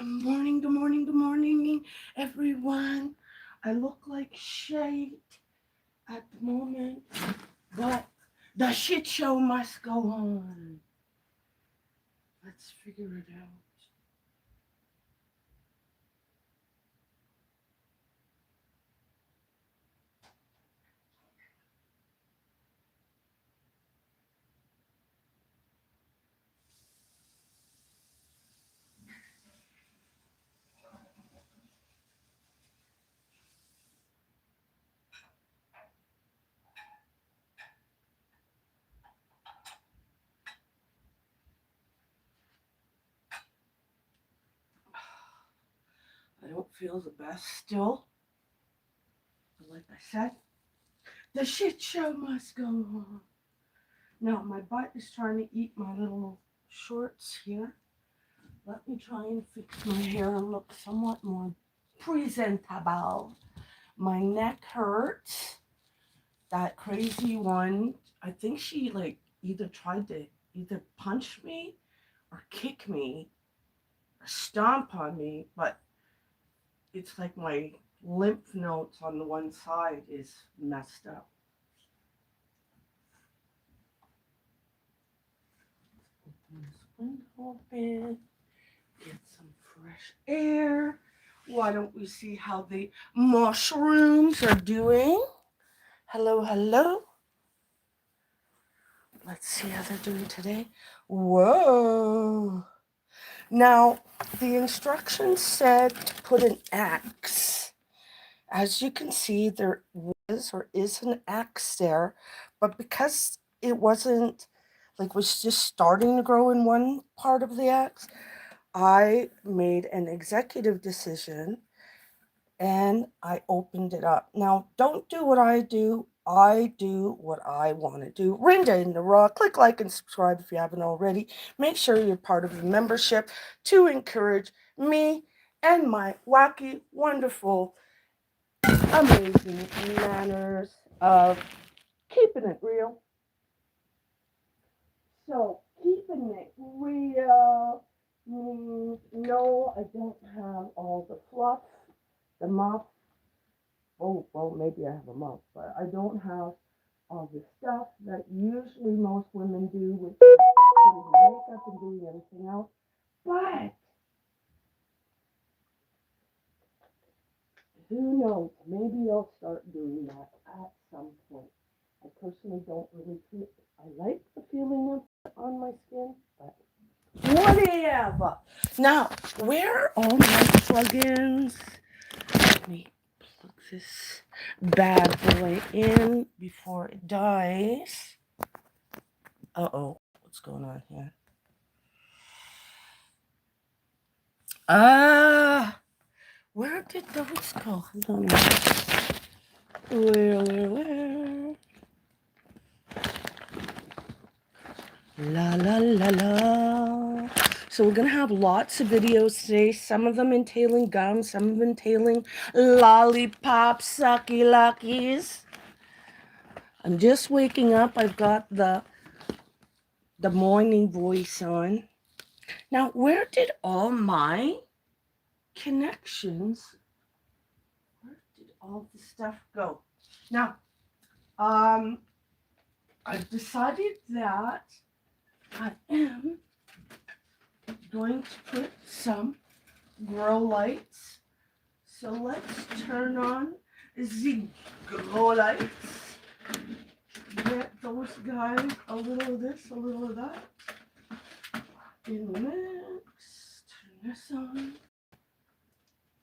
Good morning, good morning, everyone. I look like shit at the moment, but the shit show must go on. Let's figure it out. I don't feel the best still, but like I said, the shit show must go on. Now, my butt is trying to eat my little shorts here. Let me try and fix my hair and look somewhat more presentable. My neck hurts. That crazy one, I think she like either tried to either punch me or kick me or stomp on me, but it's like my lymph nodes on the one side is messed up. Open this window a bit, get some fresh air. Why don't we see how the mushrooms are doing? Hello, hello. Let's see how they're doing today. Whoa. Now, the instructions said to put an X. As you can see, there was or is an X there, but because it wasn't like was just starting to grow in one part of the X, I made an executive decision and I opened it up. Now, don't do what I do. I do what I want to do. Rinda in the Raw. Click like and subscribe if you haven't already. Make sure you're part of the membership to encourage me and my wacky, wonderful, amazing manners of keeping it real. So, keeping it real means no, I don't have all the fluff, the muff. Oh, well, maybe I have a month, but I don't have all the stuff that usually most women do with putting makeup and doing everything else. But who knows? Maybe I'll start doing that at some point. I personally don't really feel, I like the feeling of it on my skin, but whatever. Now, where are all my plugins? Let me plug this bad boy in before it dies. Uh-oh, what's going on here? Ah, where did those go? Hold on. Where? La la la la. So we're gonna have lots of videos today. Some of them entailing gum, some of them entailing lollipops, sucky luckies. I'm just waking up. I've got the morning voice on. Now, where did all my connections? Where did all the stuff go? Now, I've decided that I am going to put some grow lights. So let's turn on the grow lights. Get those guys a little of this, a little of that. In the mix. Turn this on.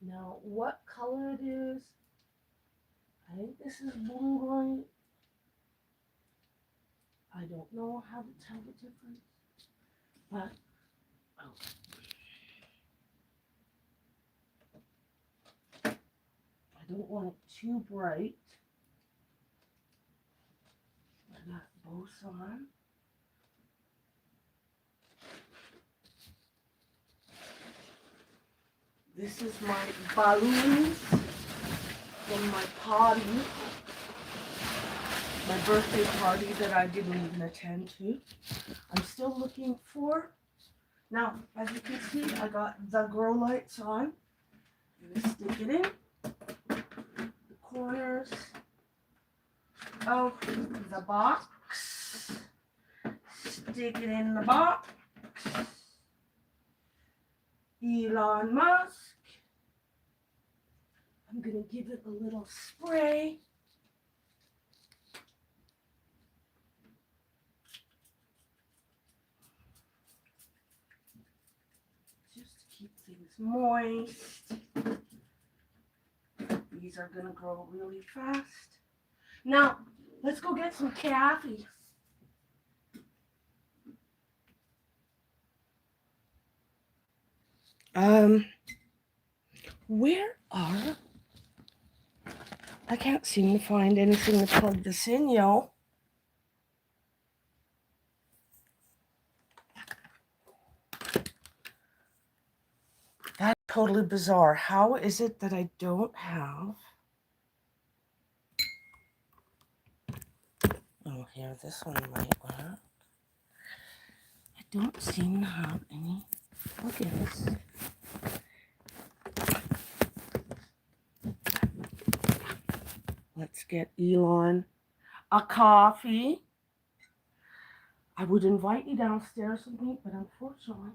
Now, what color it is? I think this is blue. I don't know how to tell the difference, but oh. I don't want it too bright. I got both on. This is my balloons from my party, my birthday party that I didn't even attend to. I'm still looking for. Now, as you can see, I got the grow lights on. I'm gonna stick it in the corners of the box. Stick it in the box. Elon Musk. I'm gonna give it a little spray. Just to keep things moist. These are gonna grow really fast. Now, let's go get some Kathy. Where are... I can't seem to find anything to plug this in, yo. That's totally bizarre. How is it that I don't have... Oh, here, this one might work. I don't seem to have any plugins. Let's get Elon a coffee. I would invite you downstairs with me, but unfortunately,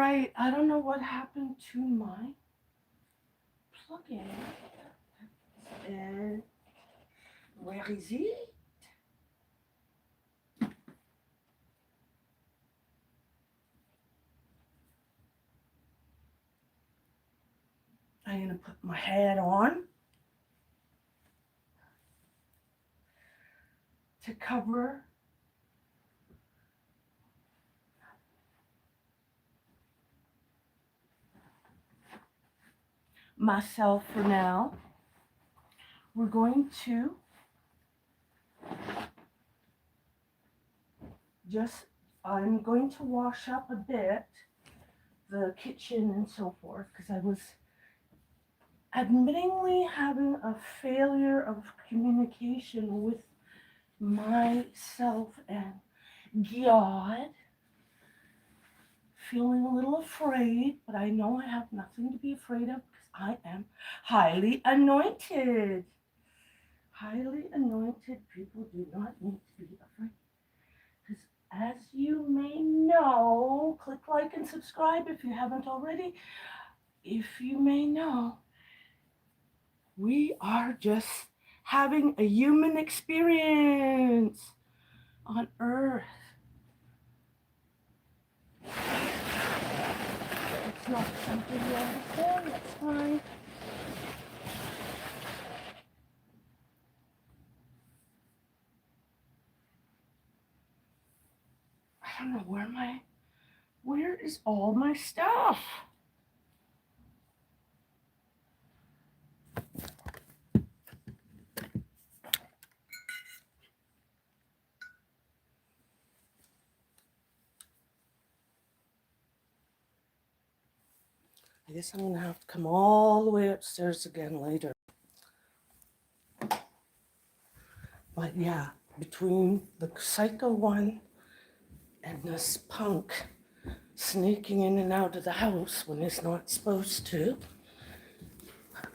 right, I don't know what happened to my plug-in. And where is it? I'm gonna put my hat on to cover myself for now. We're going to I'm going to wash up a bit the kitchen and so forth because I was admittingly having a failure of communication with myself and God. Feeling a little afraid, but I know I have nothing to be afraid of because I am highly anointed. Highly anointed people do not need to be afraid. Because as you may know, click like and subscribe if you haven't already. If you may know, we are just having a human experience on earth. It's not something you understand, that's fine. I don't know where is all my stuff? I guess I'm gonna have to come all the way upstairs again later. But yeah, between the psycho one and this punk sneaking in and out of the house when he's not supposed to,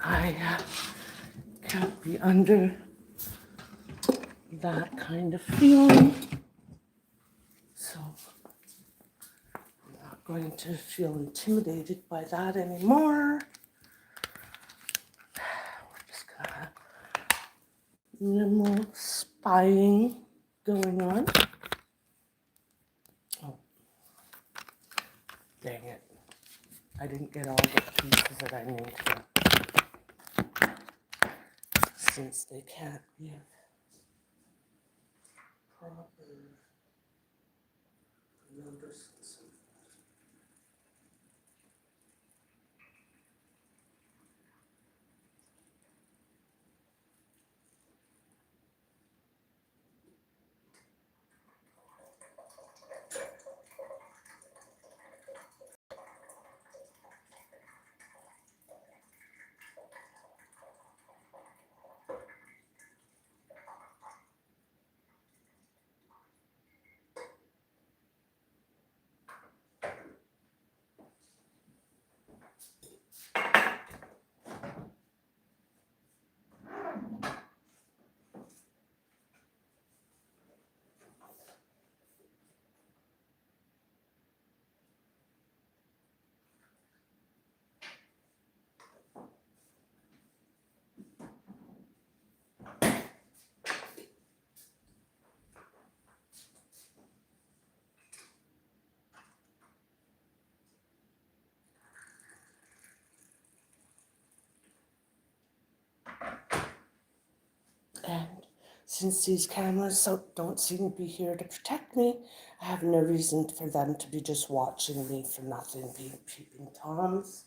I can't be under that kind of feeling. So I'm not going to feel intimidated by that anymore. We're just gonna have minimal spying going on. Oh, dang it. I didn't get all the pieces that I need to, since they can't give proper numbers. And since these cameras don't seem to be here to protect me, I have no reason for them to be just watching me for nothing, being peeping Toms.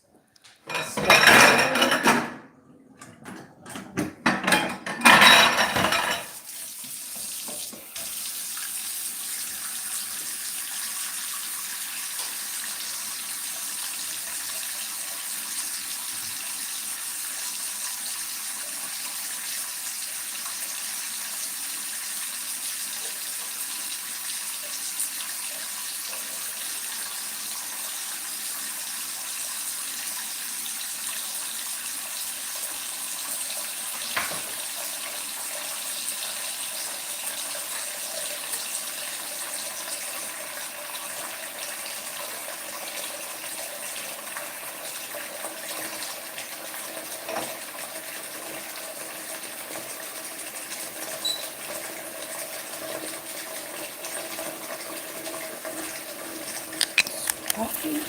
talking.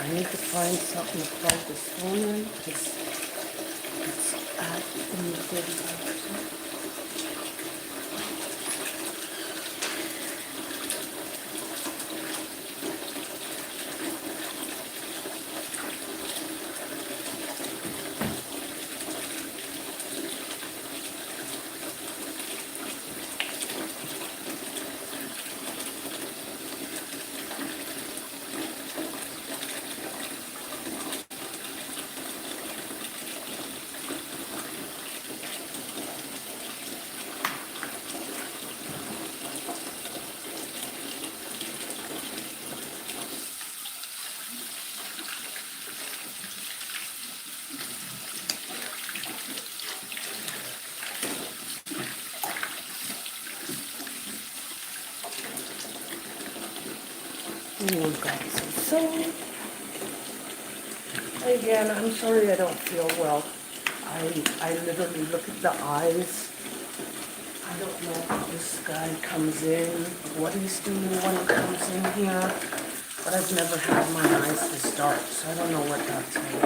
I need to find something to plug this phone in because it's at in the 35%. We've got some soap. Again, I'm sorry I don't feel well. I literally look at the eyes. I don't know if this guy comes in, what he's doing when he comes in here, but I've never had my eyes this dark, so I don't know what that's like.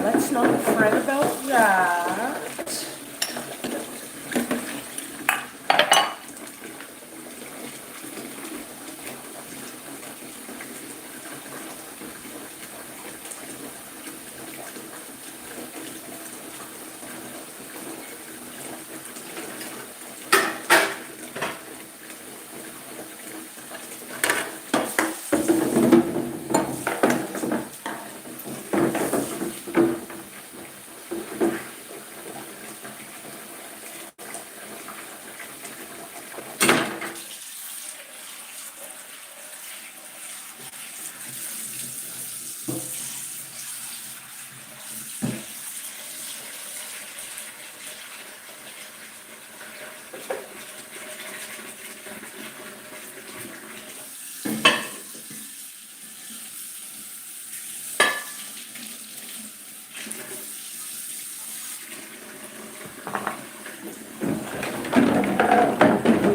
Let's not fret about that.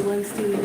Wednesday.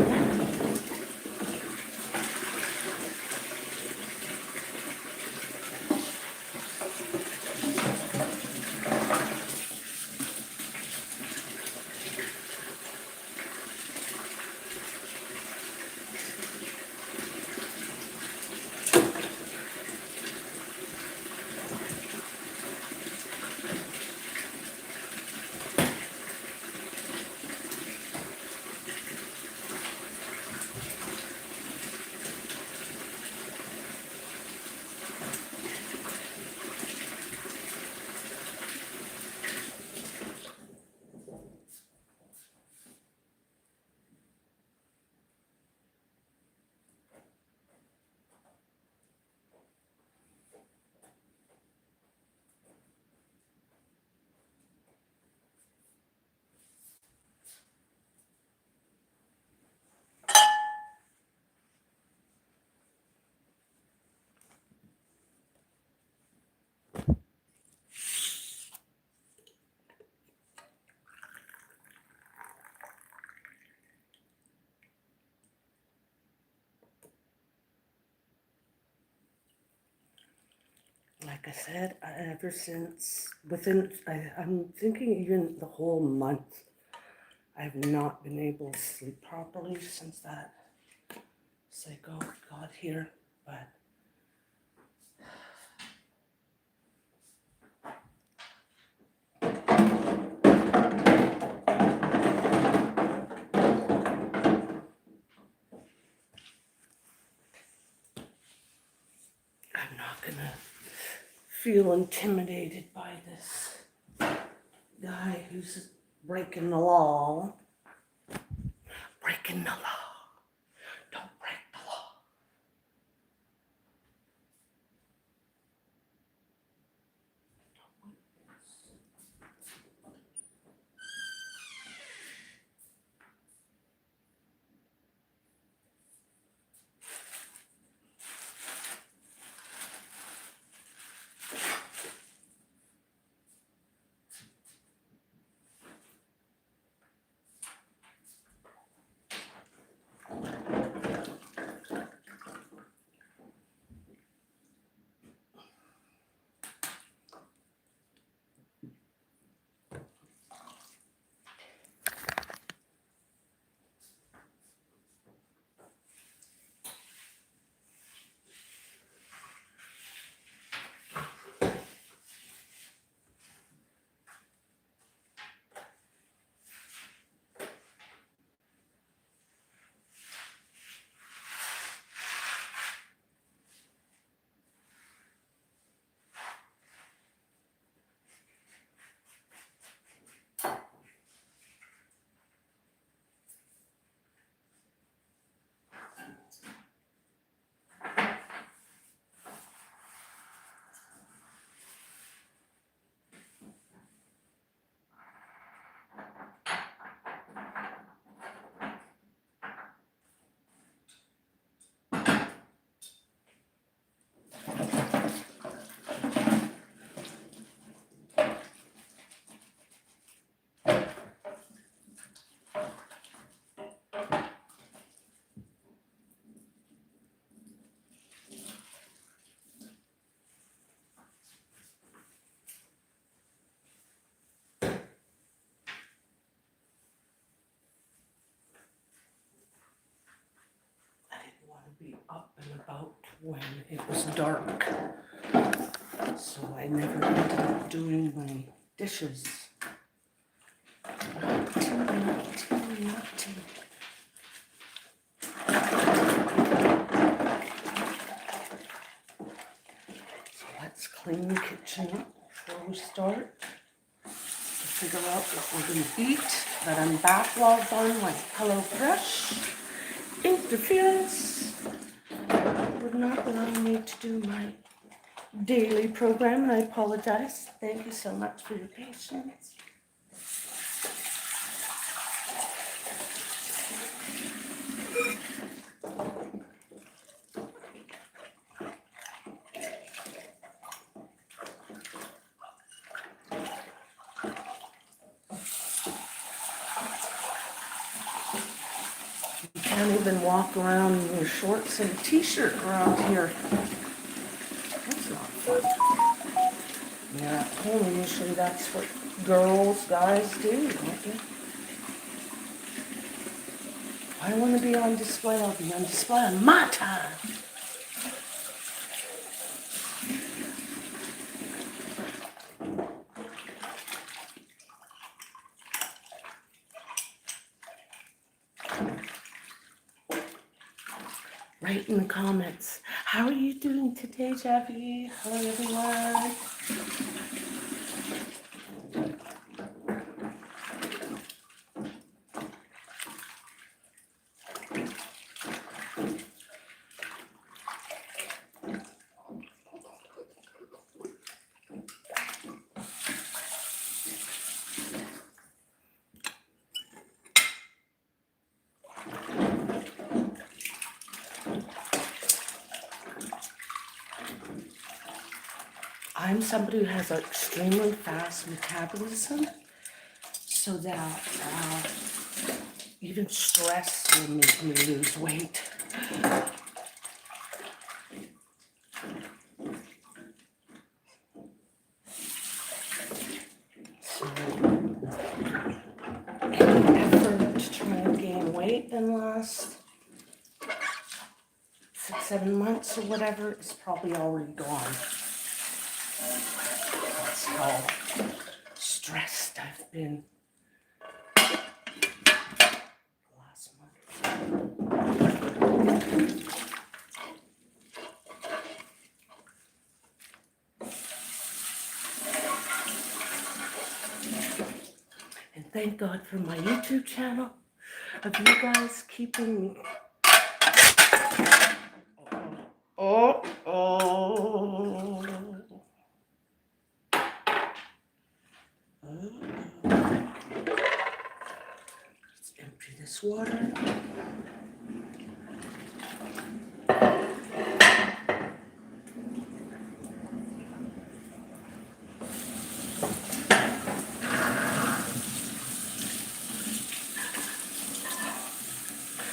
Like I said, ever since I'm thinking even the whole month, I've not been able to sleep properly since that psycho got here. But I'm not gonna feel intimidated by this guy who's breaking the law. Breaking the law. Don't break the law. be up and about when it was dark. So I never ended up doing my dishes. Naughty. So let's clean the kitchen up before we start. To figure out what we're going to eat. But I'm backlogged on my HelloFresh. Interference would not allow me to do my daily program, and I apologize. Thank you so much for your patience. You can't even walk around in your shorts and a t-shirt around here. That's not fun. Yeah, at home, usually that's what girls, guys do, don't you? If I want to be on display, I'll be on display on my time. Write in the comments, how are you doing today, Jeffy? Hello, everyone. I'm somebody who has an extremely fast metabolism, so that even stress will make me lose weight. So, any effort to try and gain weight in the last 6-7 months or whatever is probably already gone. That's how stressed I've been last month. And thank God for my YouTube channel of you guys keeping me. Oh. Let's empty this water.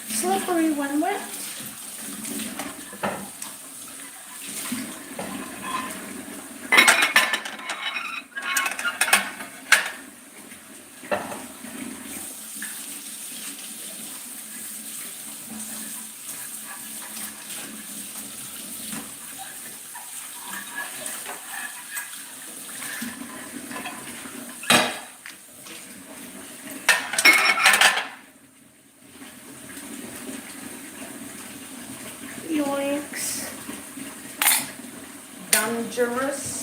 Slippery when wet. Yoinks. Dangerous.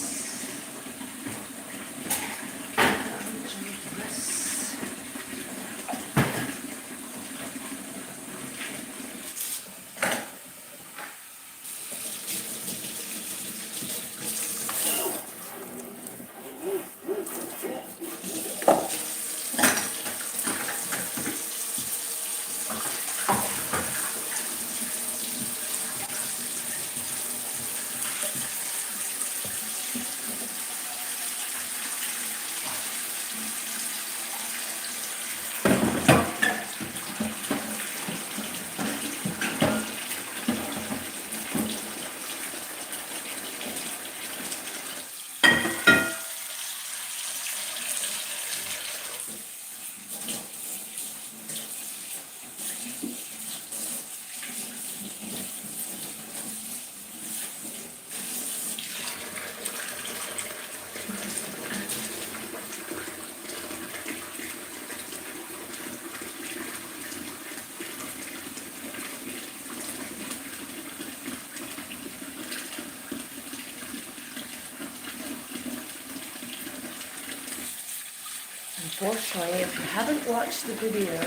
unfortunately, if you haven't watched the video,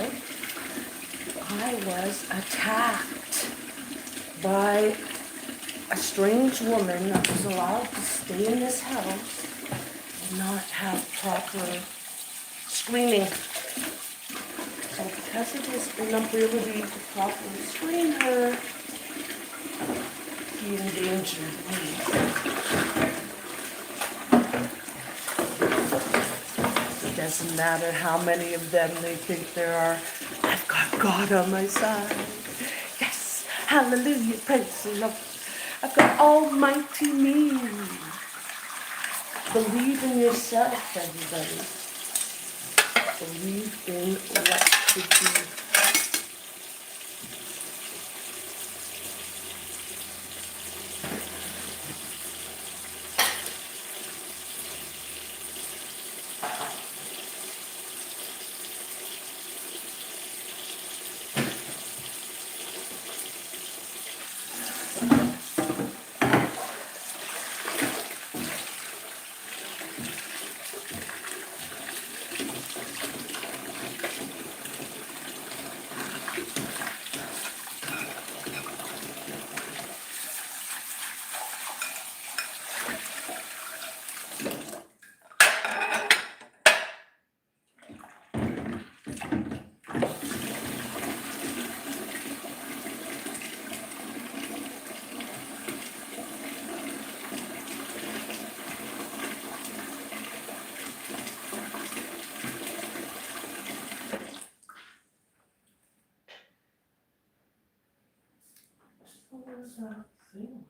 I was attacked by a strange woman that was allowed to stay in this house and not have proper screening. So because of his inability to properly screen her, he endangered me. It doesn't matter how many of them they think there are. I've got God on my side. Yes, hallelujah, praise the Lord. I've got almighty me. Believe in yourself, everybody. Believe in what to do. What was that thing?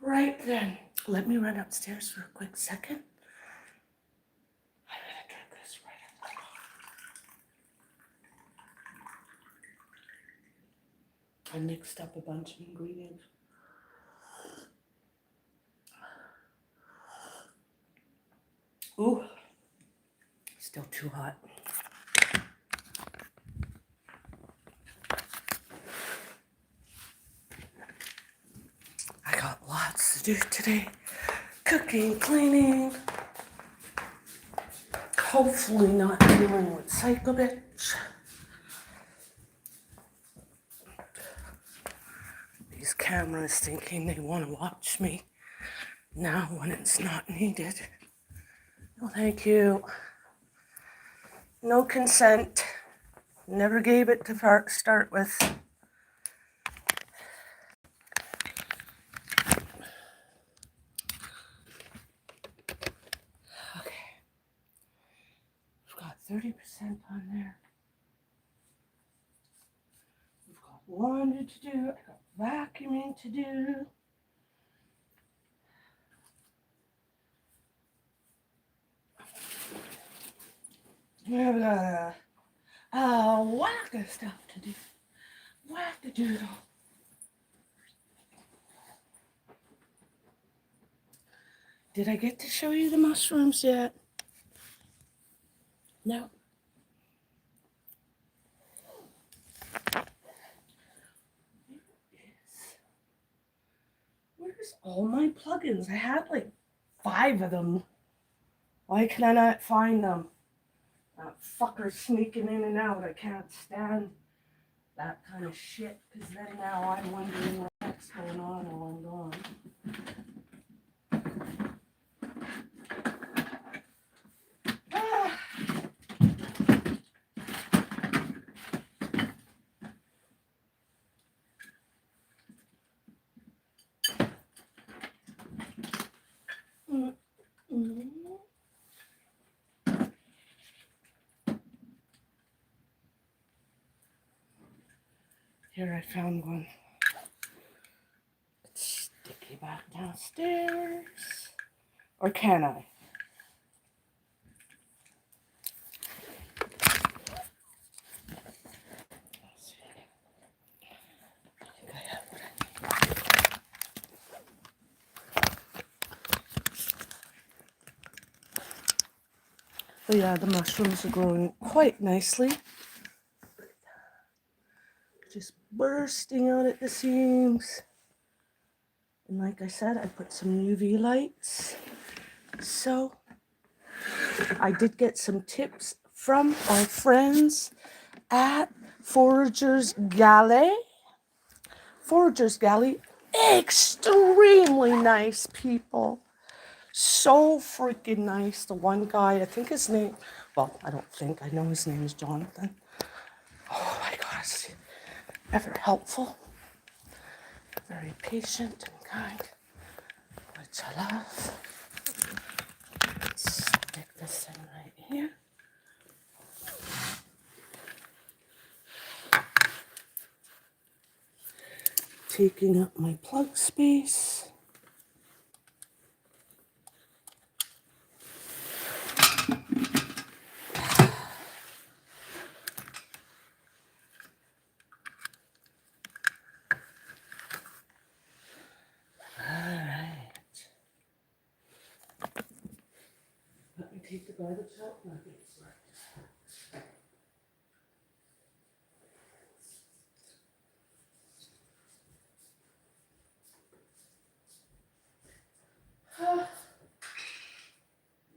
Right then, let me run upstairs for a quick second. I'm gonna drink this right out. I mixed up a bunch of ingredients. Ooh, still too hot. I got lots to do today. Cooking, cleaning. Hopefully not dealing with Psycho Bitch. These cameras thinking they want to watch me now when it's not needed. No, thank you. No consent. Never gave it to start with. Okay. We've got 30% on there. We've got laundry to do. I got vacuuming to do. We've got a whack of stuff to do. Whack-a-doodle. Did I get to show you the mushrooms yet? No. Where's all my plugins? I had like 5 of them. Why can I not find them? That fucker sneaking in and out. I can't stand that kind of shit. Because then now I'm wondering what's going on while I'm gone. Ah. Here, I found one. Let's stick you back downstairs. Or can I? Let's see. I think I have what I need. But yeah, the mushrooms are growing quite nicely. Just bursting out at the seams. And like I said, I put some UV lights. So I did get some tips from our friends at Foragers Galley. Foragers Galley, extremely nice people. So freaking nice. The one guy, I think his name, well, I don't think, I know his name is Jonathan. Oh my gosh, ever helpful, very patient and kind, which I love. Let's stick this in right here. Taking up my plug space. Let me take the garbage out and I'll get started.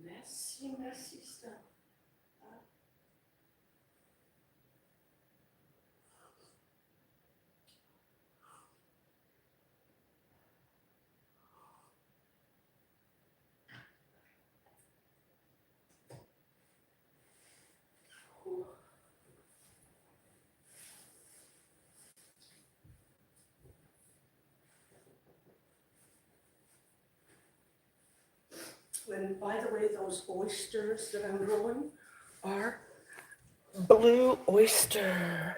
Messy, messy stuff. And by the way, those oysters that I'm growing are blue oyster.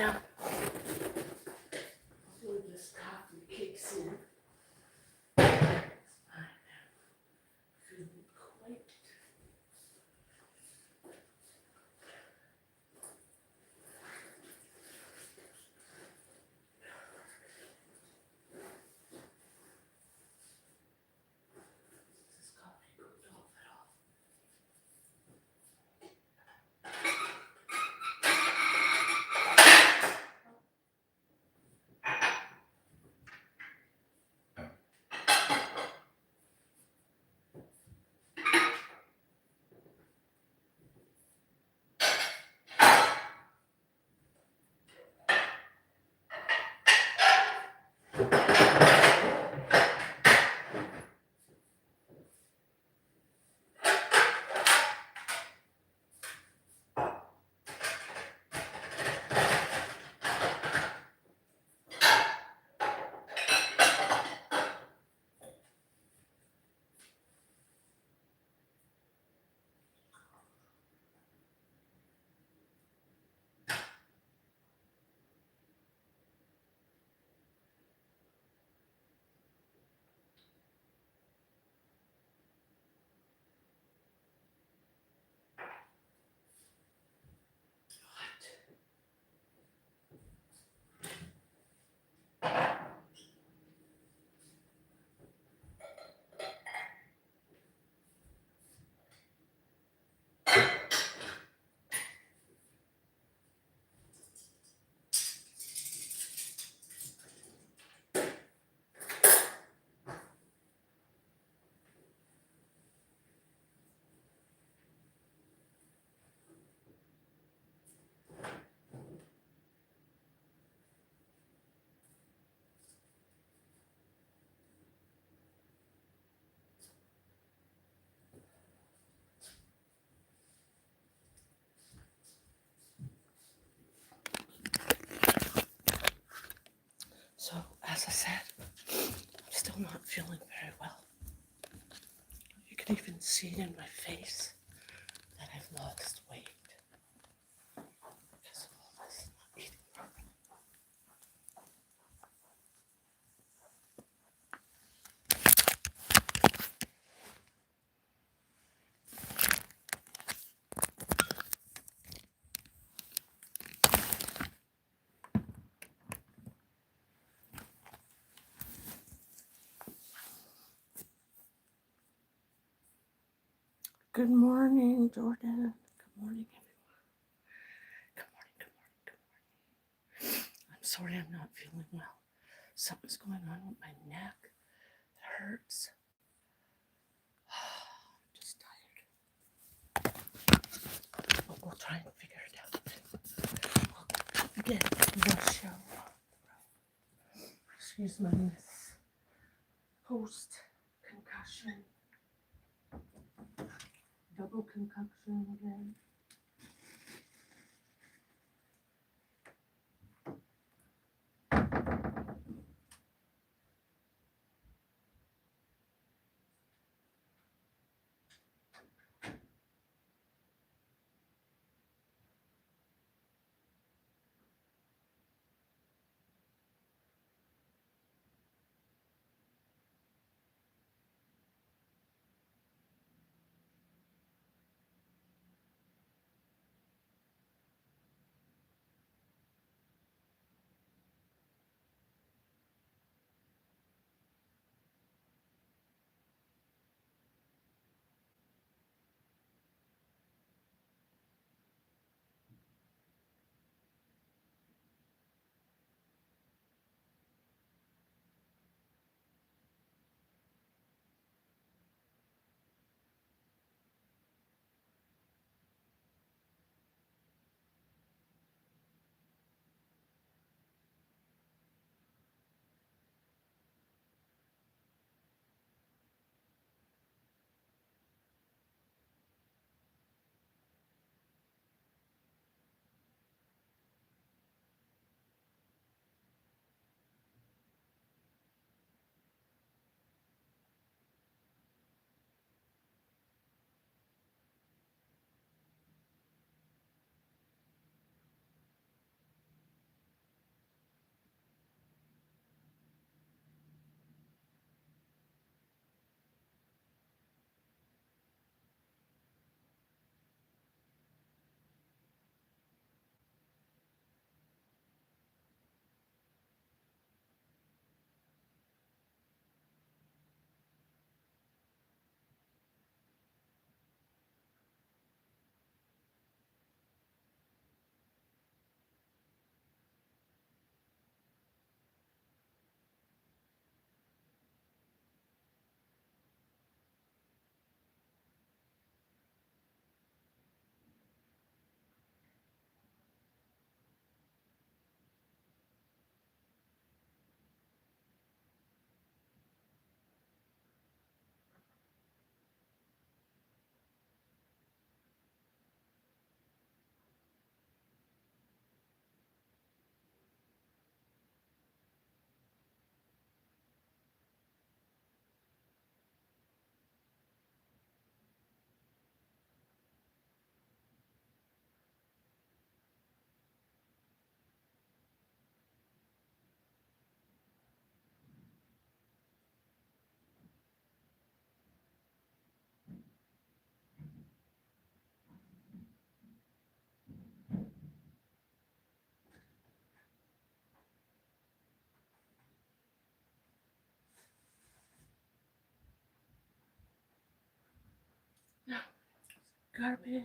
now. Hopefully this coffee kicks in. I am feeling quite. This coffee cooked off at all. So, as I said, I'm still not feeling very well. You can even see it in my face that I've lost weight because of all this not eating properly. Good morning, Jordan. Good morning, everyone. Good morning, good morning, good morning. I'm sorry I'm not feeling well. Something's going on with my neck. It hurts. I'm just tired. But we'll try and figure it out. We'll get the show. Excuse my miss. Post concussion. Double concoction again. garbage.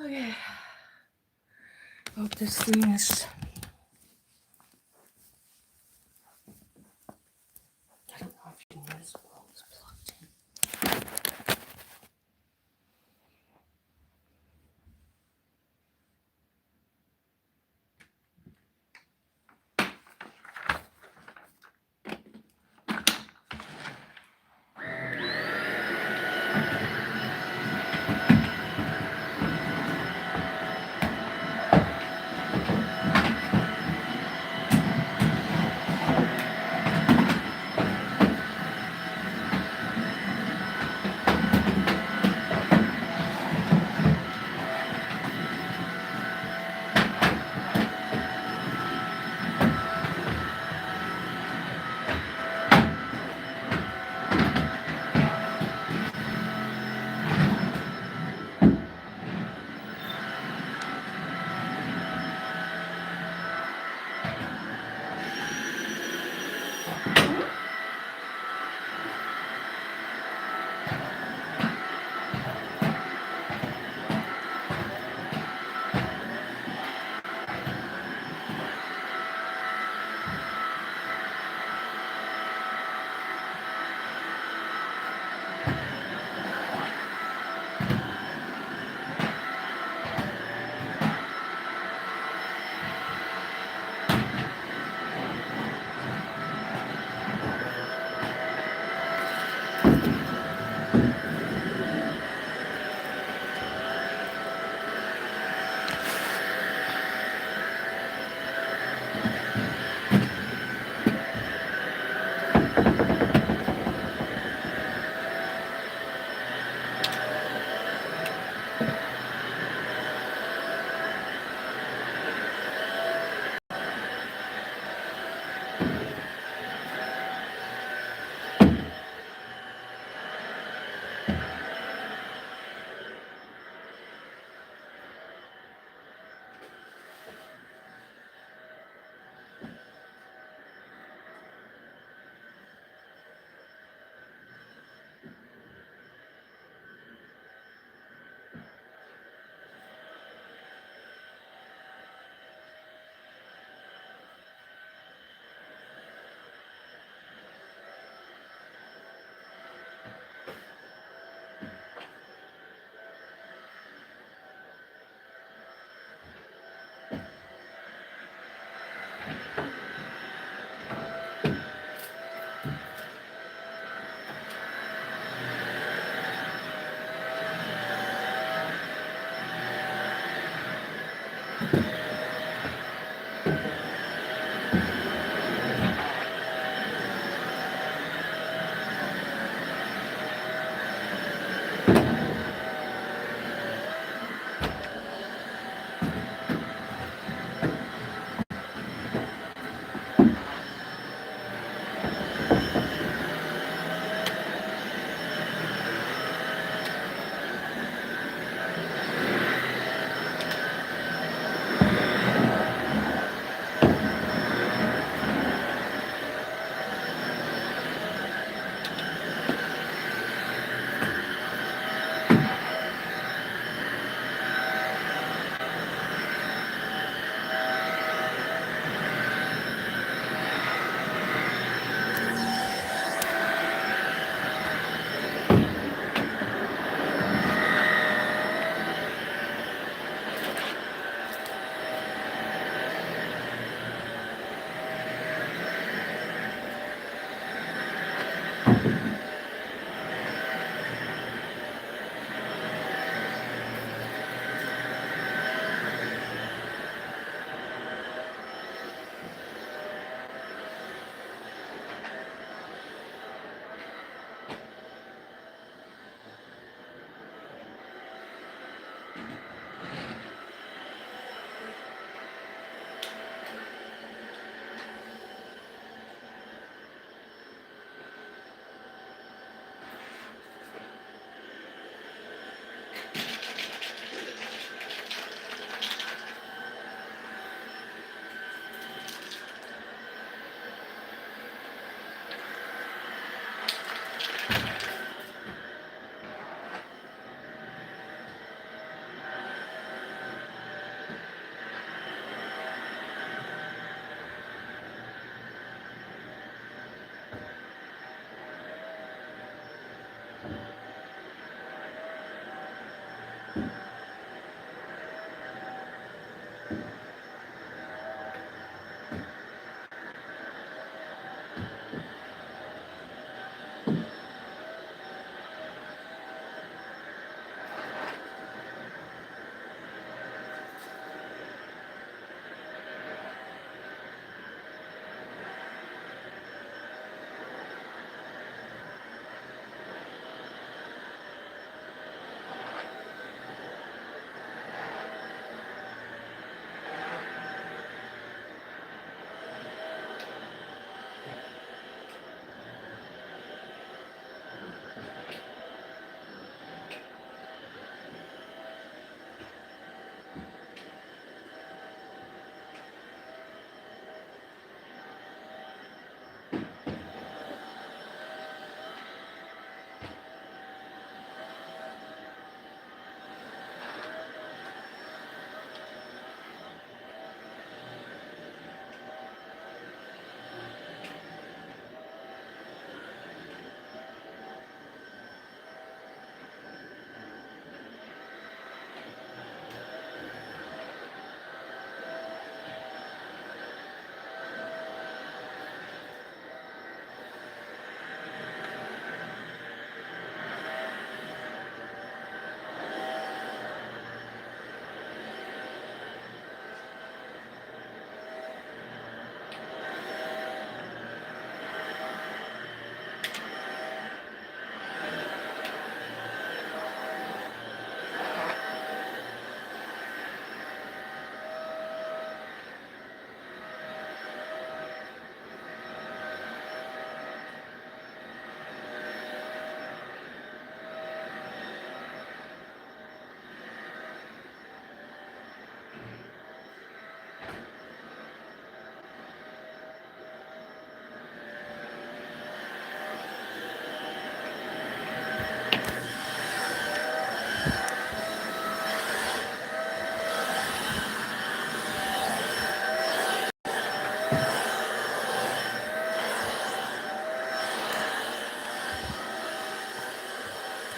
Okay. Hope this thing is. I don't know if you can use well, it's plugged in.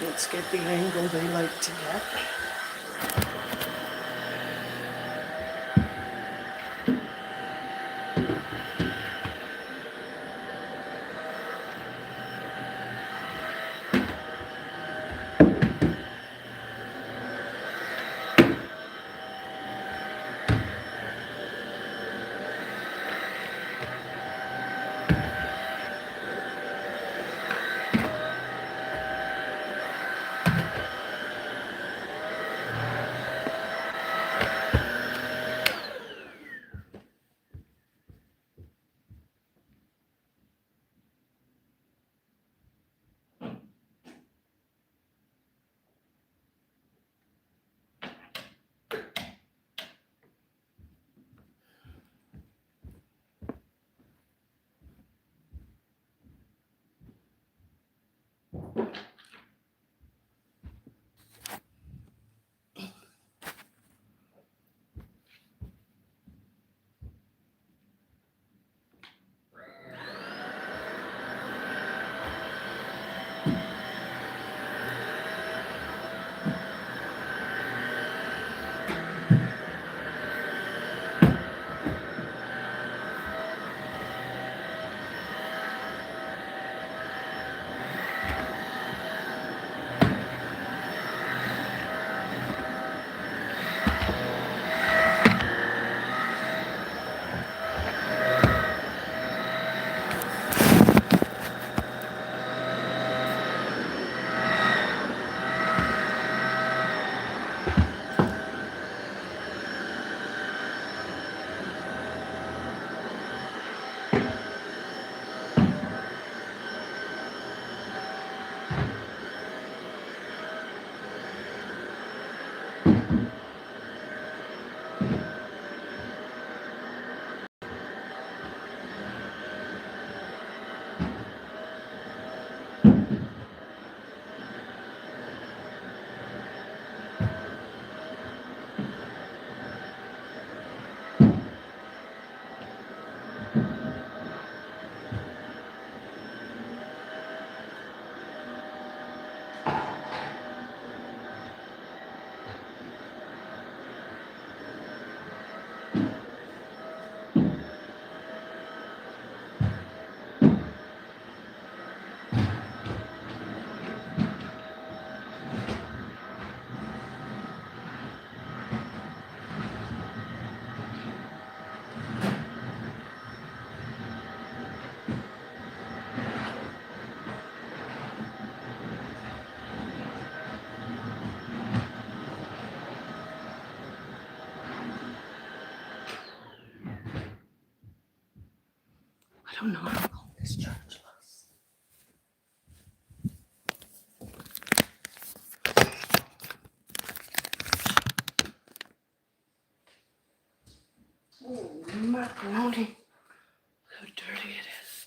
Let's get the angle they like to get. I don't know how long this charge lasts. Oh, macaroni. How dirty it is.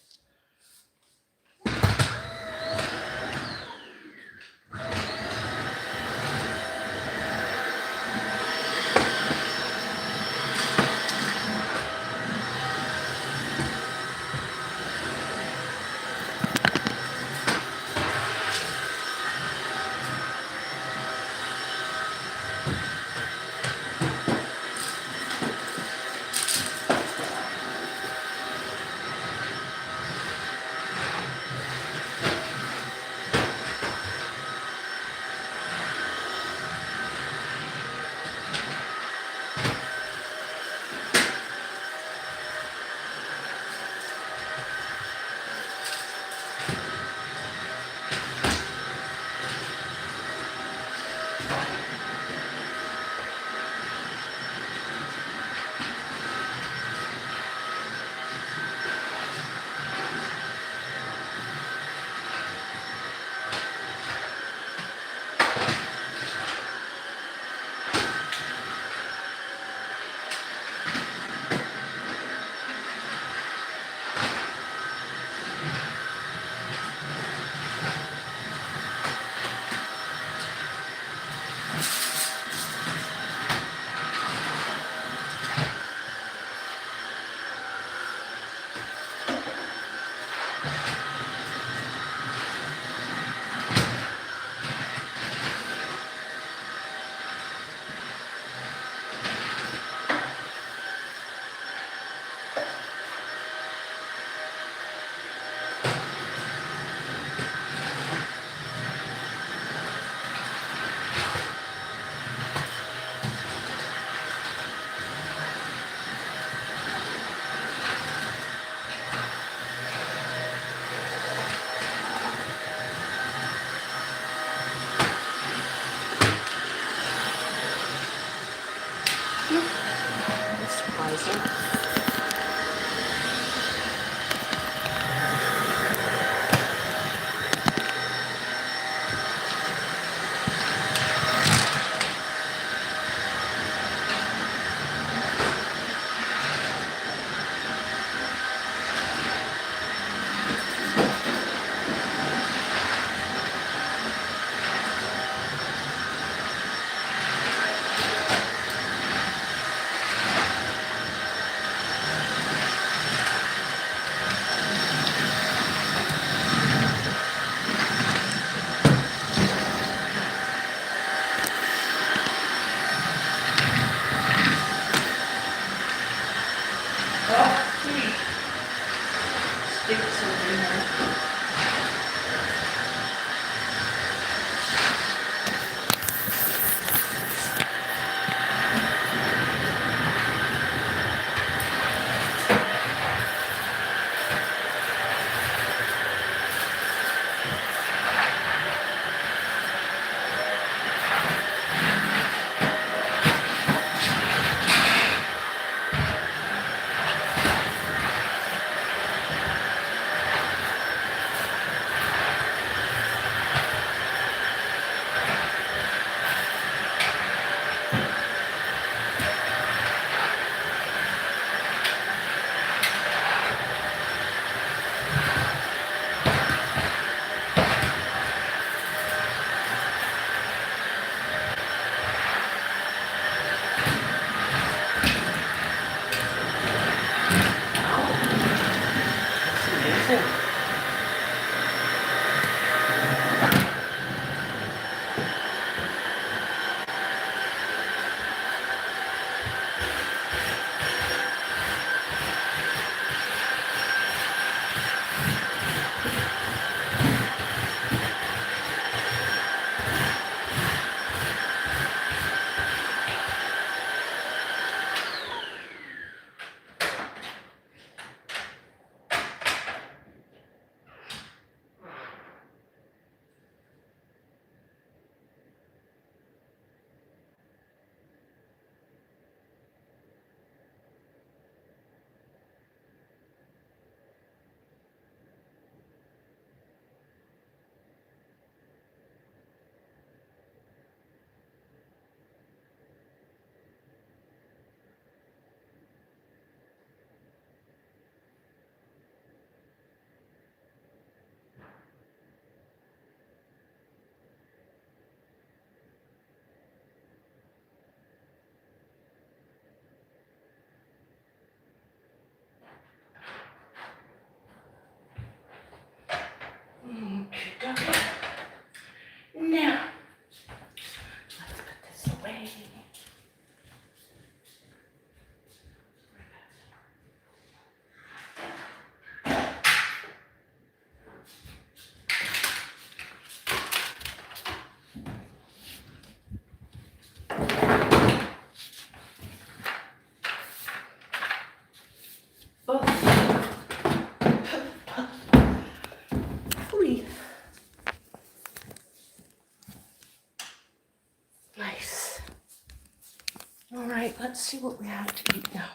right, let's see what we have to eat now.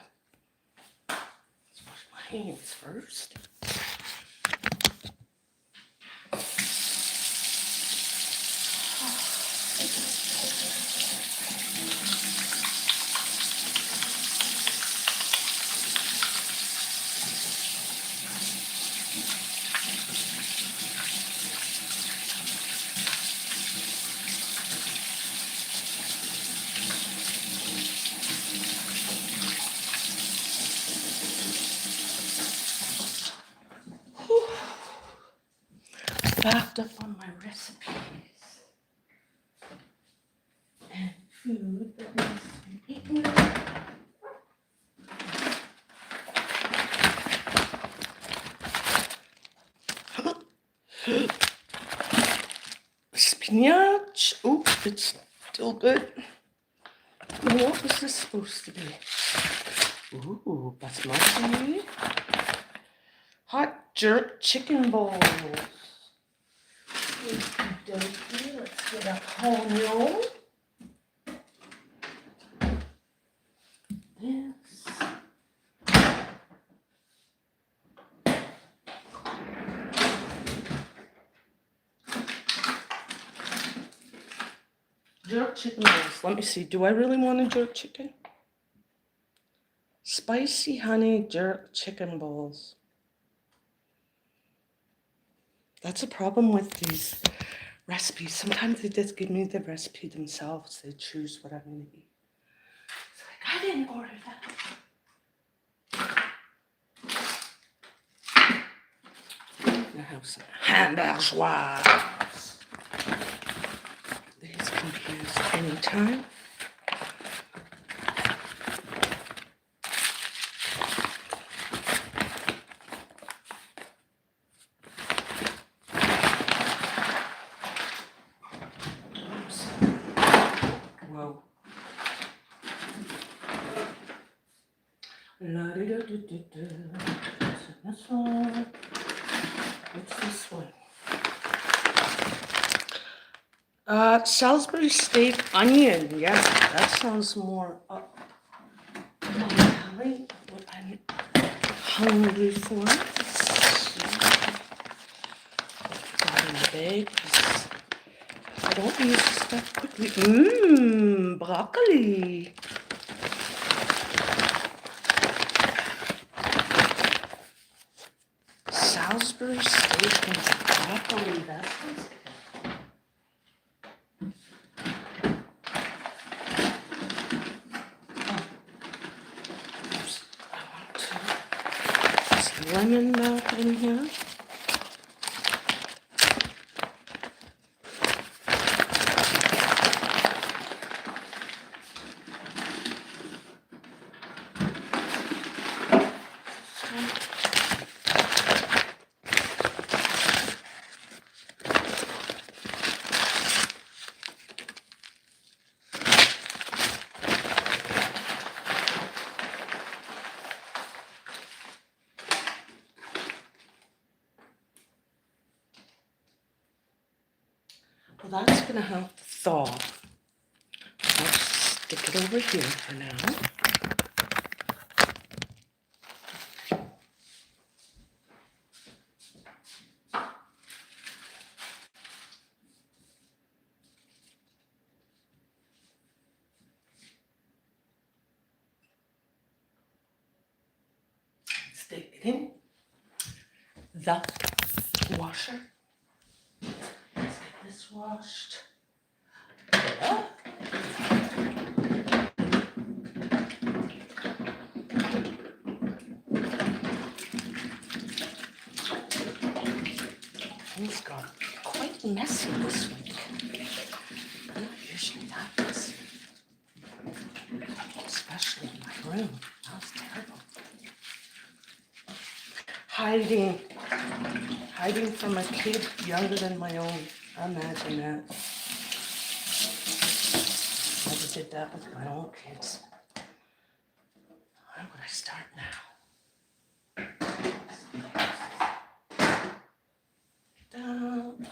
Let's wash my hands first. Backed up on my recipes and food that needs to be eaten. Spinach. Oh, it's still good. Now, what was this supposed to be? Ooh, basmati. Hot jerk chicken balls. Let's get a onion. This. Jerk chicken balls. Let me see. Do I really want a jerk chicken? Spicy honey jerk chicken balls. That's a problem with these recipes. Sometimes they just give me the recipe themselves. They choose what I'm going to eat. It's like, I didn't order that. I have some hamburgeois. These can be used anytime. Whoa. This one. What's this one? Salisbury steak onion. Yeah, that sounds more up my alley. What I'm hungry for. Got in the bag because I don't use this stuff quickly. Broccoli. Salisbury steak and broccoli. That sounds good. Lemon back in here. Well, that's going to have to thaw. I'll just stick it over here for now. Stick it in the washer. Let's get this washed. Things got quite messy this week. Not usually that messy. Especially in my room. That was terrible. Hiding from a kid younger than my own. Imagine that. Never did that with my own kids. Where would I start now? Down.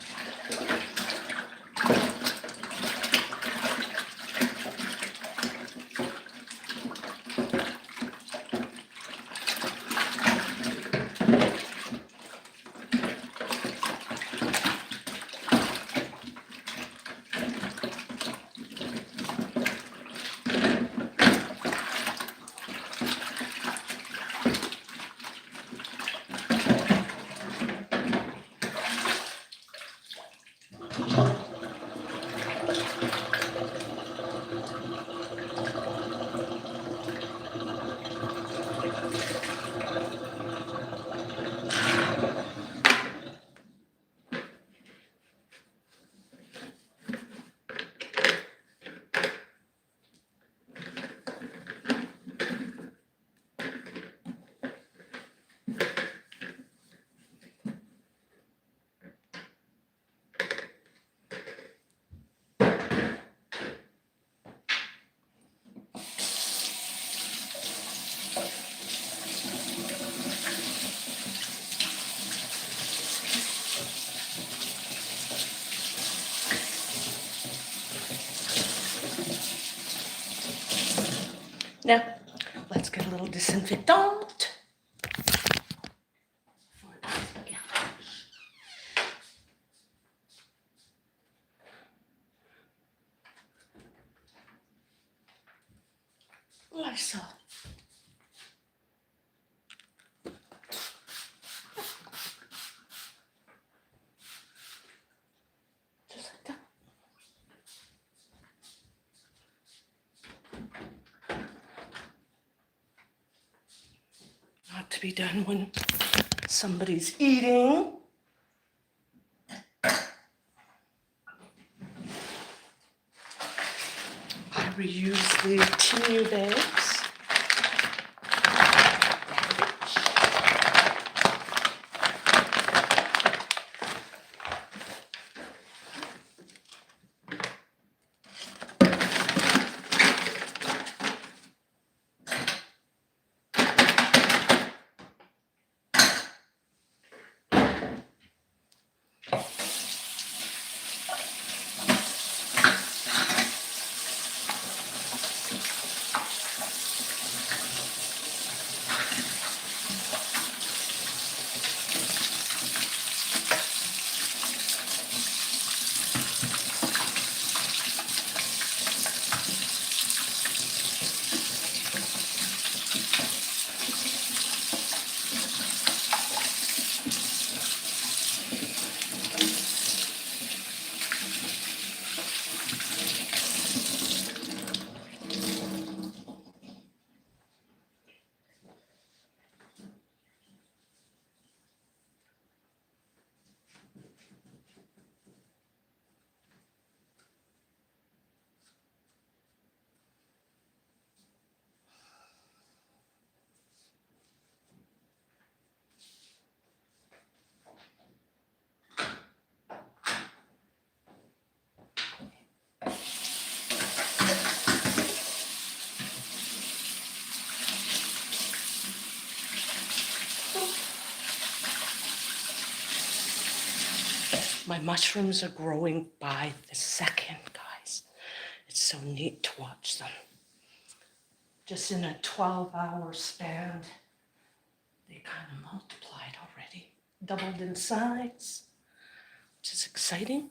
Now, let's get a little disinfectant. Lysol. Just like that. Not to be done when somebody's eating. I reuse the tinny bags. My mushrooms are growing by the second, guys. It's so neat to watch them. Just in a 12-hour span, they kind of multiplied already, doubled in size, which is exciting.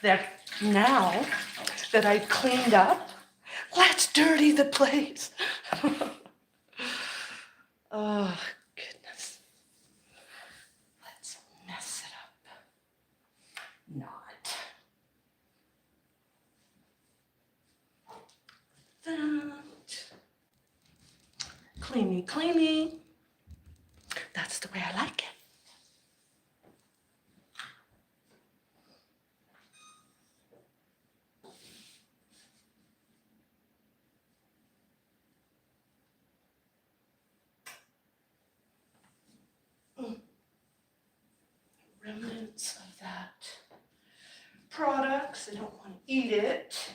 That now that I cleaned up, let's dirty the place. Oh, goodness. Let's mess it up. Not. That. Cleany, cleany. That's the way I like it. Remnants of that product, 'cause I don't want to eat it.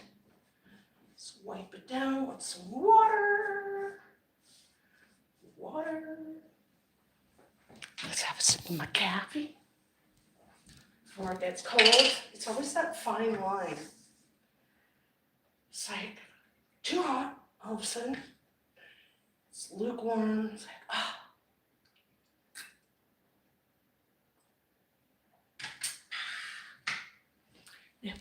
Let's wipe it down with some water. Water. Let's have a sip of my coffee before it gets cold. It's always that fine line. It's like too hot, all of a sudden. It's lukewarm. It's like, ah. Yeah.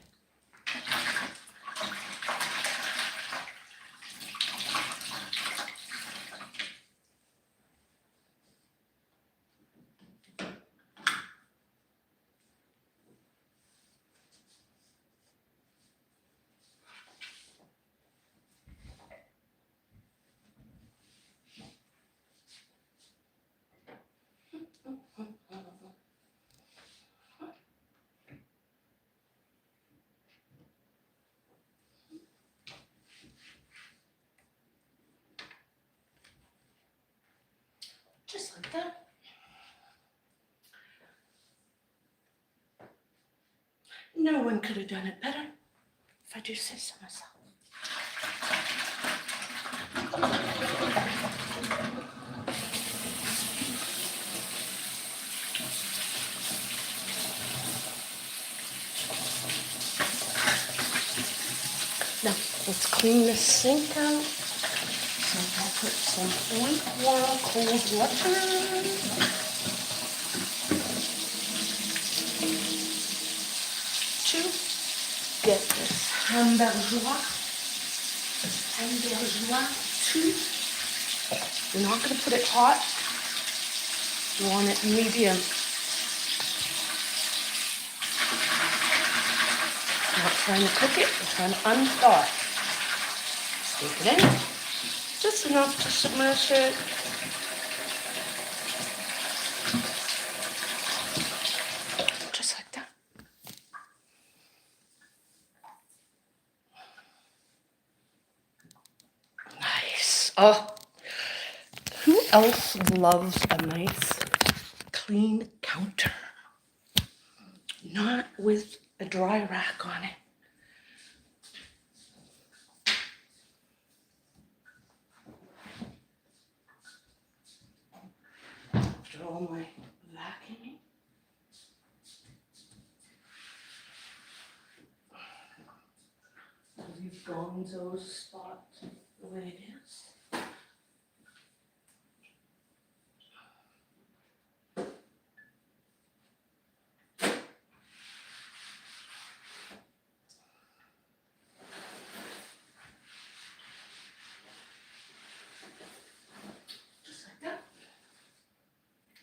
like that. No one could have done it better, if I do say so myself. Now, let's clean this sink out. So I'll put some lukewarm cold water to get this hamburger to. You're not going to put it hot. You want it medium. Not trying to cook it, we're trying to unthaw it. Stick it in. Just enough to submerge it. Just like that. Nice. Oh, who else loves a nice, clean counter? Not with a dry rack on it. After all my vacuuming. Leave Gonzo's spot the way it is. Just like that.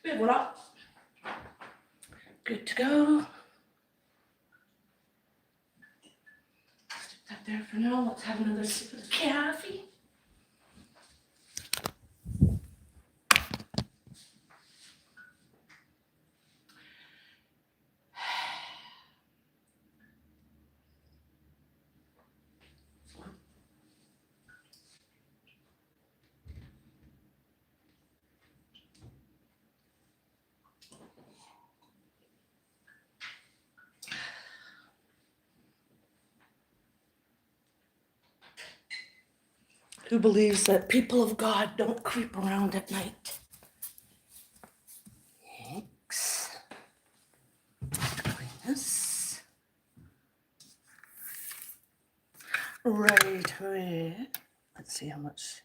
Et voila. Good to go. Stick that there for now. Let's have another sip of the coffee. Who believes that people of God don't creep around at night? Thanks. Clean this. Right away. Let's see how much.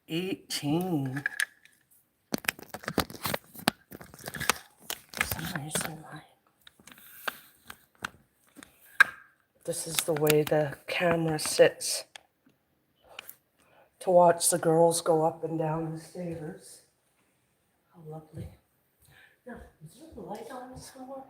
18. Nice and light. This is the way the camera sits to watch the girls go up and down the stairs. How lovely. Now, is there a light on somewhere?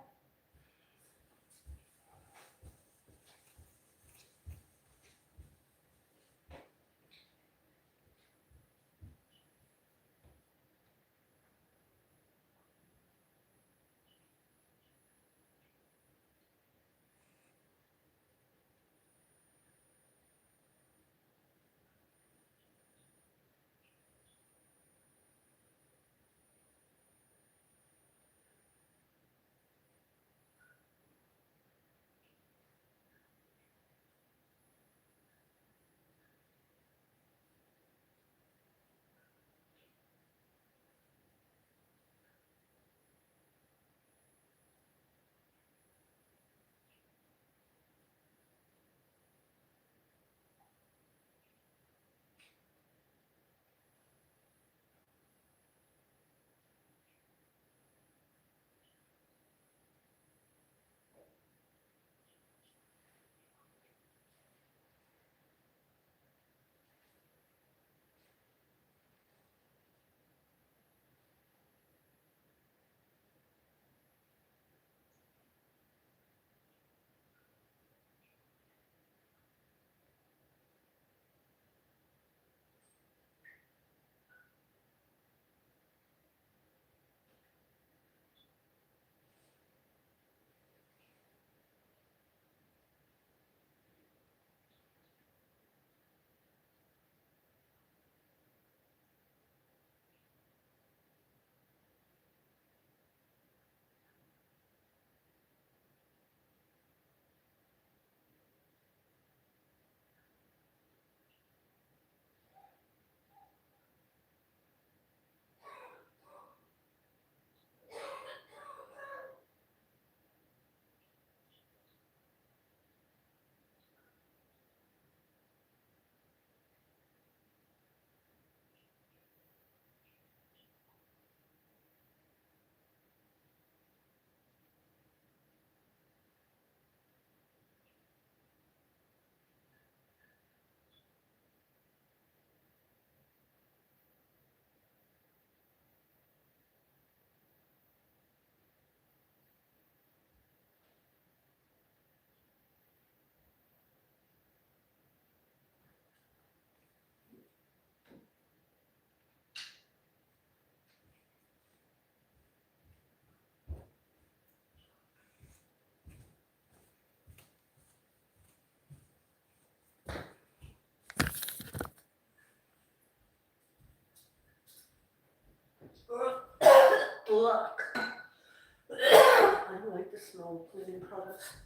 products.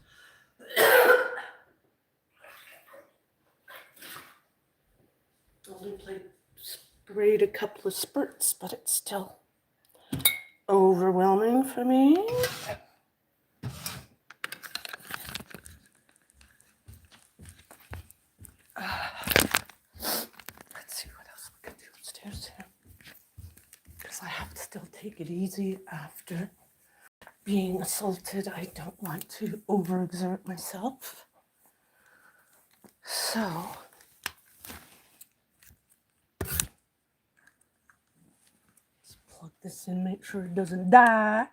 Only sprayed a couple of spurts, but it's still overwhelming for me. Let's see what else we can do upstairs here. Because I have to still take it easy after being assaulted. I don't want to overexert myself. So, let's plug this in, make sure it doesn't die.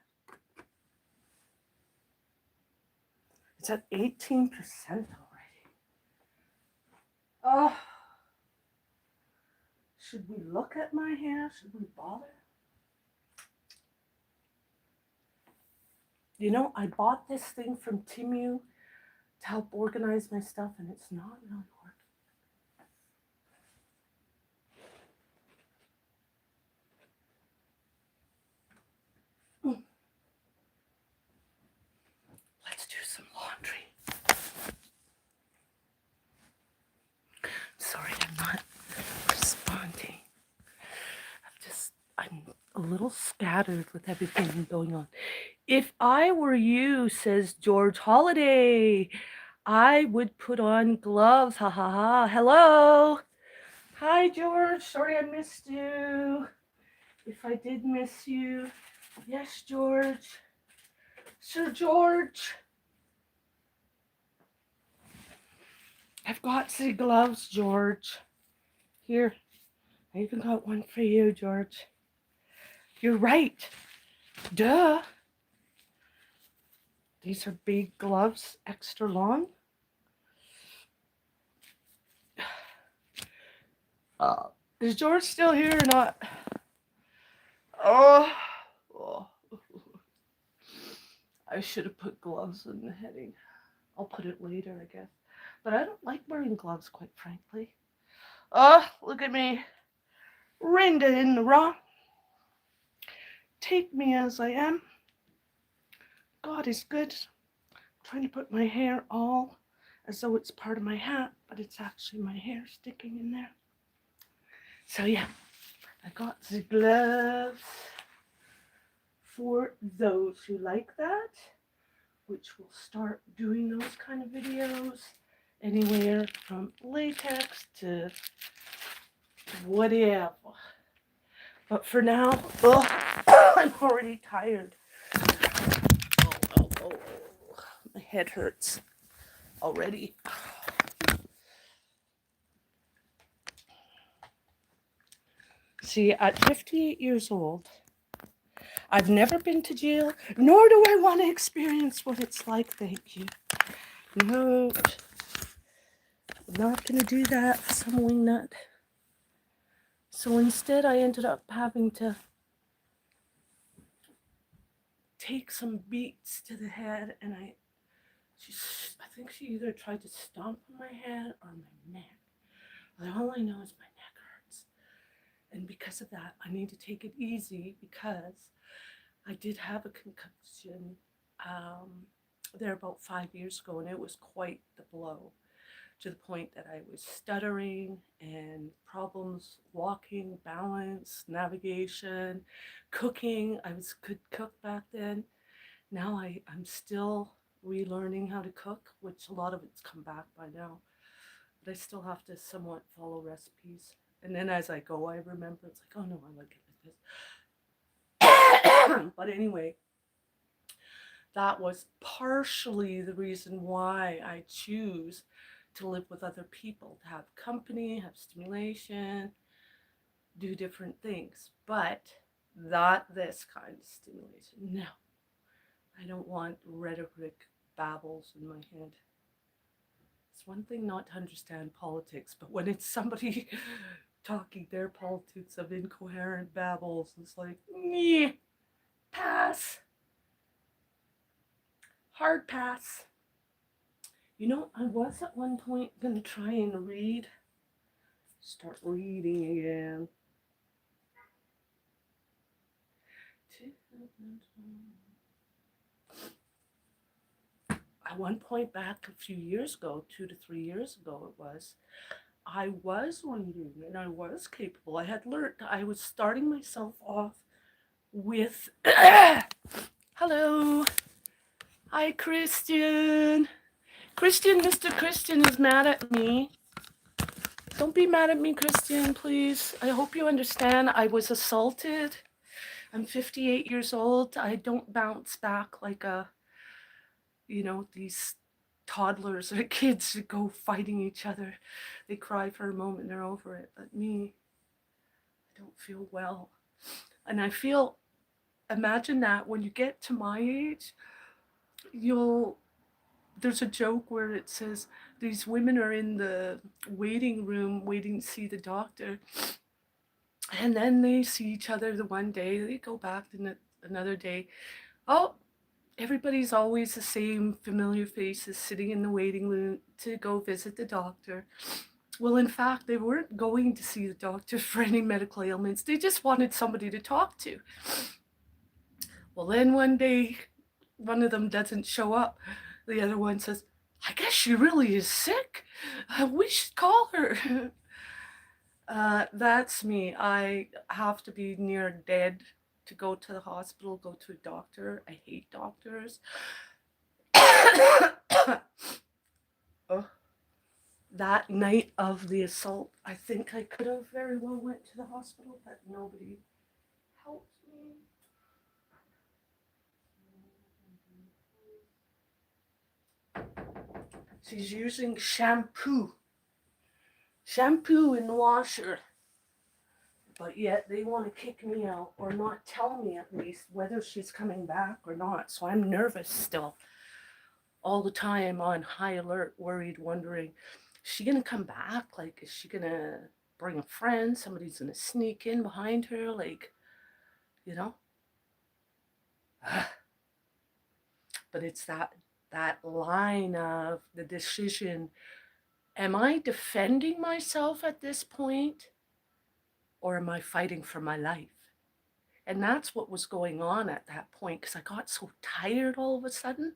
It's at 18% already. Oh, should we look at my hair? Should we bother? You know, I bought this thing from Temu to help organize my stuff, and it's not really working. Let's do some laundry. Sorry, I'm not responding. I'm a little scattered with everything going on. If I were you, says George Holiday, I would put on gloves. Ha ha ha. Hello. Hi, George. Sorry I missed you. If I did miss you. Yes, George. Sir George. I've got the gloves, George. Here. I even got one for you, George. You're right. Duh. These are big gloves, extra long. Is George still here or not? Oh. I should have put gloves in the heading. I'll put it later, I guess. But I don't like wearing gloves, quite frankly. Oh, look at me. Rinda in the raw. Take me as I am. God is good. I'm trying to put my hair all as though it's part of my hat, but it's actually my hair sticking in there. So yeah, I got the gloves for those who like that, which will start doing those kind of videos anywhere from latex to whatever. But for now, I'm already tired. Oh, my head hurts already. See, at 58 years old, I've never been to jail, nor do I want to experience what it's like, thank you. No, I'm not going to do that for some wingnut. So instead, I ended up having to take some beats to the head, and I think she either tried to stomp on my head or my neck. But all I know is my neck hurts. And because of that, I need to take it easy because I did have a concussion there about 5 years ago, and it was quite the blow, to the point that I was stuttering and problems walking, balance, navigation, cooking. I could cook back then. Now I'm still relearning how to cook, which a lot of it's come back by now. But I still have to somewhat follow recipes. And then as I go, I remember it's like, oh no, I like it like this. But anyway, that was partially the reason why I choose to live with other people, to have company, have stimulation, do different things. But not this kind of stimulation. No, I don't want rhetoric babbles in my head. It's one thing not to understand politics, but when it's somebody talking their politics of incoherent babbles, it's like, meh, pass. Hard pass. You know, I was at one point going to try and start reading again. at one point back a few years ago, 2 to 3 years ago it was, I was reading and I was capable. I had learned, I was starting myself off with, hello, hi Christian. Mr. Christian is mad at me. Don't be mad at me, Christian, please. I hope you understand. I was assaulted. I'm 58 years old. I don't bounce back like these toddlers or kids that go fighting each other. They cry for a moment and they're over it. But me, I don't feel well. And I feel, imagine that when you get to my age, there's a joke where it says these women are in the waiting room waiting to see the doctor. And then they see each other the one day, they go back another day. Oh, everybody's always the same familiar faces sitting in the waiting room to go visit the doctor. Well, in fact, they weren't going to see the doctor for any medical ailments. They just wanted somebody to talk to. Well, then one day, one of them doesn't show up. The other one says, I guess she really is sick. We should call her. That's me. I have to be near dead to go to the hospital, go to a doctor. I hate doctors. Oh, that night of the assault, I think I could have very well went to the hospital, but nobody helped me. She's using shampoo in the washer, but yet they want to kick me out or not tell me at least whether she's coming back or not. So I'm nervous still, all the time on high alert, worried, wondering, is she gonna come back? Like, is she gonna bring a friend? Somebody's gonna sneak in behind her, like, you know? But it's that line of the decision. Am I defending myself at this point, or am I fighting for my life? And that's what was going on at that point, because I got so tired all of a sudden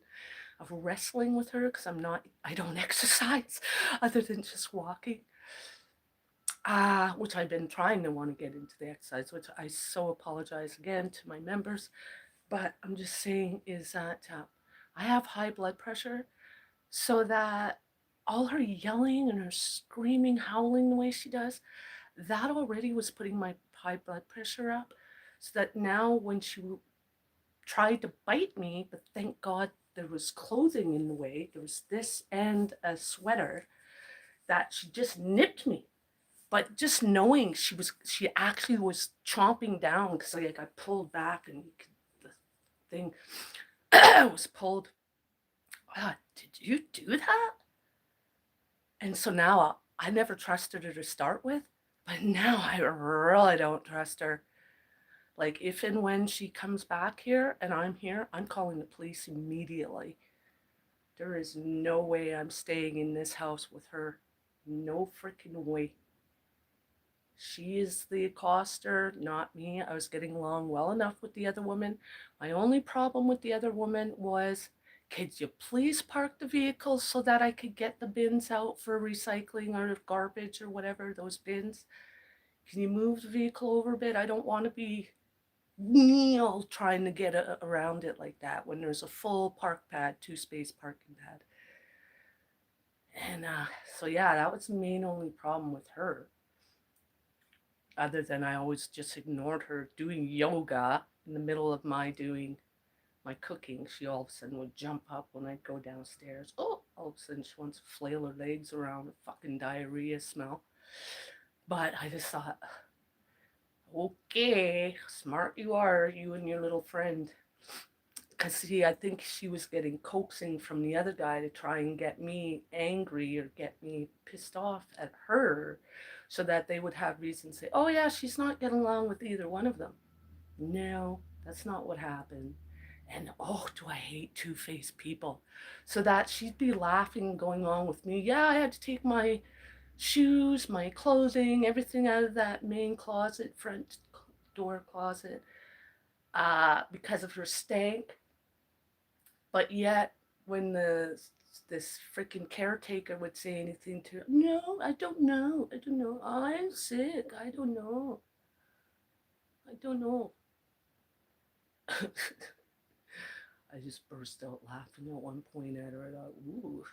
of wrestling with her, because I don't exercise other than just walking, which I've been trying to want to get into the exercise, which I so apologize again to my members. But I'm just saying is that I have high blood pressure, so that all her yelling and her screaming, howling the way she does, that already was putting my high blood pressure up. So that now when she tried to bite me, but thank God there was clothing in the way, there was this and a sweater, that she just nipped me. But just knowing she actually was chomping down, because like I pulled back and the thing was pulled. Did you do that? And so now I never trusted her to start with, but now I really don't trust her. Like, if and when she comes back here and I'm here, I'm calling the police immediately. There is no way I'm staying in this house with her. No freaking way. She is the accoster, not me. I was getting along well enough with the other woman. My only problem with the other woman was, could you please park the vehicle so that I could get the bins out for recycling or garbage or whatever, those bins? Can you move the vehicle over a bit? I don't want to be trying to get around it like that when there's a full park pad, 2-space parking pad. And so yeah, that was the main only problem with her. Other than I always just ignored her doing yoga in the middle of my doing my cooking. She all of a sudden would jump up when I'd go downstairs. Oh, all of a sudden she wants to flail her legs around, a fucking diarrhea smell. But I just thought, okay, smart you are, you and your little friend. Because see, I think she was getting coaxing from the other guy to try and get me angry or get me pissed off at her, so that they would have reason to say, oh yeah, she's not getting along with either one of them. No, that's not what happened. And oh, do I hate two-faced people. So that she'd be laughing, going on with me. Yeah, I had to take my shoes, my clothing, everything out of that main closet, front door closet, because of her stank. But yet when this freaking caretaker would say anything to her. No, I don't know. I don't know. I'm sick. I don't know. I don't know. I just burst out laughing at one point at her. I thought, ooh,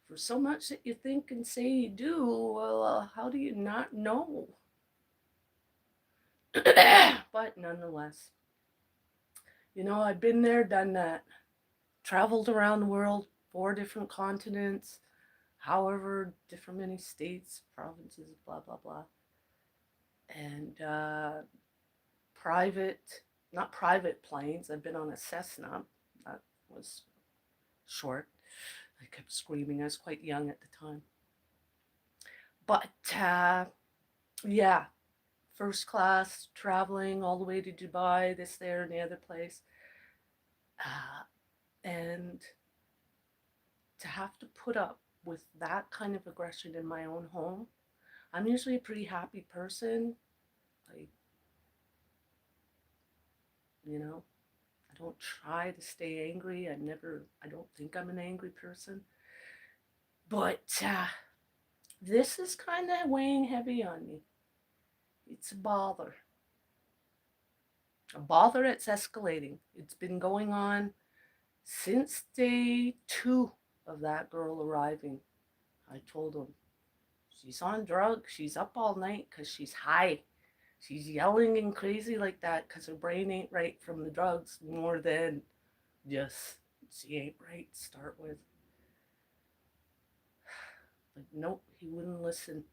for so much that you think and say you do, well, how do you not know? But nonetheless, I've been there, done that. Traveled around the world, 4 different continents, however, different many states, provinces, blah, blah, blah. And not private planes. I've been on a Cessna. That was short. I kept screaming. I was quite young at the time. But yeah, first class, traveling all the way to Dubai, this, there, and the other place. And to have to put up with that kind of aggression in my own home. I'm usually a pretty happy person. Like, I don't try to stay angry. I don't think I'm an angry person. But this is kind of weighing heavy on me. It's a bother. A bother that's escalating. It's been going on since day 2 of that girl arriving. I told him, she's on drugs. She's up all night because she's high. She's yelling and crazy like that because her brain ain't right from the drugs more than just she ain't right to start with. But nope, he wouldn't listen.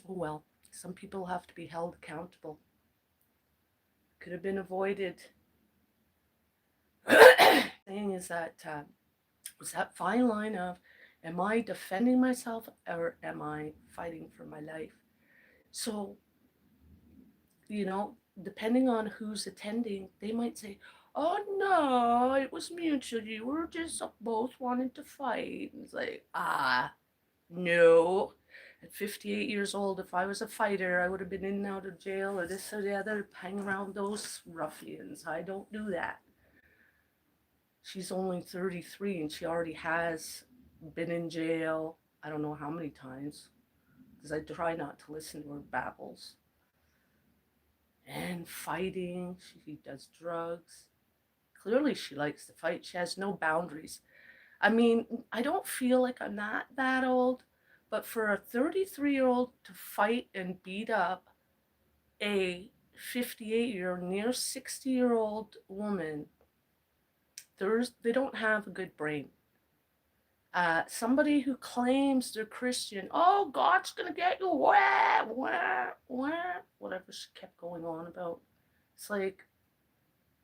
Oh well, some people have to be held accountable. Could have been avoided. Thing is that was that fine line of, am I defending myself or am I fighting for my life? So, depending on who's attending, they might say, oh no, it was mutual. You were just both wanting to fight. And it's like, no. At 58 years old, if I was a fighter, I would have been in and out of jail or this or the other, hang around those ruffians. I don't do that. She's only 33 and she already has been in jail, I don't know how many times, because I try not to listen to her babbles. And fighting, she does drugs. Clearly she likes to fight. She has no boundaries. I mean, I don't feel like I'm not that old, but for a 33-year-old to fight and beat up a 58-year, near 60-year-old woman, they don't have a good brain. Somebody who claims they're Christian, oh, God's gonna get you, wah, wah, wah, whatever she kept going on about. It's like,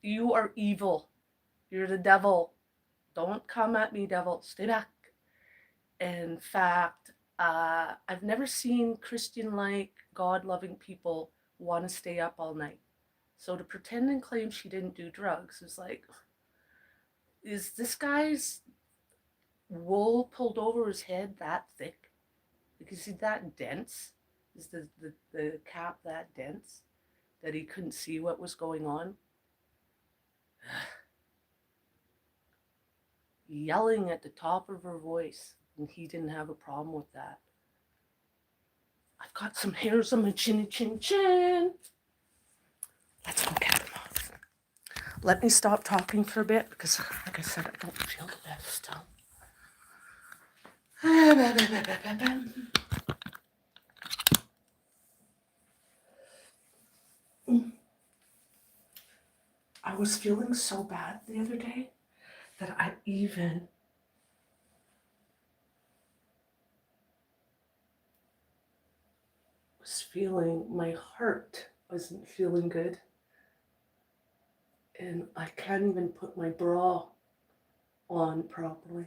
you are evil. You're the devil. Don't come at me, devil. Stay back. In fact, I've never seen Christian-like, God-loving people want to stay up all night. So to pretend and claim she didn't do drugs is like, is this guy's wool pulled over his head that thick? Is he that dense? Is the cap that dense that he couldn't see what was going on? Yelling at the top of her voice, and he didn't have a problem with that. I've got some hairs on my chinny chin chin. Let's go get them off. Let me stop talking for a bit because, like I said, I don't feel the best still. I was feeling so bad the other day that I even was feeling, my heart wasn't feeling good. And I can't even put my bra on properly.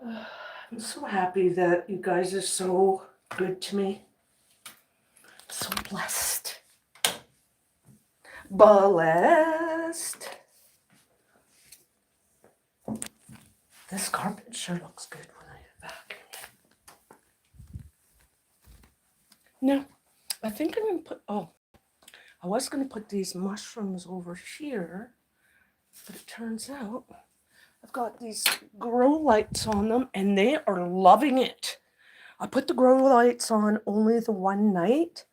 I'm so happy that you guys are so good to me. So blessed. Blessed. sure looks good when I vacuum it. Now, I think I'm going to put, I was going to put these mushrooms over here, but it turns out I've got these grow lights on them and they are loving it. I put the grow lights on only the one night.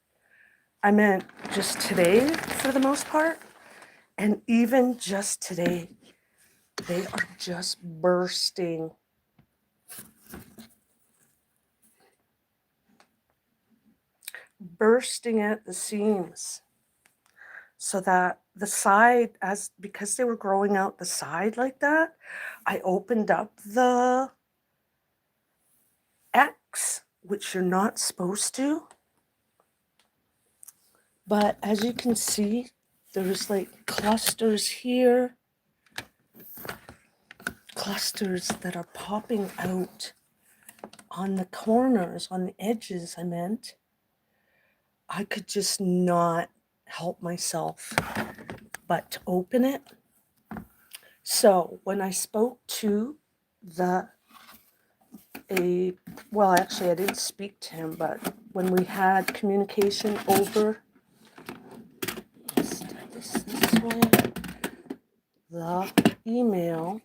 I meant just today for the most part. And even just today, they are just bursting. Bursting at the seams. So that the side, because they were growing out the side like that, I opened up the X, which you're not supposed to. But as you can see, there's like clusters here, clusters that are popping out on the corners, on the edges, I meant. I could just not help myself but to open it. So when I spoke to actually I didn't speak to him, but when we had communication over this way, the email,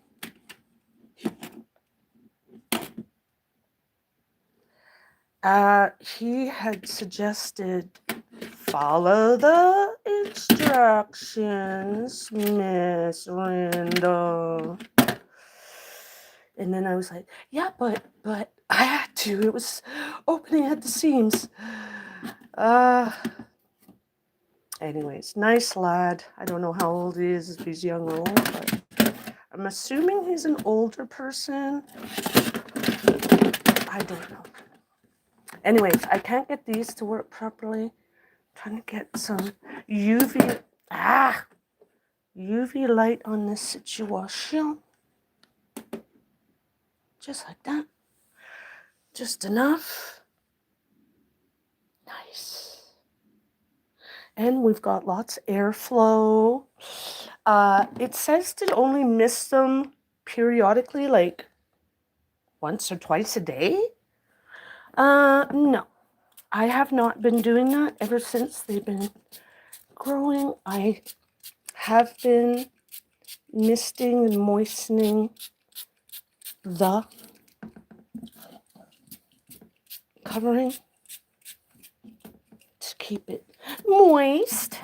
he had suggested follow the instructions, Miss Randall. And then I was like, yeah, but I had to. It was opening at the seams. Anyways, nice lad. I don't know how old he is, if he's young or old, but I'm assuming he's an older person. I don't know. Anyways, I can't get these to work properly. I'm trying to get some UV light on this situation. Just like that. Just enough. Nice. And we've got lots of airflow. It says to only mist them periodically, like once or twice a day. No. I have not been doing that ever since they've been growing. I have been misting and moistening the covering to keep it moist.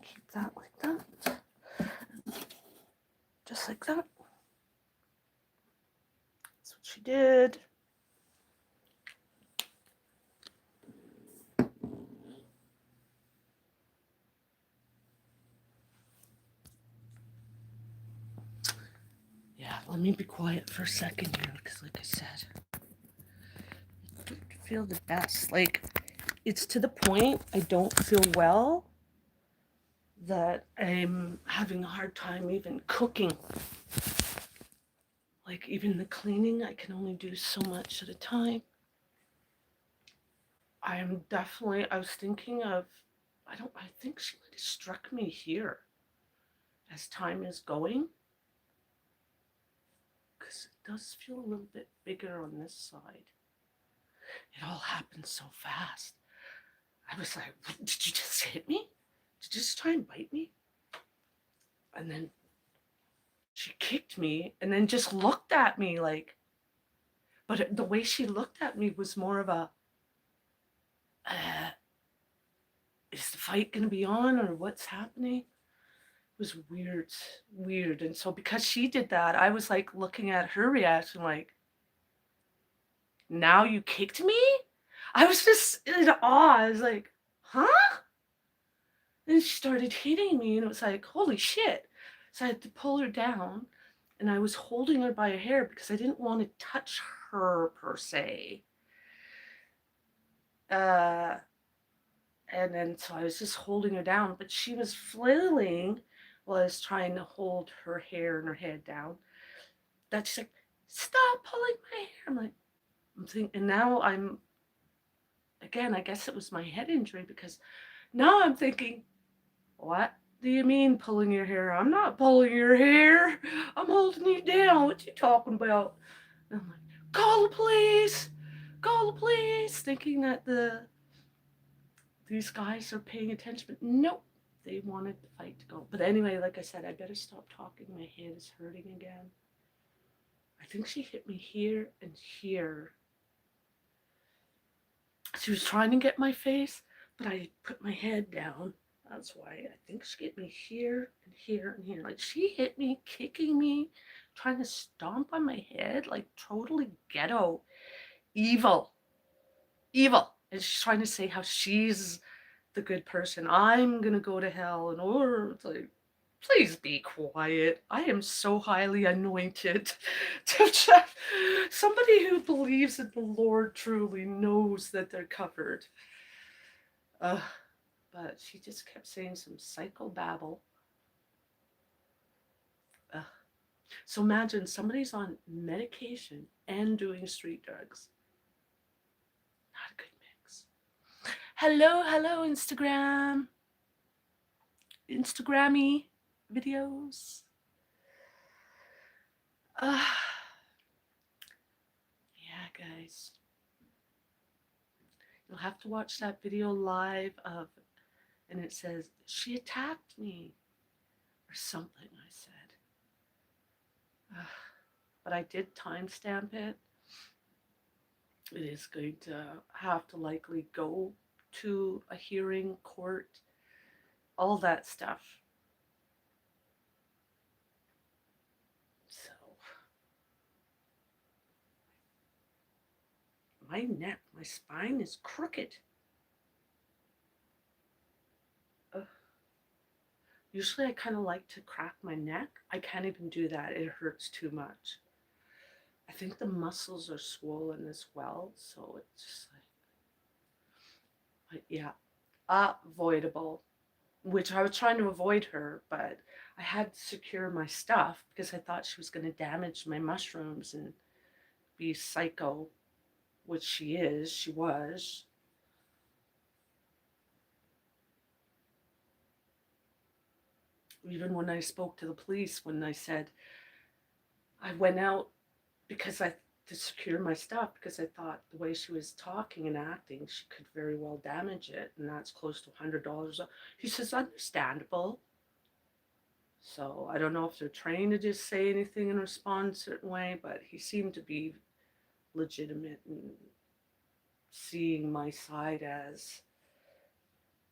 Keep that like that. Just like that. That's what she did. Yeah, let me be quiet for a second here, because like I said, I don't feel the best. Like, it's to the point I don't feel well that I'm having a hard time even cooking. Like, even the cleaning, I can only do so much at a time. I was thinking of, I think she might have struck me here as time is going. Because it does feel a little bit bigger on this side. It all happened so fast. I was like, did you just hit me? Did you just try and bite me? And then she kicked me and then just looked at me like, but the way she looked at me was more of a, is the fight going to be on or what's happening? It was weird. And so because she did that, I was like looking at her reaction like, now you kicked me? I was just in awe. I was like, huh? And she started hitting me and it was like, holy shit. So I had to pull her down and I was holding her by her hair because I didn't want to touch her per se. And then so I was just holding her down, but she was flailing while I was trying to hold her hair and her head down. That she's like, stop pulling my hair. I'm thinking, and now again, I guess it was my head injury because now I'm thinking, what? Do you mean pulling your hair? I'm not pulling your hair. I'm holding you down. What you talking about? And I'm like, call the police! Call the police! Thinking that these guys are paying attention, but nope. They wanted the fight to go. But anyway, like I said, I better stop talking. My head is hurting again. I think she hit me here and here. She was trying to get my face, but I put my head down. That's why I think she hit me here and here and here. Like she hit me, kicking me, trying to stomp on my head, like totally ghetto, evil, evil. And she's trying to say how she's the good person. I'm gonna go to hell, and or it's like, please be quiet. I am so highly anointed to just, somebody who believes that the Lord truly knows that they're covered. Uh, but she just kept saying some psychobabble. Uh, so imagine somebody's on medication and doing street drugs. Not a good mix. Hello, hello, Instagram. Instagrammy videos. Uh, yeah, guys. You'll have to watch that video live of, and it says, she attacked me, or something, I said. But I did timestamp it. It is going to have to likely go to a hearing, court, all that stuff. So, my neck, my spine is crooked. Usually I kind of like to crack my neck. I can't even do that. It hurts too much. I think the muscles are swollen as well, so it's just like, but yeah, avoidable. Which I was trying to avoid her, but I had to secure my stuff because I thought she was going to damage my mushrooms and be psycho, which she is. She was. Even when I spoke to the police, when I said I went out because I to secure my stuff because I thought the way she was talking and acting, she could very well damage it, and that's close to $100. He says, understandable. So I don't know if they're trained to just say anything and respond a certain way, but he seemed to be legitimate and seeing my side as,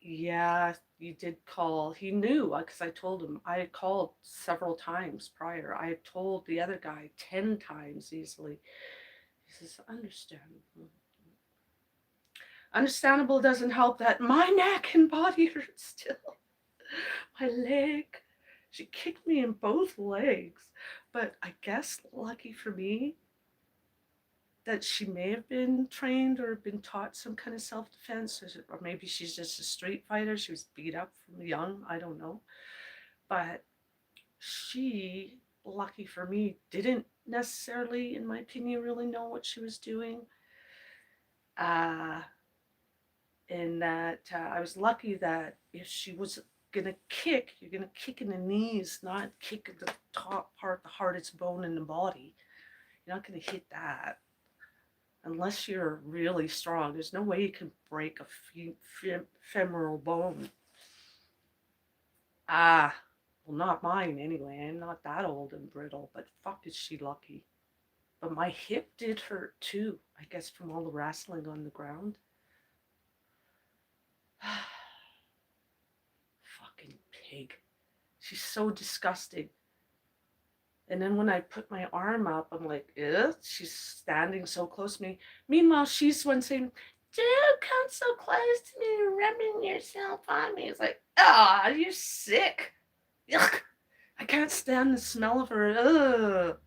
yeah, you did call. He knew because I told him I had called several times prior. I had told the other guy 10 times easily. He says, understandable. Understandable doesn't help that my neck and body hurt still. My leg. She kicked me in both legs. But I guess lucky for me that she may have been trained or been taught some kind of self-defense, or maybe she's just a street fighter. She was beat up from young. I don't know. But she, lucky for me, didn't necessarily, in my opinion, really know what she was doing. In that I was lucky that if she was gonna kick, you're gonna kick in the knees, not kick at the top part, the hardest bone in the body. You're not gonna hit that unless you're really strong. There's no way you can break a femoral bone. Well, not mine anyway. I'm not that old and brittle, but fuck is she lucky. But my hip did hurt too, I guess from all the wrestling on the ground. Fucking pig. She's so disgusting. And then when I put my arm up, I'm like, ugh, she's standing so close to me. Meanwhile, she's one saying, don't come so close to me, rubbing yourself on me. It's like, you're sick. Yuck. I can't stand the smell of her. Ugh.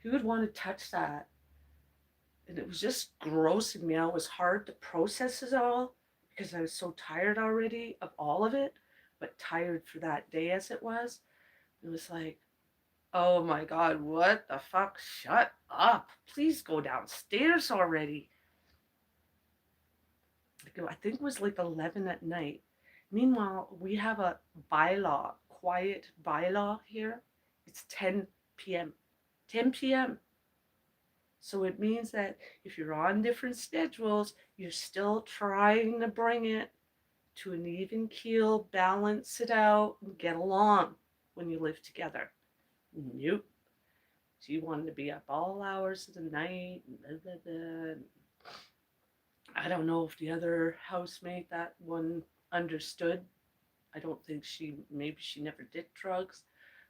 Who would want to touch that? And it was just grossing me out. It was hard to process it all because I was so tired already of all of it, but tired for that day as it was. It was like, oh my God, what the fuck? Shut up. Please go downstairs already. I think it was like 11 at night. Meanwhile, we have a bylaw, quiet bylaw here. It's 10 p.m. 10 p.m. So it means that if you're on different schedules, you're still trying to bring it to an even keel, balance it out, and get along when you live together. Nope. She wanted to be up all hours of the night. And blah, blah, blah. I don't know if the other housemate, that one, understood. I don't think maybe she never did drugs,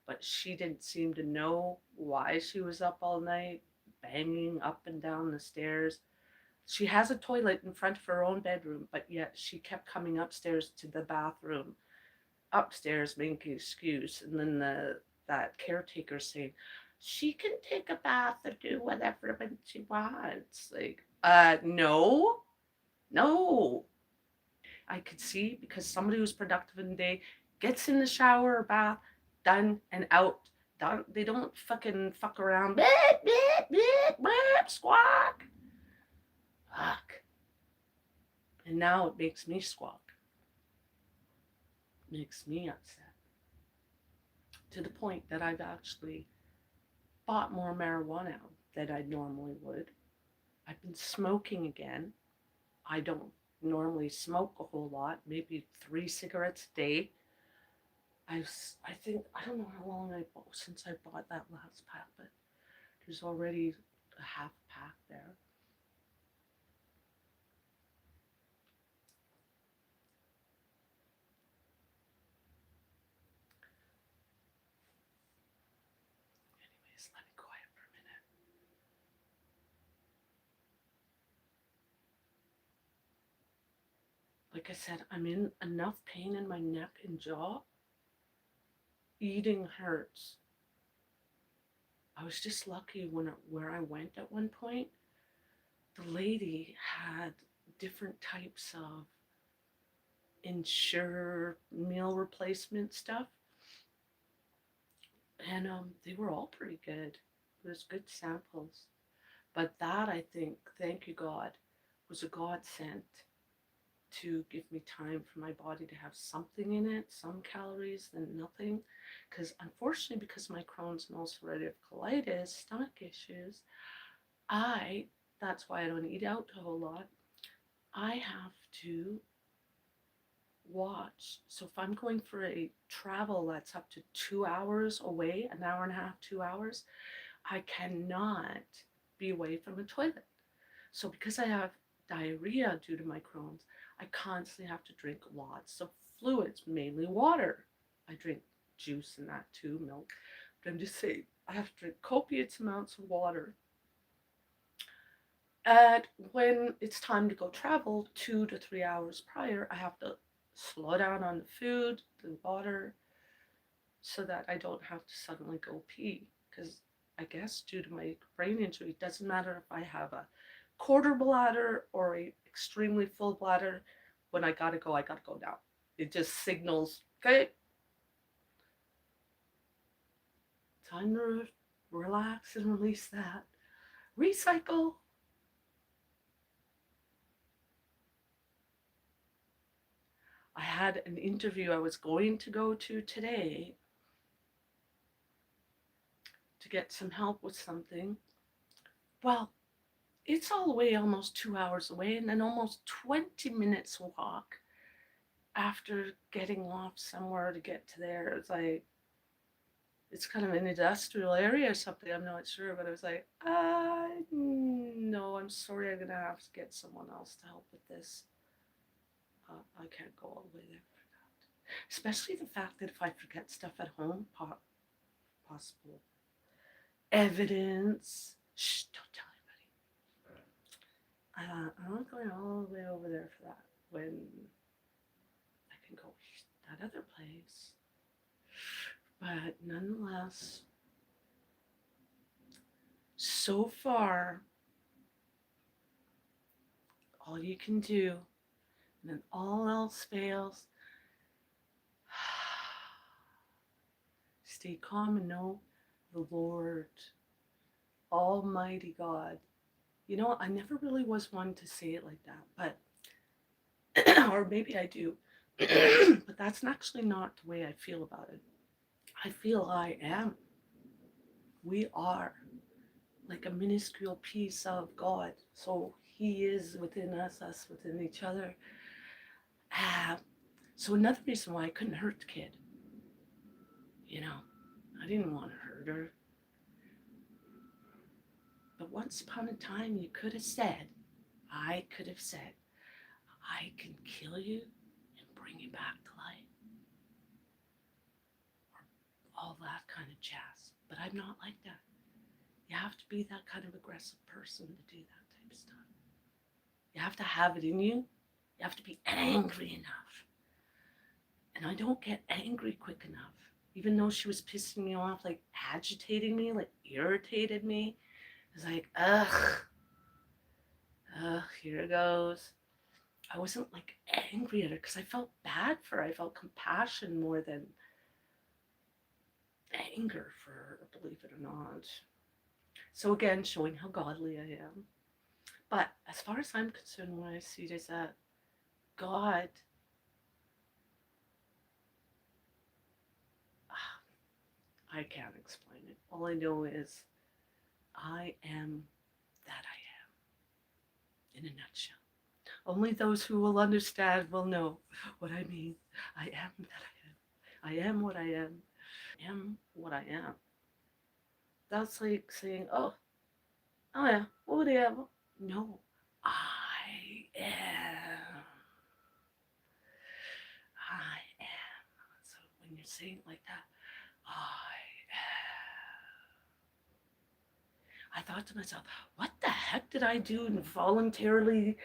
but she didn't seem to know why she was up all night, banging up and down the stairs. She has a toilet in front of her own bedroom, but yet she kept coming upstairs to the bathroom, upstairs making an excuse. And then that caretaker saying, she can take a bath or do whatever when she wants. Like, no, no. I could see, because somebody who's productive in the day gets in the shower or bath, done and out. Done. They don't fucking fuck around. Beep, beep, beep, beep, squawk. Fuck. And now it makes me squawk. Makes me upset. To the point that I've actually bought more marijuana than I normally would. I've been smoking again. I don't normally smoke a whole lot, maybe 3 cigarettes a day. I think, I don't know how long since I bought that last pack, but there's already a half pack there. Anyways, let me quiet for a minute. Like I said, I'm in enough pain in my neck and jaw. Eating hurts. I was just lucky where I went at one point. The lady had different types of Ensure meal replacement stuff, and they were all pretty good. There's good samples, but that, I think, thank you God, was a godsend to give me time for my body to have something in it, some calories, than nothing. Because unfortunately, because of my Crohn's and ulcerative colitis, stomach issues, that's why I don't eat out a whole lot. I have to watch. So if I'm going for a travel that's up to 2 hours away, an hour and a half, 2 hours, I cannot be away from a toilet. So because I have diarrhea due to my Crohn's, I constantly have to drink lots of fluids, mainly water. I drink juice and that too, milk. But I'm just saying, I have to drink copious amounts of water. And when it's time to go travel, 2 to 3 hours prior, I have to slow down on the food, the water, so that I don't have to suddenly go pee. Because I guess due to my brain injury, it doesn't matter if I have a quarter bladder or a extremely full bladder. When I gotta go now. It just signals, okay, time to relax and release that. Recycle. I had an interview I was going to go to today to get some help with something. Well, it's all the way almost 2 hours away, and then almost 20 minutes walk after getting off somewhere to get to there. It's like, it's kind of an industrial area or something, I'm not sure, but I was like, no, I'm sorry, I'm gonna have to get someone else to help with this. I can't go all the way there for that. Especially the fact that if I forget stuff at home, possible evidence. Shh, don't tell anybody. I'm not going all the way over there for that when I can go that other place. But nonetheless, so far, all you can do, and then all else fails, stay calm and know the Lord, Almighty God. You know, I never really was one to say it like that, but, or maybe I do, But that's actually not the way I feel about it. I feel I am. We are like a minuscule piece of God. So He is within us within each other. Uh, so another reason why I couldn't hurt the kid, you know, I didn't want to hurt her. But once upon a time, you could have said, I could have said, I can kill you and bring you back to life. Or all that kind of jazz. But I'm not like that. You have to be that kind of aggressive person to do that type of stuff. You have to have it in you. You have to be angry enough. And I don't get angry quick enough. Even though she was pissing me off, like agitating me, like irritated me. It's like, here it goes. I wasn't like angry at her because I felt bad for her. I felt compassion more than anger for her, believe it or not. So again, showing how godly I am. But as far as I'm concerned, what I see is that God, I can't explain it. All I know is I am that I am in a nutshell. Only those who will understand will know what I mean. I am that I am. I am what I am. I am what I am. That's like saying, oh yeah, whatever. No, I am. I am. So when you're saying it like that, I am. I thought to myself, what the heck did I do involuntarily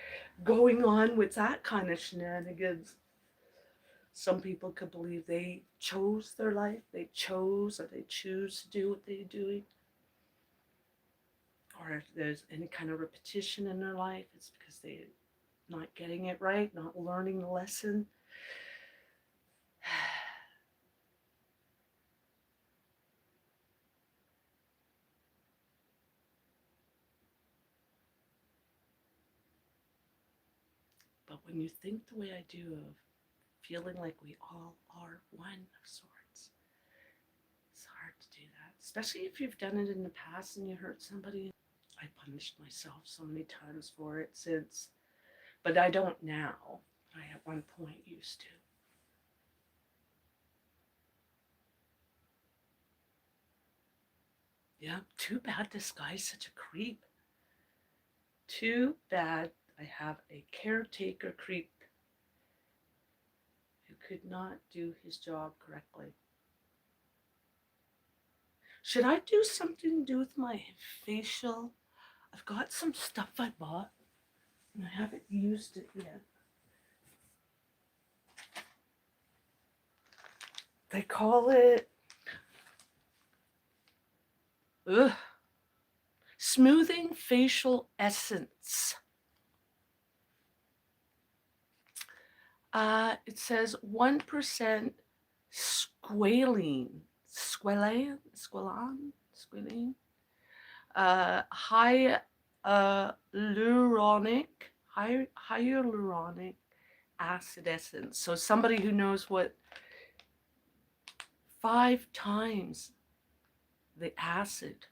going on with that kind of shenanigans? Some people could believe they chose their life, they chose or they choose to do what they're doing. Or if there's any kind of repetition in their life, it's because they're not getting it right, not learning the lesson. But when you think the way I do of feeling like we all are one of sorts, it's hard to do that. Especially if you've done it in the past and you hurt somebody. I punished myself so many times for it since, but I don't now. I at one point used to. Yeah, too bad this guy's such a creep. Too bad I have a caretaker creep who could not do his job correctly. Should I do something to do with my facial? I've got some stuff I bought and I haven't used it yet. They call it ugh, smoothing facial essence. It says 1% squalene, squalene, hyaluronic acid essence. So somebody who knows what 5 times the acid.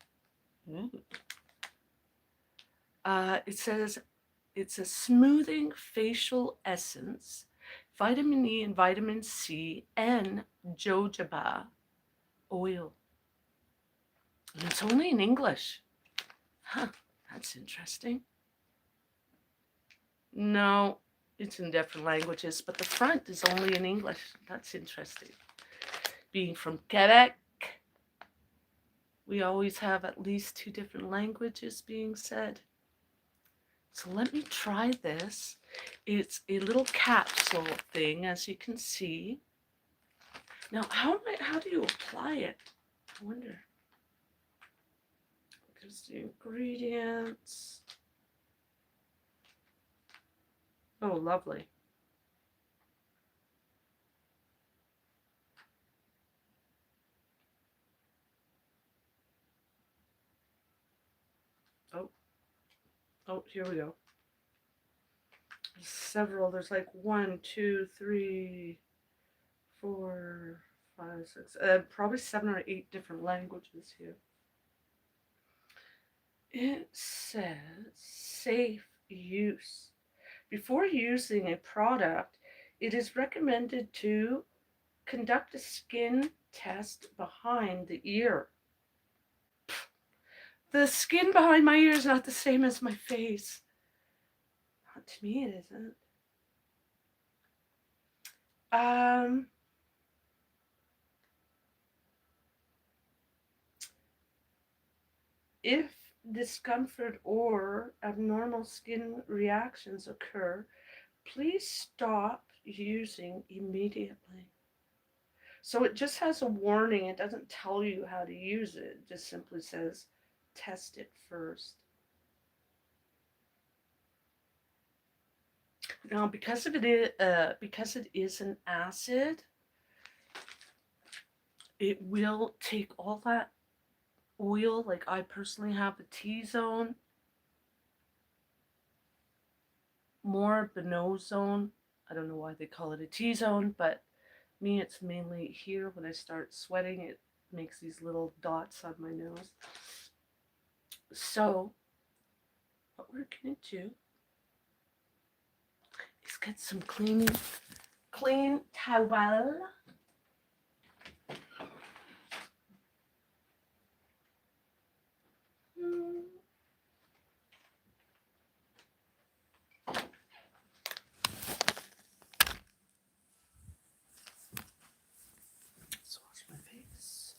It says it's a smoothing facial essence, vitamin E and vitamin C, and jojoba oil. And it's only in English. Huh, that's interesting. No, it's in different languages, but the front is only in English. That's interesting. Being from Quebec, we always have at least 2 different languages being said. So let me try this. It's a little capsule thing, as you can see. Now, how do you apply it? I wonder. Because the ingredients. Oh, lovely. Oh, here we go. several. There's like 1, 2, 3, 4, 5, 6, probably 7 or 8 different languages here. It says safe use. Before using a product, it is recommended to conduct a skin test behind the ear. The skin behind my ear is not the same as my face. Not to me, it isn't. If discomfort or abnormal skin reactions occur, please stop using immediately. So it just has a warning. It doesn't tell you how to use it. It just simply says test it first. Now, because it is an acid, it will take all that oil. Like I personally have the T-zone, more of the nose zone. I don't know why they call it a T-zone, but me, it's mainly here. When I start sweating, it makes these little dots on my nose. So what we're gonna do is get some clean towel. Let's wash my face.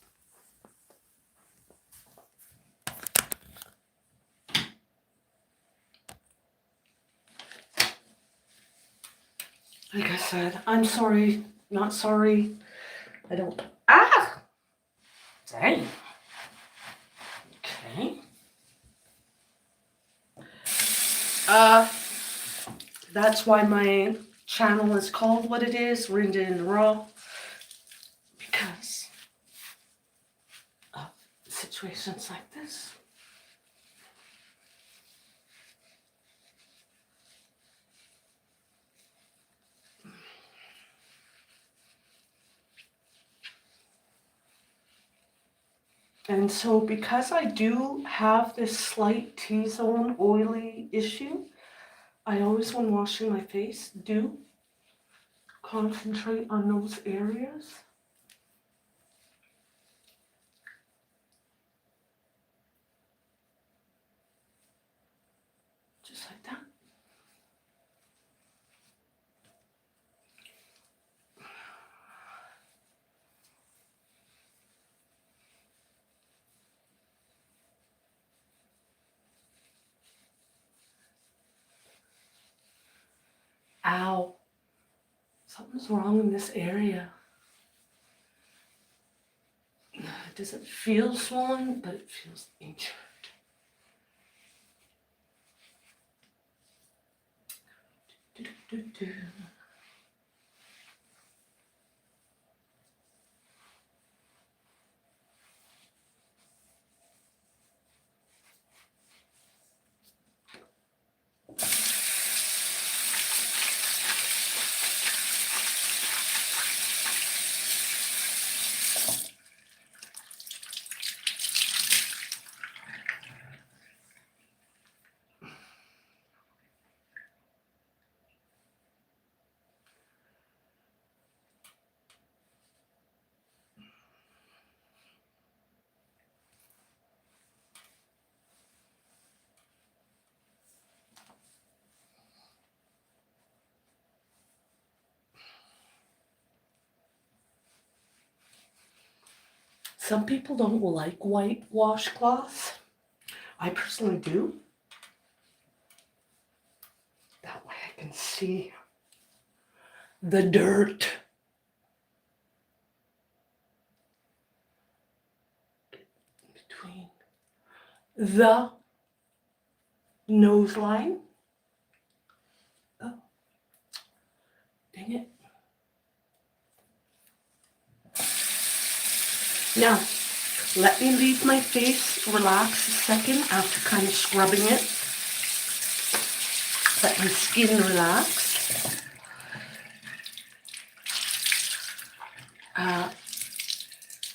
Like I said, I'm sorry, not sorry. I don't. Ah! Dang. Okay. That's why my channel is called what it is, Rinda in the Raw, because of situations like this. And so because I do have this slight T-zone oily issue, I always, when washing my face, do concentrate on those areas. Just like that. Ow. Something's wrong in this area. It doesn't feel swollen, but it feels injured. Do-do-do-do. Some people don't like white washcloths. I personally do. That way I can see the dirt. Between the nose line. Oh, dang it. Now, let me leave my face relax a second after kind of scrubbing it. let my skin relax.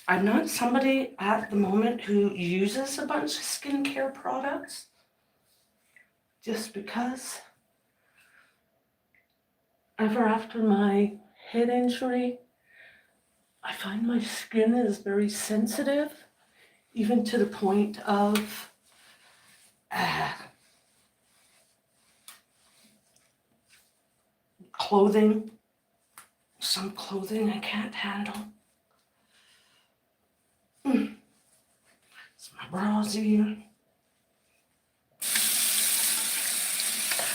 I'm not somebody at the moment who uses a bunch of skincare products just because ever after my head injury, I find my skin is very sensitive, even to the point of clothing. Some clothing I can't handle. It's my brasier.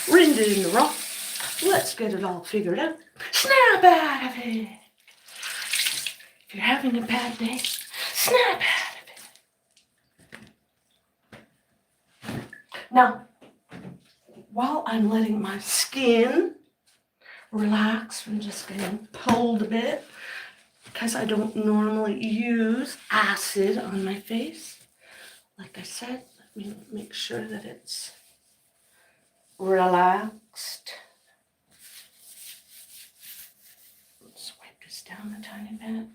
Rind it in the rough. Let's get it all figured out. Snap out of it. If you're having a bad day, snap out of it. Now, while I'm letting my skin relax from just getting pulled a bit, because I don't normally use acid on my face, like I said, let me make sure that it's relaxed. Let's wipe this down a tiny bit.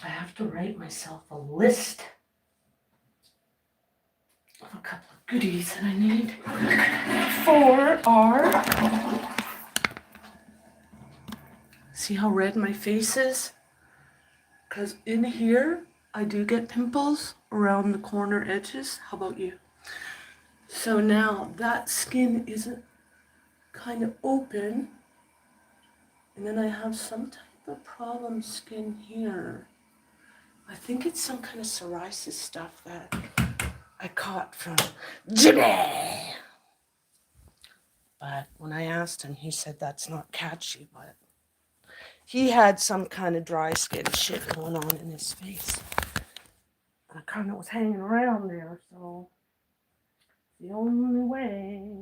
I have to write myself a list of a couple of goodies that I need for our... See how red my face is? Because in here, I do get pimples around the corner edges. How about you? So now that skin isn't kind of open. And then I have some type of problem skin here. I think it's some kind of psoriasis stuff that I caught from Jimmy. But when I asked him, he said that's not catchy, but he had some kind of dry skin shit going on in his face. I kind of was hanging around there, so the only way.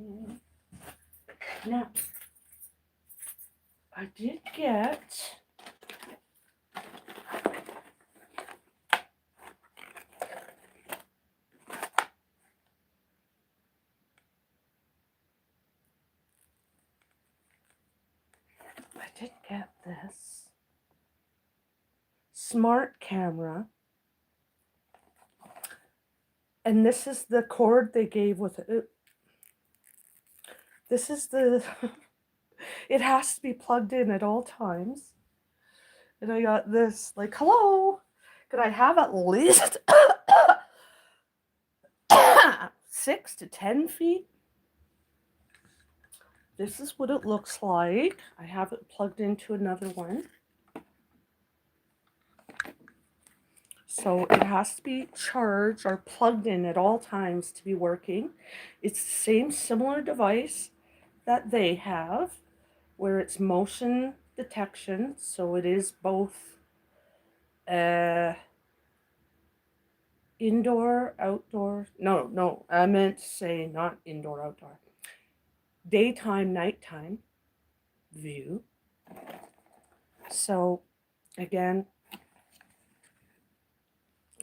Now, I did get this smart camera, and this is the cord they gave with it. This is the, it has to be plugged in at all times. And I got this, like, hello, could I have at least 6 to 10 feet? This is what it looks like. I have it plugged into another one. So it has to be charged or plugged in at all times to be working. It's the same similar device that they have, where it's motion detection. So it is both indoor, outdoor. No, I meant to say not indoor, outdoor. Daytime, nighttime view. So again,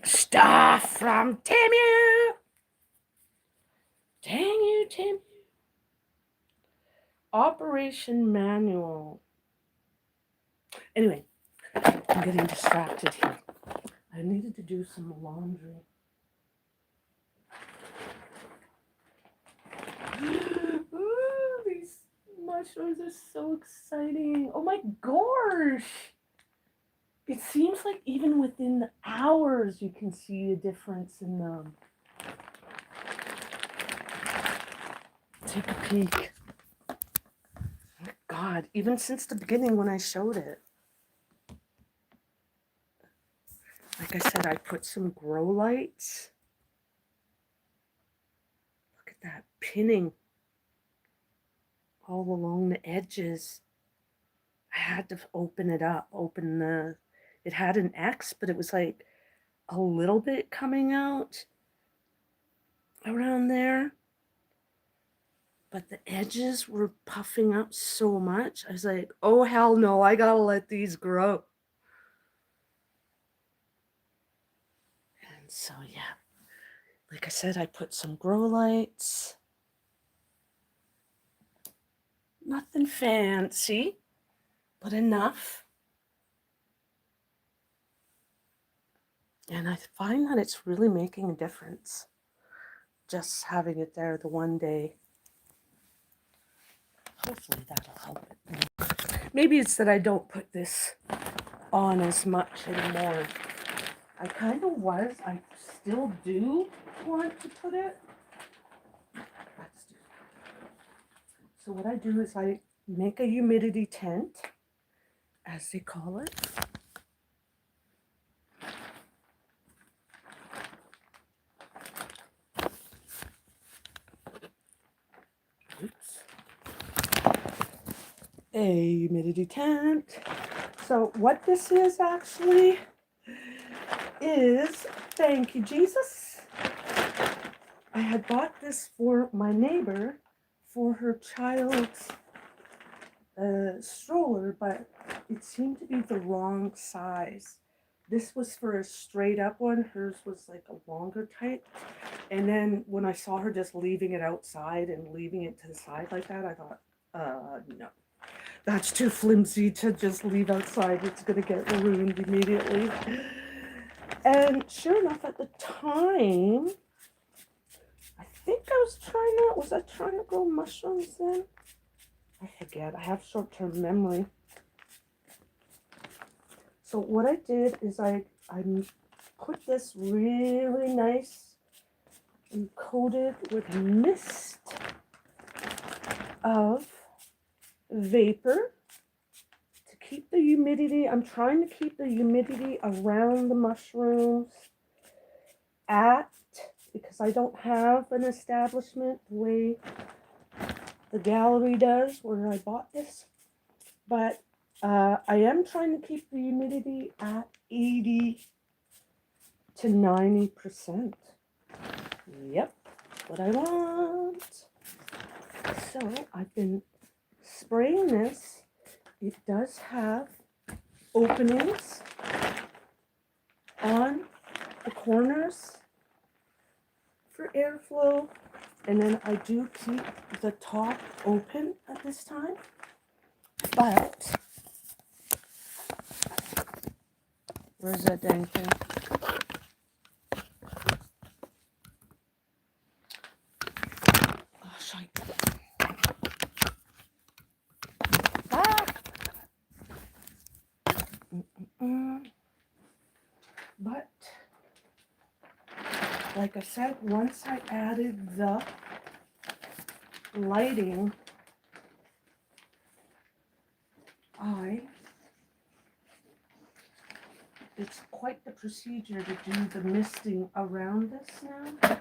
stuff from Temu. Dang you, Temu. Operation manual. Anyway, I'm getting distracted here. I needed to do some laundry. Ooh, these mushrooms are so exciting. Oh my gosh. It seems like even within the hours you can see a difference in them. Take a peek. Oh my God, even since the beginning when I showed it. Like I said, I put some grow lights. Look at that pinning all along the edges. I had to open it up, it had an X, but it was like a little bit coming out around there. but the edges were puffing up so much. I was like, oh, hell no, I gotta let these grow. And so, yeah, like I said, I put some grow lights. Nothing fancy, but enough. And I find that it's really making a difference. Just having it there the one day. Hopefully that'll help it. Maybe it's that I don't put this on as much anymore. I kind of was. I still do want to put it. Let's do that. So what I do is I make a humidity tent, as they call it. Oops. A humidity tent. So what this is actually is, thank you, Jesus. I had bought this for my neighbor for her child's stroller, but it seemed to be the wrong size. This was for a straight up one. Hers was like a longer type. And then when I saw her just leaving it outside and leaving it to the side like that, I thought, no. That's too flimsy to just leave outside. It's going to get ruined immediately. And sure enough, at the time, I think was I trying to grow mushrooms then? I forget. I have short-term memory. So what I did is I put this really nice and coated with mist of vapor to keep the humidity. I'm trying to keep the humidity around the mushrooms because I don't have an establishment the way the gallery does where I bought this. But I am trying to keep the humidity at 80 to 90%. Yep, what I want. So I've been spraying this. It does have openings on the corners for airflow. And then I do keep the top open at this time. But where's that dang thing? Oh, shite. Ah! But, like I said, once I added the lighting, it's quite the procedure to do the misting around this now.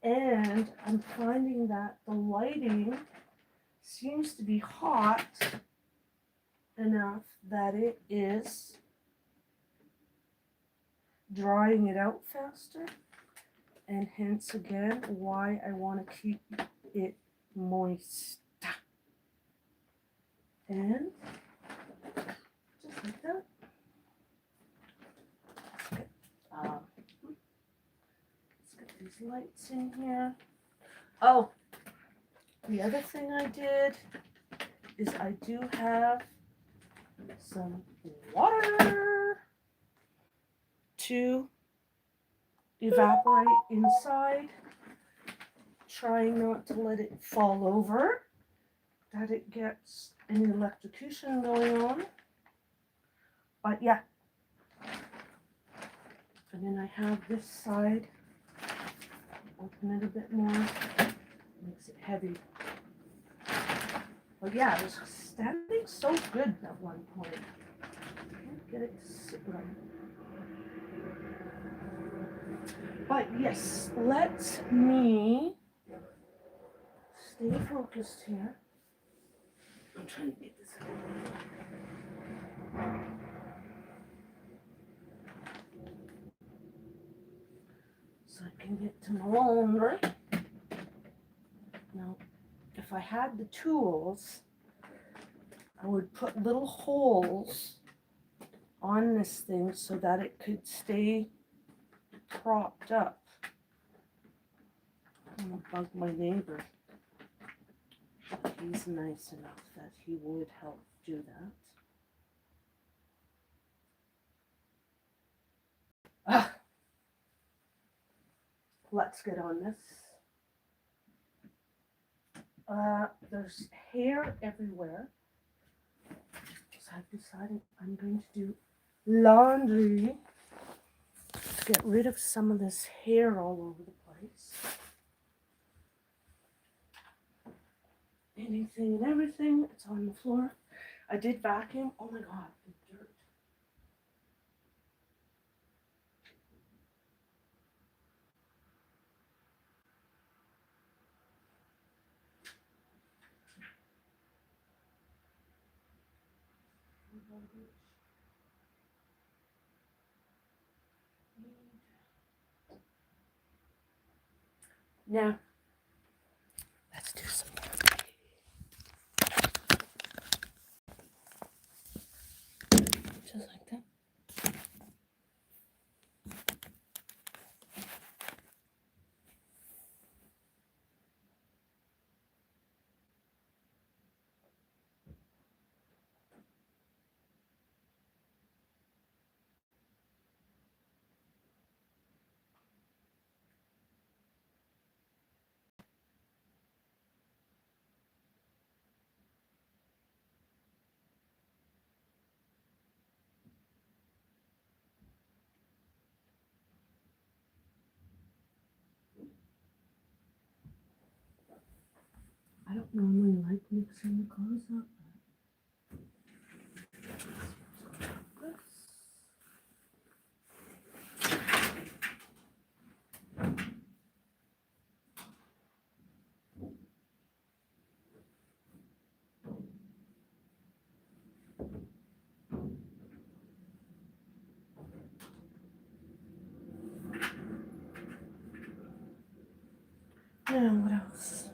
And I'm finding that the lighting seems to be hot enough that it is drying it out faster. And hence again, why I want to keep it moist. And just like that. Let's get these lights in here. Oh, the other thing I did is I do have some water to evaporate inside, trying not to let it fall over, that it gets any electrocution going on. But yeah. And then I have this side, open it a bit more, makes it heavy. But yeah, it was standing so good at one point. Can't get it to sit right. But yes, let me stay focused here. I'm trying to get this out. So I can get to my laundry. Now, if I had the tools, I would put little holes on this thing so that it could stay propped up. I'm gonna bug my neighbor. He's nice enough that he would help do that. Let's get on this. There's hair everywhere. So I've decided I'm going to do laundry to get rid of some of this hair all over the place. Anything and everything, it's on the floor. I did vacuum. Oh my God, the dirt. Now, let's do some laundry. Just like that. I don't normally like mixing the clothes up. Now, what else?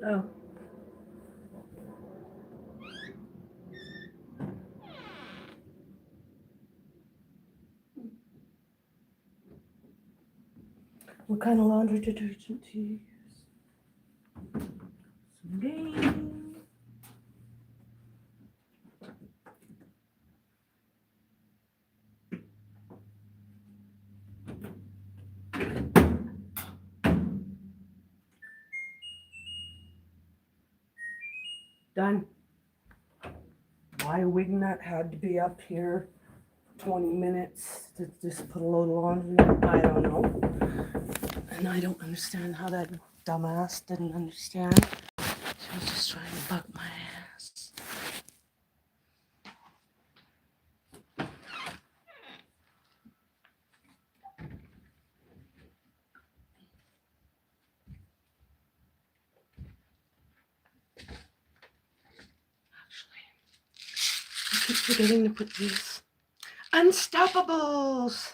Oh. What kind of laundry detergent do you use? Some Gain. Done. Why wouldn't that had to be up here 20 minutes to just put a load of laundry in? I don't know. And I don't understand how that dumbass didn't understand. She was just trying to bug my ass. Actually, I keep forgetting to put these Unstoppables.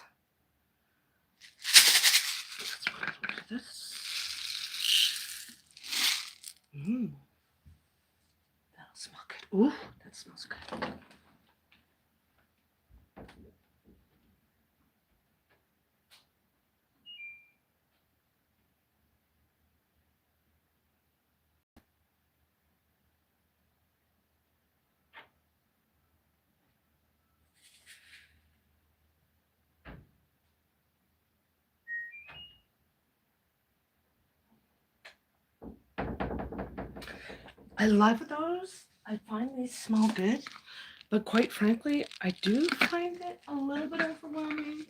Let's put a little bit of this. That'll smell good. Ooh, that smells good. I love those. I find they smell good. But quite frankly, I do find it a little bit overwhelming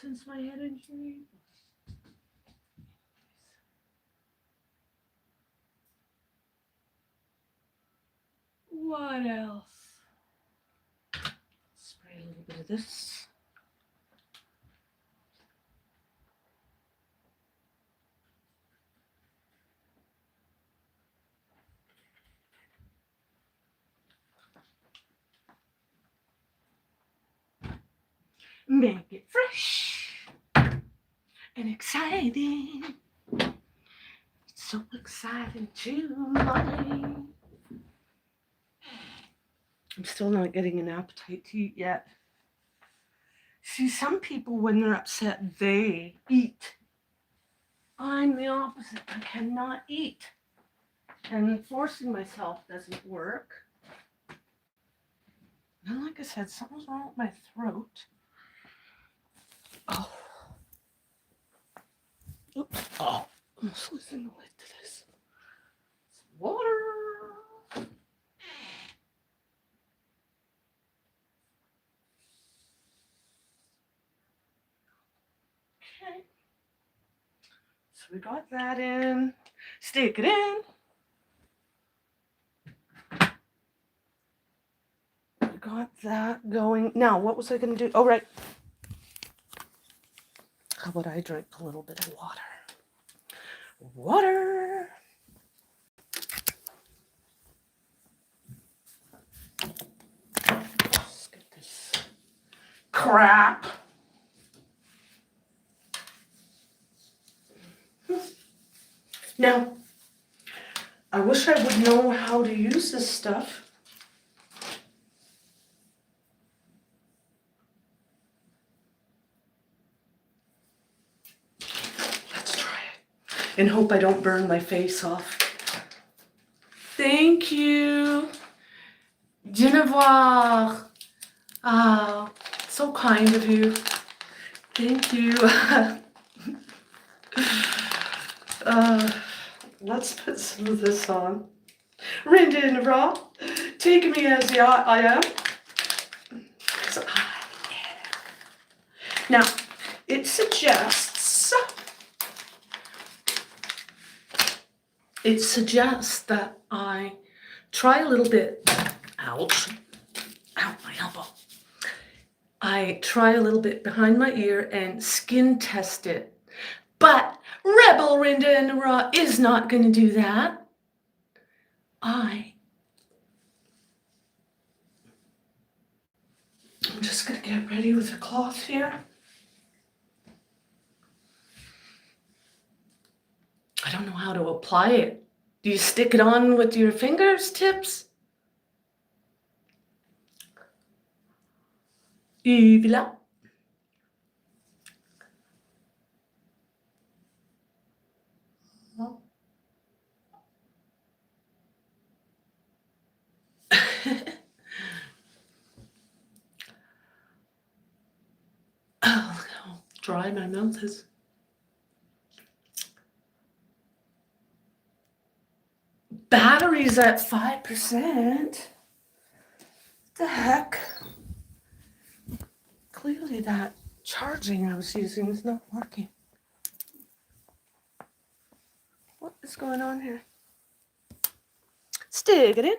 since my head injury. What else? Spray a little bit of this. Make it fresh and exciting. It's so exciting tonight. I'm still not getting an appetite to eat yet. See, some people, when they're upset, they eat. I'm the opposite. I cannot eat. And forcing myself doesn't work. And like I said, something's wrong with my throat. Oh. Oops. Oh. I'm almost losing the lid to this. It's water. Okay. So we got that in. Stick it in. We got that going. Now, what was I going to do? Oh, right. How about I drink a little bit of water? Water. Let's get this crap. Now, I wish I would know how to use this stuff. Let's try it and hope I don't burn my face off. Thank you. Genevieve. Ah, so kind of you. Thank you. Let's put some of this on. Rinda and Raw, take me as I am. Now, it suggests that I try a little bit. Ouch. Ow, my elbow. I try a little bit behind my ear and skin test it. But Rebel Rinda and Raw is not going to do that. I'm just going to get ready with the cloth here. I don't know how to apply it. Do you stick it on with your fingers tips? Voilà. Oh, look how dry my mouth is. Battery's at 5%. The heck? Clearly that charging I was using is not working. What is going on here? Stick it in.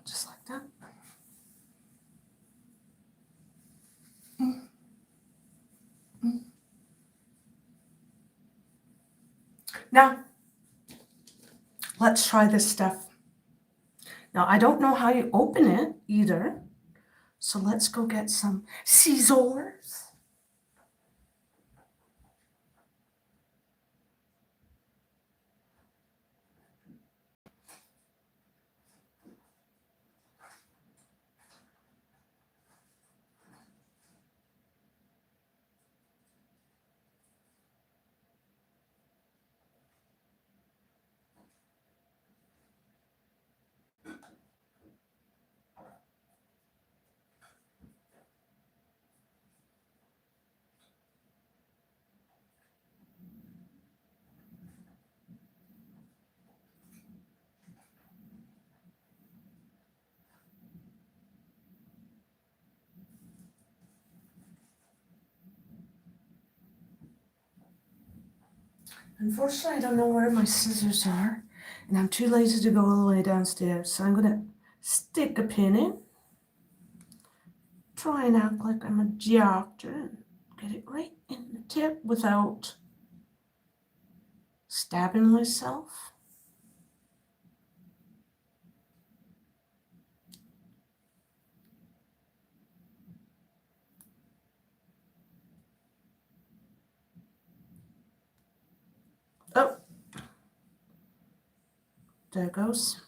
Just like that. Now, let's try this stuff. Now, I don't know how you open it either. So let's go get some scissors. Unfortunately, I don't know where my scissors are, and I'm too lazy to go all the way downstairs, so I'm going to stick a pin in, try and act like I'm a doctor, and get it right in the tip without stabbing myself. Oh, there it goes.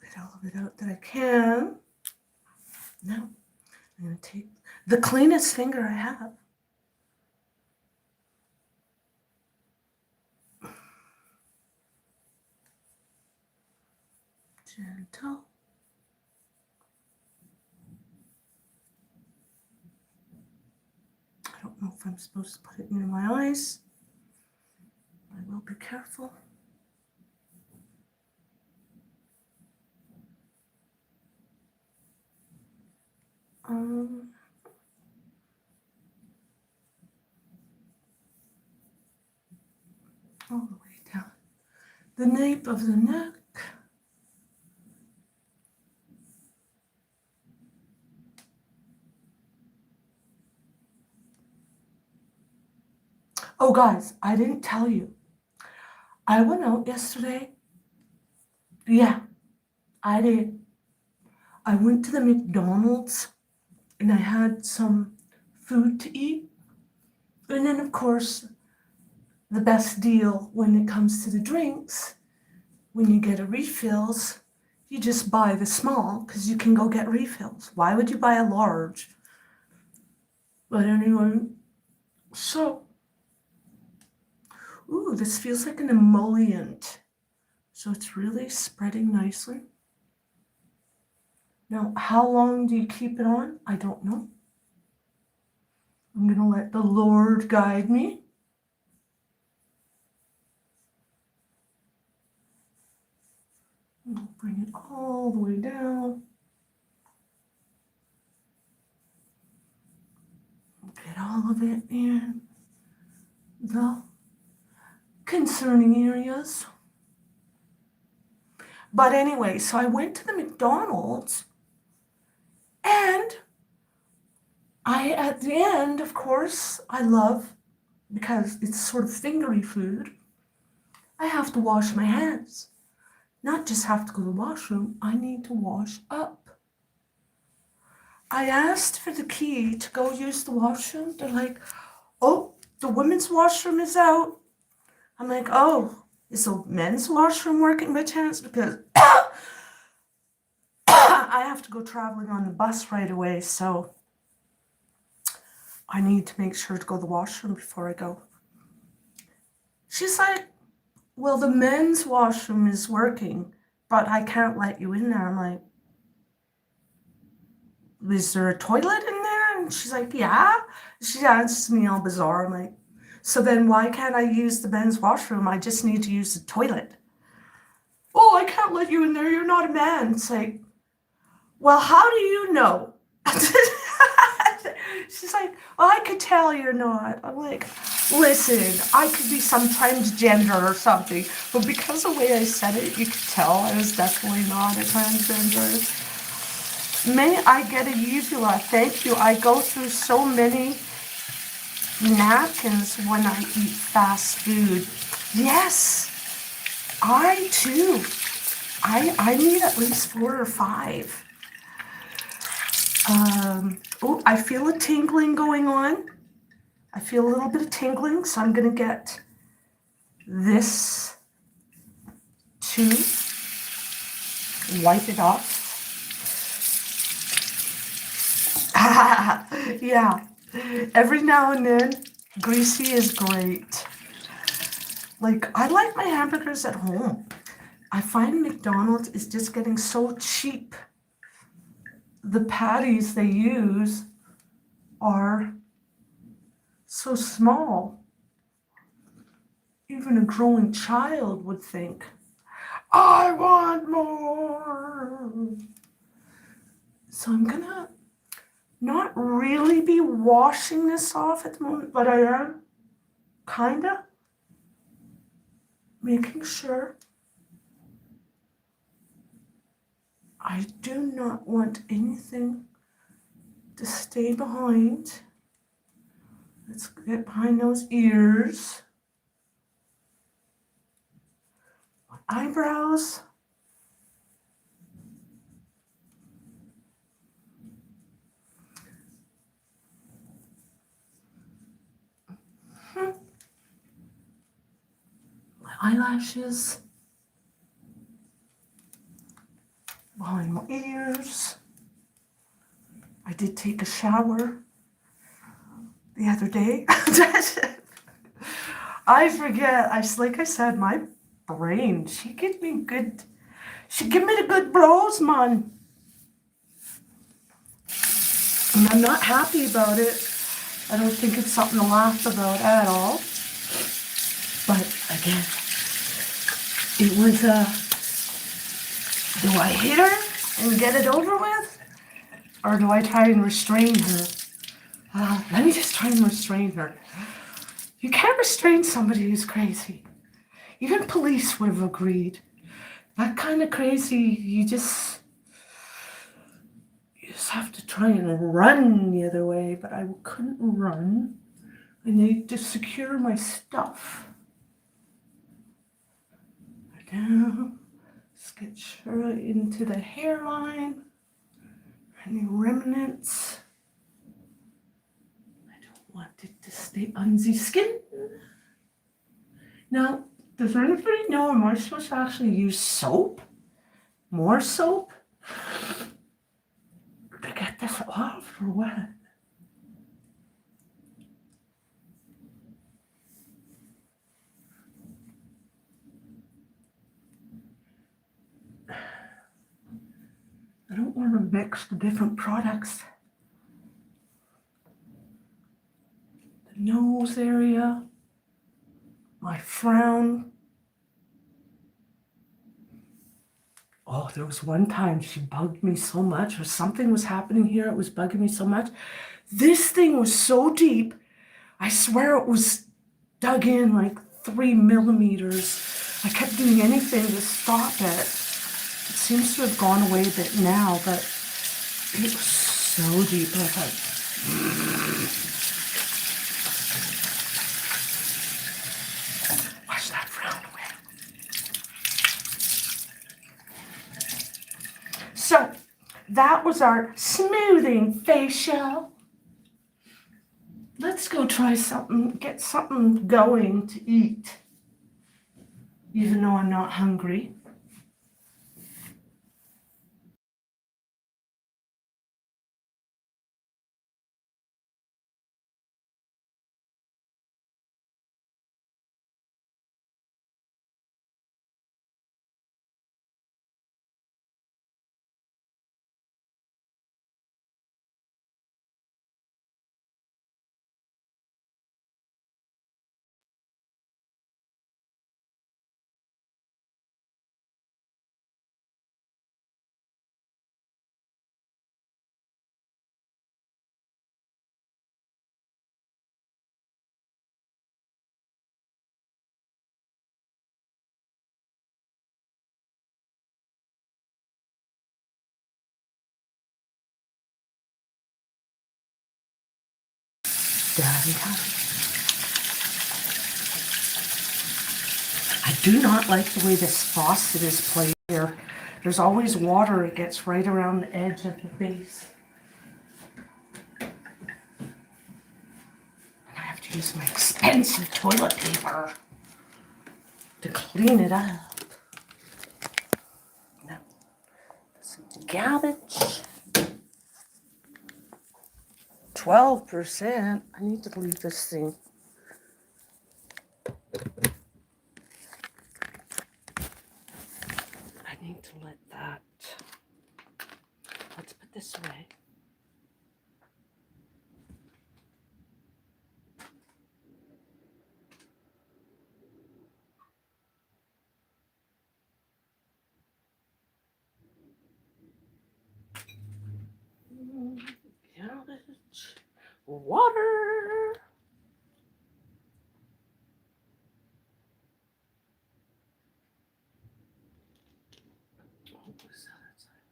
Get all of it out that I can. Now, I'm going to take the cleanest finger I have. Gentle. I don't know if I'm supposed to put it near my eyes. I will be careful. All the way down the nape of the neck. Oh, guys, I didn't tell you. I went out yesterday. Yeah, I did. I went to the McDonald's and I had some food to eat. And then, of course, the best deal when it comes to the drinks, when you get a refills, you just buy the small because you can go get refills. Why would you buy a large? But anyway, so, ooh, this feels like an emollient. So it's really spreading nicely. Now, how long do you keep it on? I don't know. I'm going to let the Lord guide me. We'll bring it all the way down. Get all of it in the concerning areas. But anyway, so I went to the McDonald's and at the end, of course, I love, because it's sort of fingery food, I have to wash my hands. Not just have to go to the washroom, I need to wash up. I asked for the key to go use the washroom. They're like, oh, the women's washroom is out. I'm like, oh, is the men's washroom working by chance? Because I have to go traveling on the bus right away, so I need to make sure to go to the washroom before I go. She's like, well, the men's washroom is working, but I can't let you in there. I'm like, is there a toilet in there? And she's like, yeah. She answers me all bizarre. I'm like, so then why can't I use the men's washroom? I just need to use the toilet. Oh, I can't let you in there. You're not a man. It's like, well, how do you know? She's like, well, I could tell you're not. I'm like, listen, I could be some transgender or something, but because of the way I said it, you could tell I was definitely not a transgender. May I get a uvula? Thank you. I go through so many napkins when I eat fast food. Yes, I too. I need at least 4 or 5. Oh, I feel a tingling going on. I feel a little bit of tingling, so I'm going to get this too. wipe it off. Yeah, every now and then, greasy is great. Like, I like my hamburgers at home. I find McDonald's is just getting so cheap. The patties they use are so small. Even a growing child would think, I want more. So I'm gonna not really be washing this off at the moment, but I am kinda making sure. I do not want anything to stay behind. Let's get behind those ears. My eyebrows. My eyelashes. Behind my ears. I did take a shower the other day. I forget. Like I said, my brain, she give me the good blows, man. And I'm not happy about it. I don't think it's something to laugh about at all. But again, it was do I hit her and get it over with? Or do I try and restrain her? Let me just try and restrain her. You can't restrain somebody who's crazy. Even police would have agreed. That kind of crazy, you just have to try and run the other way, but I couldn't run. I need to secure my stuff. Down, let's get sure into the hairline. Any remnants? I don't want it to stay on the skin. Now, does anybody know, am I supposed to actually use soap? More soap? To get this off or what? I don't want to mix the different products. The nose area, my frown. Oh, there was one time she bugged me so much, or something was happening here, it was bugging me so much. This thing was so deep, I swear it was dug in like 3 millimeters. I kept doing anything to stop it. It seems to have gone away a bit now, but it was so deep. I was like, wash that frown away. So that was our smoothing facial. Let's go try something, get something going to eat, even though I'm not hungry. Daddy time. I do not like the way this faucet is placed here. There's always water, it gets right around the edge of the base. And I have to use my expensive toilet paper to clean it up. No. cabbage. 12%. I need to leave this thing. I need to let that. Let's put this away. Cabbage. Water. What was that outside?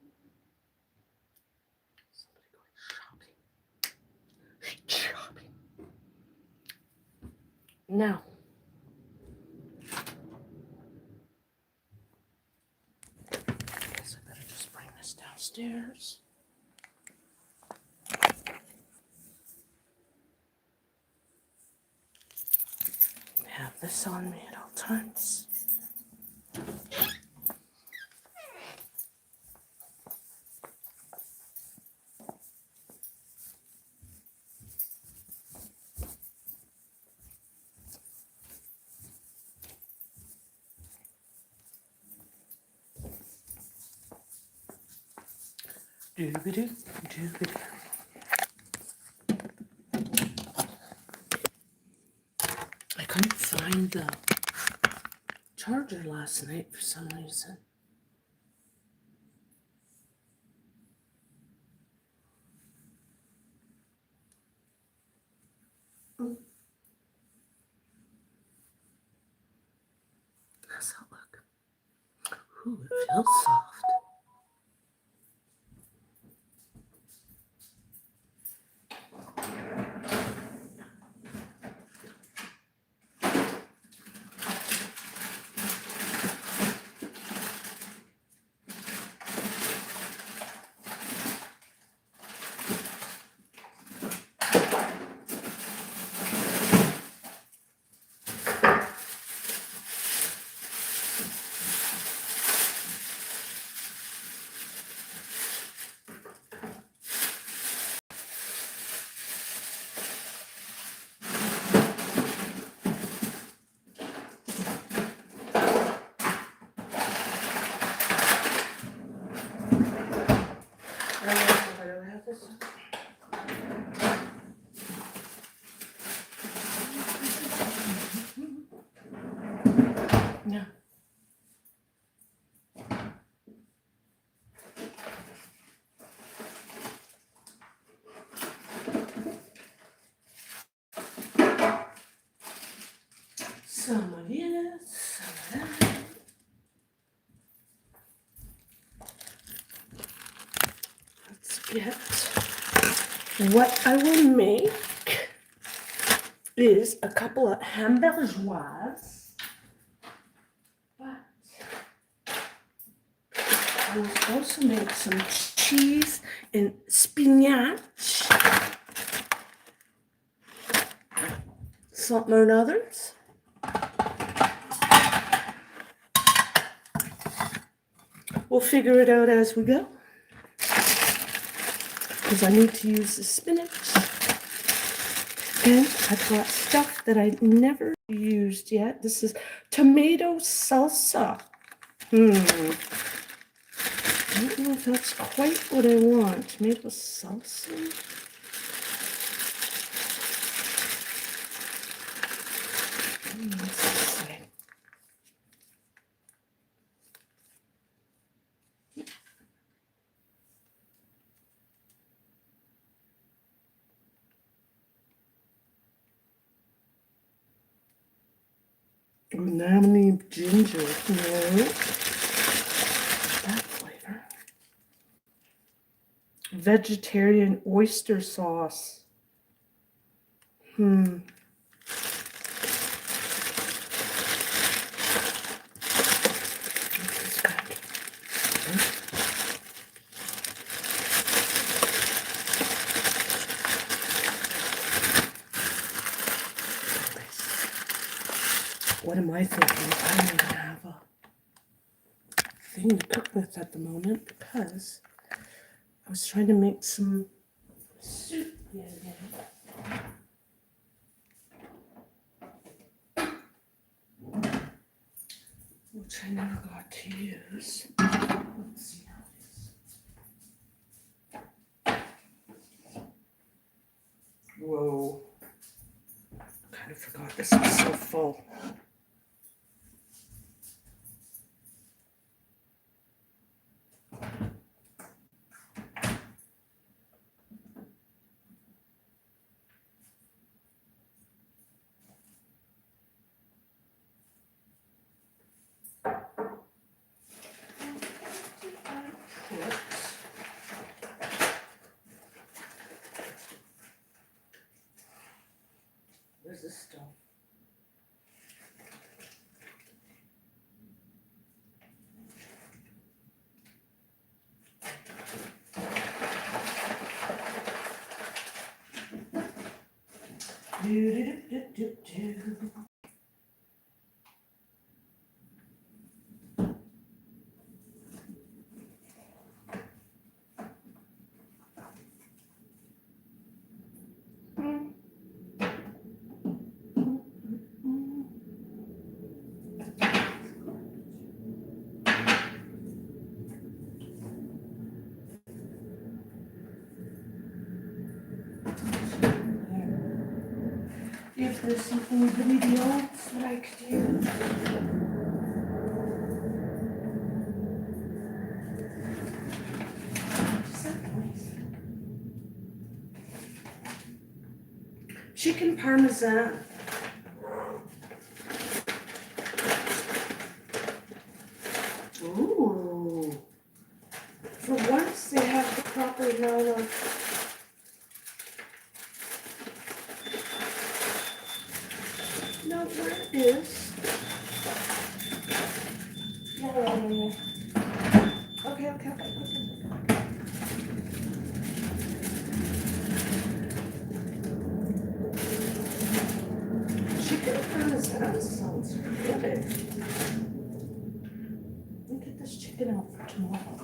Somebody going shopping. Shopping. Now, I guess I better just bring this downstairs. Have this on me at all times. Doobie-doo, doobie-doo. I couldn't find the charger last night for some reason. How's that look? Ooh, it feels soft. Yeah. Some of this, some of that. Let's get what I will make is a couple of hamburgeoises, but I will also make some cheese and spinach, something or others. We'll figure it out as we go, because I need to use the spinach. And I've got stuff that I never used yet. This is tomato salsa. I don't know if that's quite what I want. Tomato salsa. Let's see. Lemony ginger. No. That flavor. Vegetarian oyster sauce. What am I thinking? I don't even have a thing to cook with at the moment because I was trying to make some soup the other day. Which I never got to use. Let's see how it is. Whoa. Kind of forgot this was so full. Where's this stuff? Do. If there's something really else that I could use. Chicken parmesan. Ooh. For once they have the proper amount of no, where is? No. Okay. Chicken parmesan sounds good. We'll get this chicken out for tomorrow.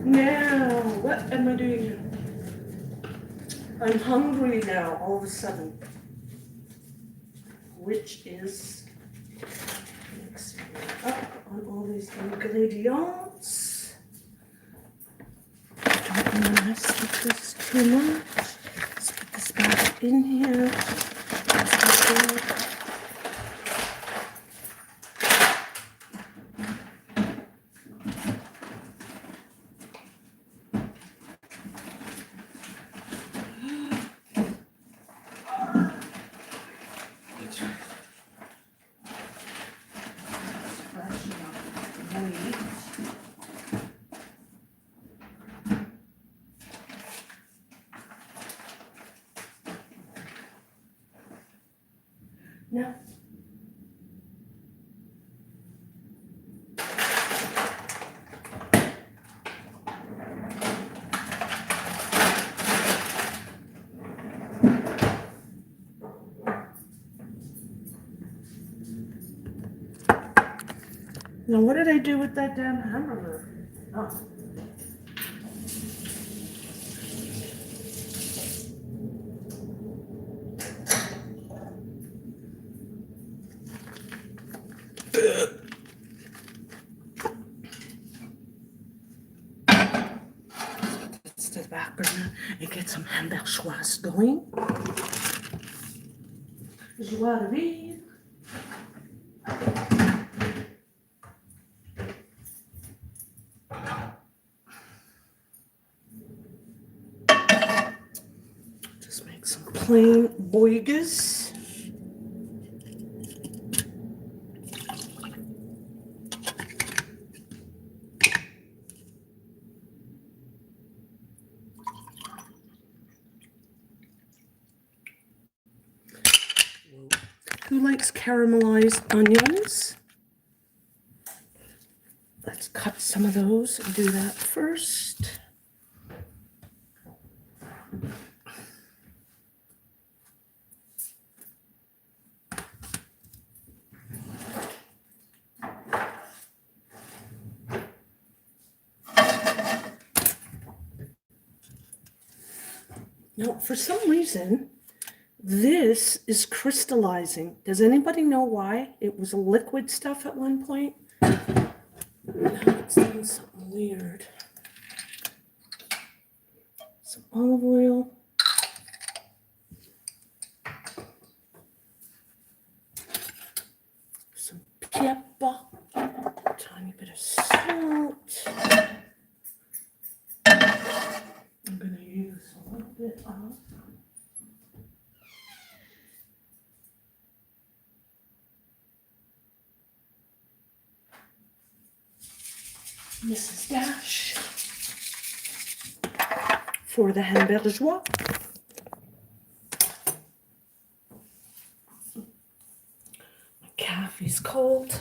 Now, what am I doing here? I'm hungry now, all of a sudden. Which is mixing up on all these ingredients. Don't want to mess with this too much. Let's put this back in here. Now, what did I do with that damn hamburger? Oh. Let's to the back burner and get some hamburgeoise going. Joie de vivre. Just make some plain boigas. likes caramelized onions. Let's cut some of those and do that first. Now, for some reason, this is crystallizing. Does anybody know why? It was liquid stuff at one point. Now it's doing something weird. Some olive oil. Some pepper. Tiny bit of salt. I'm going to use a little bit of Mrs. Dash for the Hamburgeois. My coffee's cold.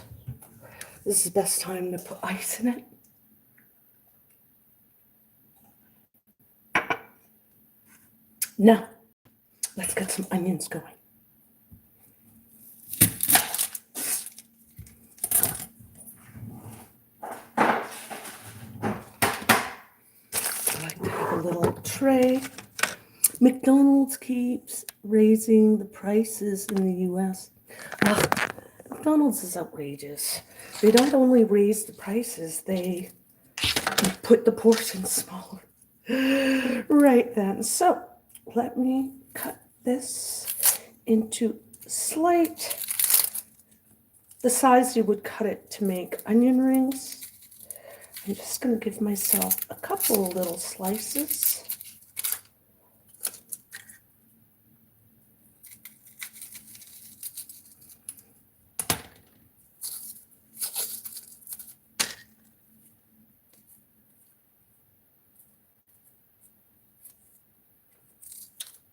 This is the best time to put ice in it. Now, let's get some onions going. I like to have a little tray. McDonald's keeps raising the prices in the US. McDonald's is outrageous. They don't only raise the prices, they put the portions smaller. Right then, so let me cut this into the size you would cut it to make onion rings. I'm just going to give myself a couple of little slices.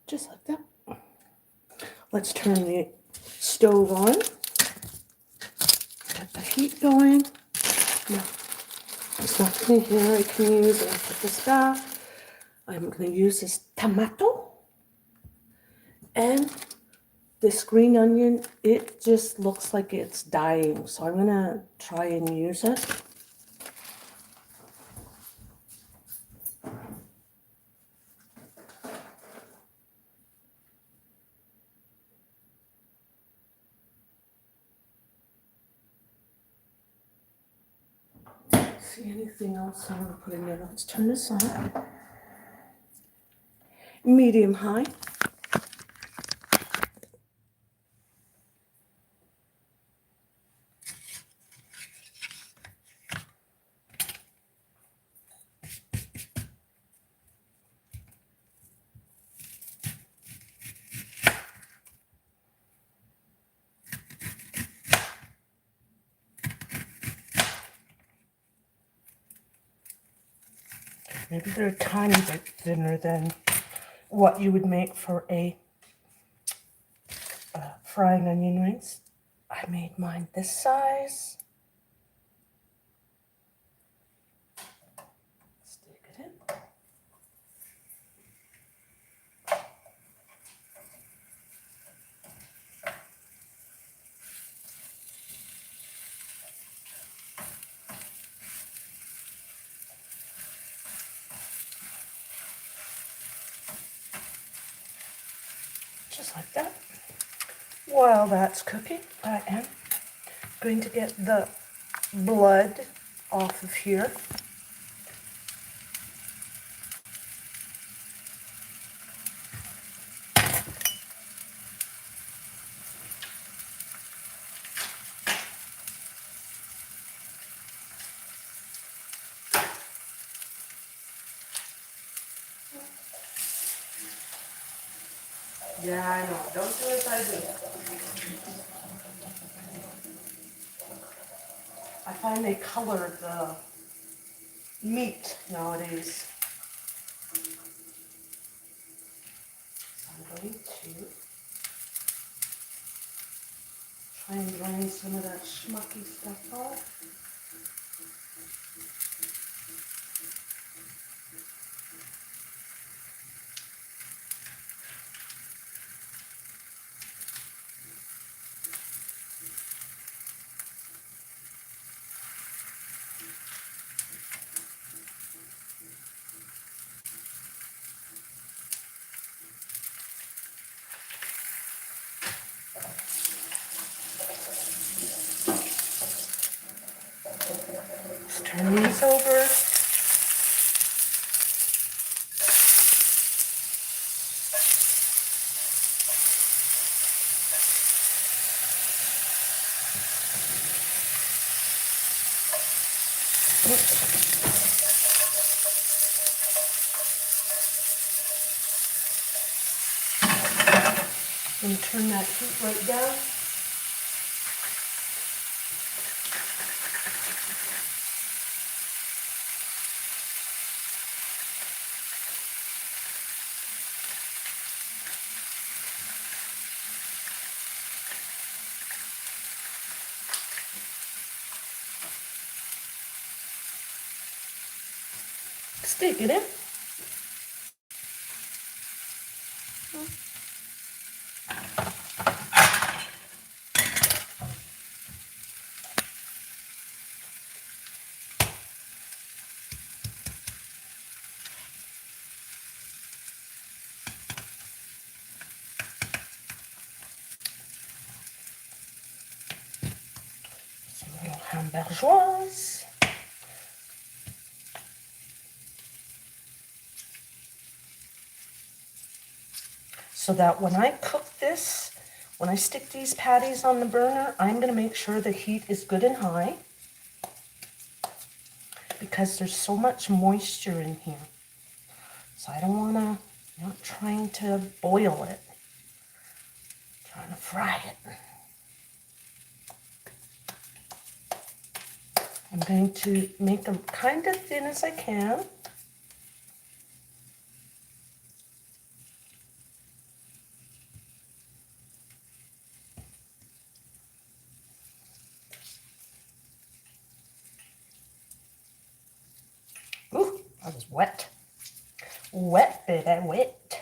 Just like that. Let's turn the stove on. Get the heat going. Now, there's nothing here I can use. I'll put this back. I'm going to use this tomato. And this green onion, it just looks like it's dying. So I'm going to try and use it. See anything else I want to put in there? Let's turn this on. Medium high. Maybe they're a tiny bit thinner than what you would make for a frying onion rings. I made mine this size. Stick it in. Just like that. While that's cooking, I am going to get the blood off of here. Yeah, I know. Don't do as I do. I find they color the meat nowadays. So I'm going to Try and drain some of that schmucky stuff off. Let's turn these over. I'm going to turn that heat right down. Stick it in. Some little hamburgeoise. So that when I cook this, when I stick these patties on the burner, I'm going to make sure the heat is good and high because there's so much moisture in here. So I don't want to, I'm not trying to boil it, I'm trying to fry it. I'm going to make them kind of thin as I can. Ooh, that was wet. Wet, baby, wet.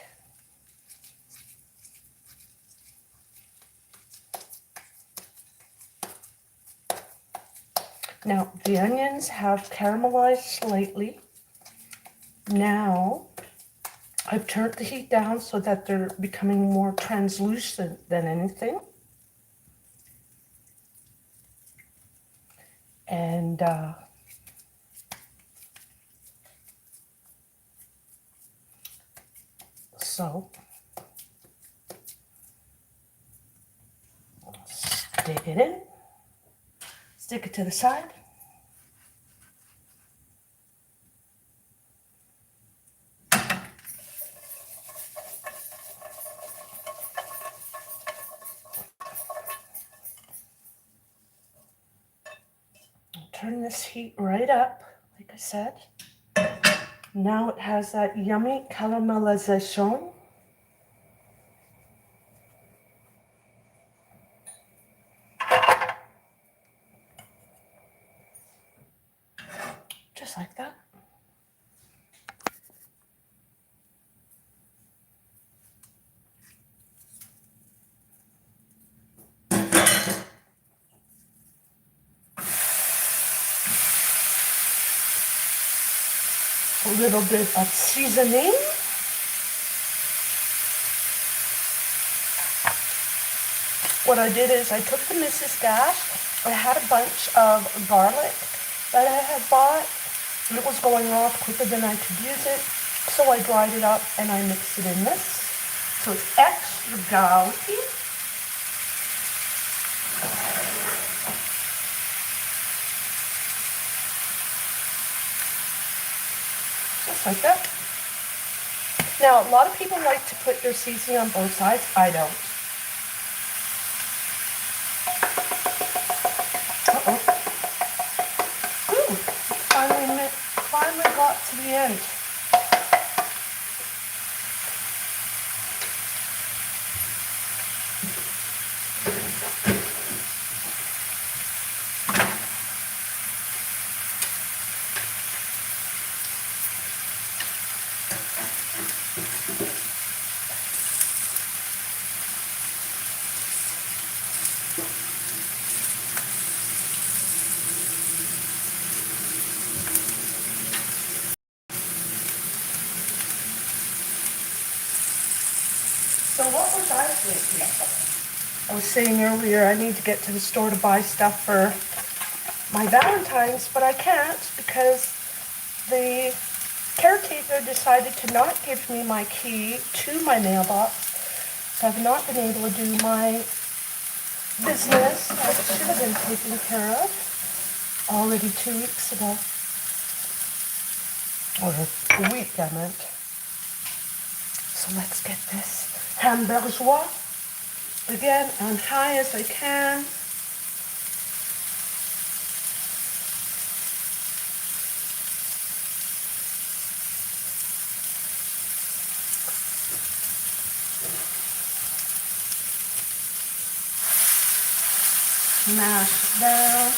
Now, the onions have caramelized slightly. Now, I've turned the heat down so that they're becoming more translucent than anything. And so, stick it in, stick it to the side. Turn this heat right up, like I said. Now it has that yummy caramelization. Just like that. A little bit of seasoning. What I did is I took the Mrs. Dash. I had a bunch of garlic that I had bought. It was going off quicker than I could use it. So I dried it up and I mixed it in this. So it's extra garlicky. Just like that. Now, a lot of people like to put their seasoning on both sides. I don't. Uh-oh. Ooh, finally got to the end. size lately. I was saying earlier I need to get to the store to buy stuff for my Valentine's, but I can't because the caretaker decided to not give me my key to my mailbox. So I've not been able to do my business that should have been taken care of already 2 weeks ago. Or a week, I meant. So let's get this hamburgeois again on high as I can. Mash down.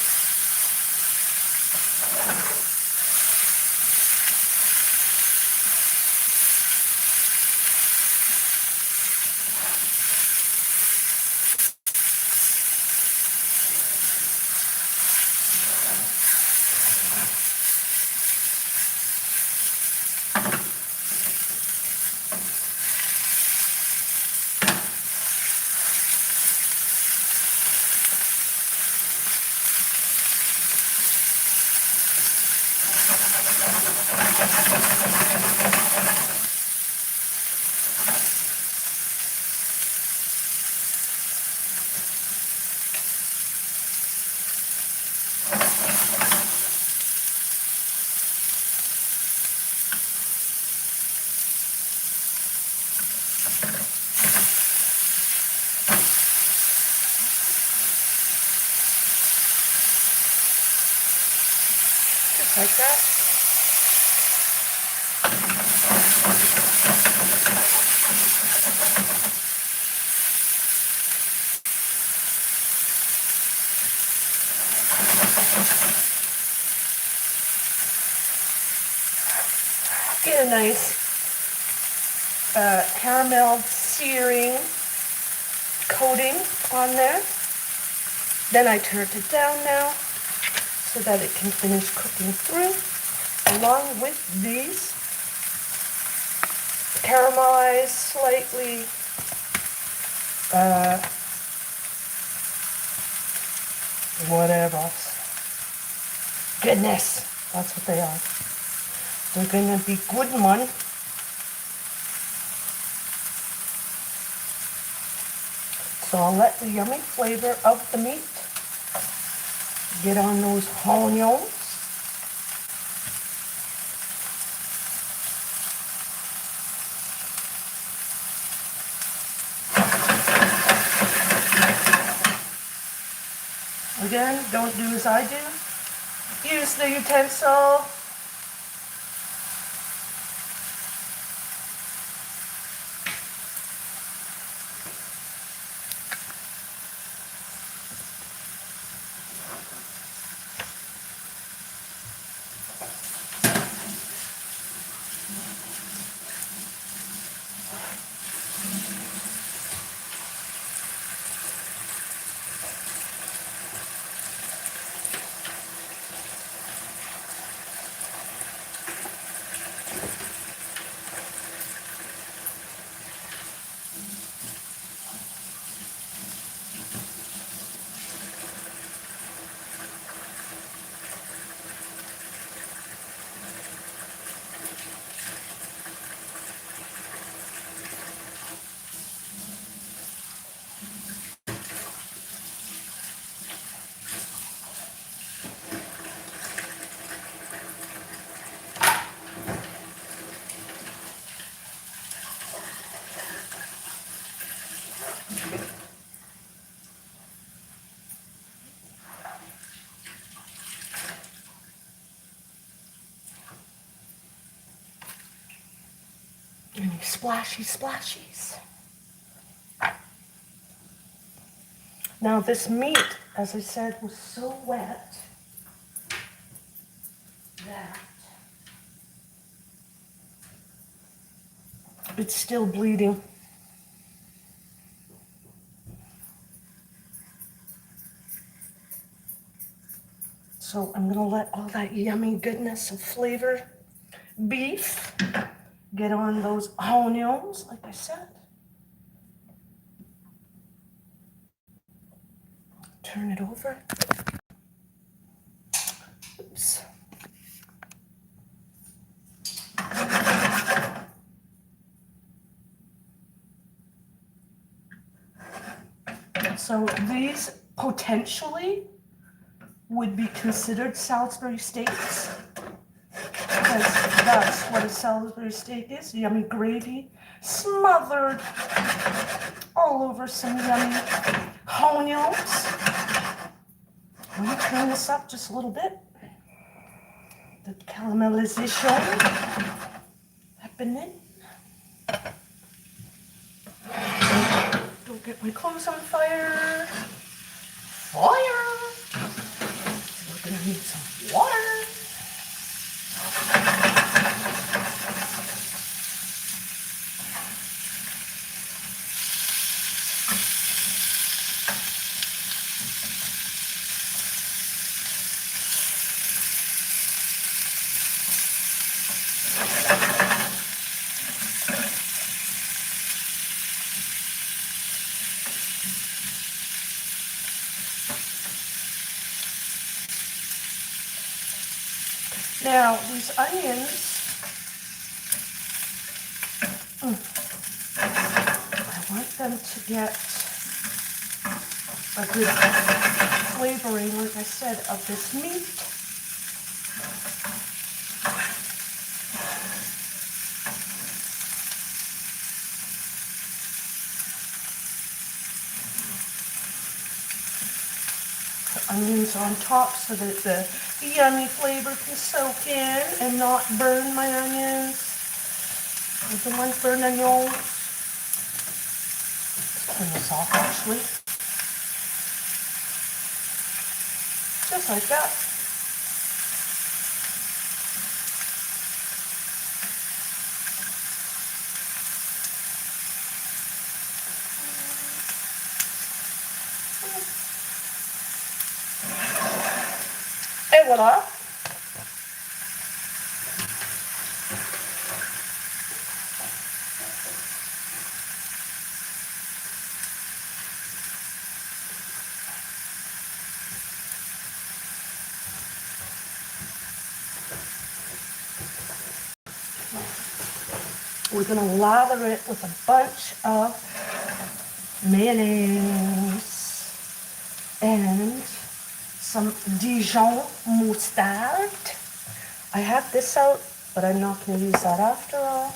Just like that. Get a nice caramel searing coating on there. Then I turned it down now so that it can finish cooking through, along with these caramelized, slightly whatever. Goodness, that's what they are. They're gonna be good, man. So I'll let the yummy flavor of the meat get on those onions. Again, don't do as I do. Use the utensil. Any splashy splashies. Now this meat, as I said, was so wet that it's still bleeding. So I'm gonna let all that yummy goodness of flavor beef get on those onions, like I said. turn it over. Oops. So these potentially would be considered Salisbury steaks, because that's what a Salisbury steak is, yummy gravy smothered all over some yummy onions. I'm going to turn this up just a little bit. The caramelization happening. Don't get my clothes on fire. Fire! We're going to need some water. Now, these onions, I want them to get a good flavoring, like I said, of this meat. The onions on top so that the yummy flavor can soak in and not burn my onions. I don't want to burn onions. Let's turn this off actually. Just like that. Et voilà. We're going to lather it with a bunch of mayonnaise and some Dijon mustard. I have this out, but I'm not going to use that after all.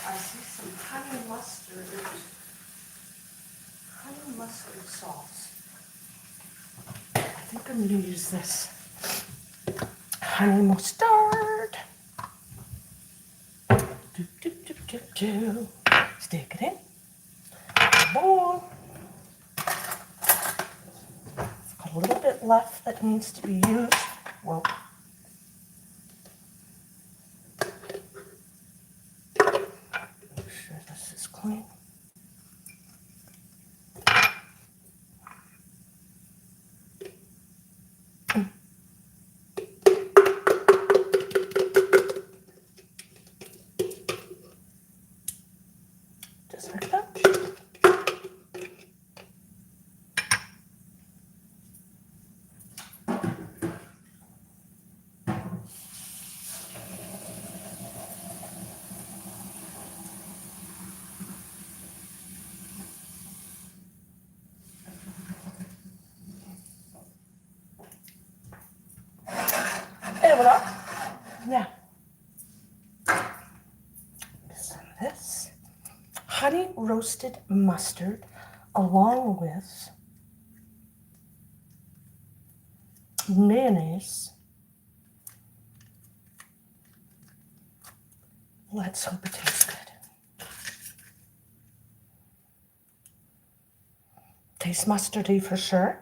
I see some honey mustard sauce. I think I'm going to use this honey mustard. Stick it in the bowl. It's got a little bit left that needs to be used. Whoa. Make sure this is clean. Just like that. Et voilà. Now, some of this honey roasted mustard along with mayonnaise. Let's hope it tastes good. Tastes mustardy for sure.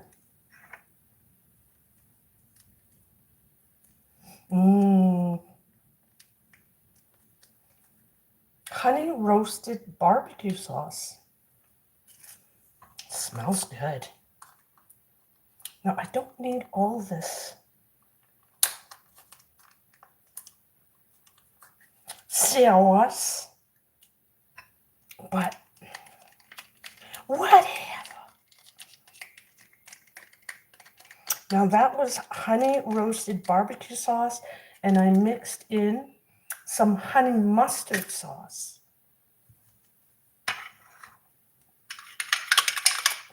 Honey roasted barbecue sauce. Smells good. Now, I don't need all this sauce, but whatever. Now, that was honey roasted barbecue sauce, and I mixed in some honey mustard sauce.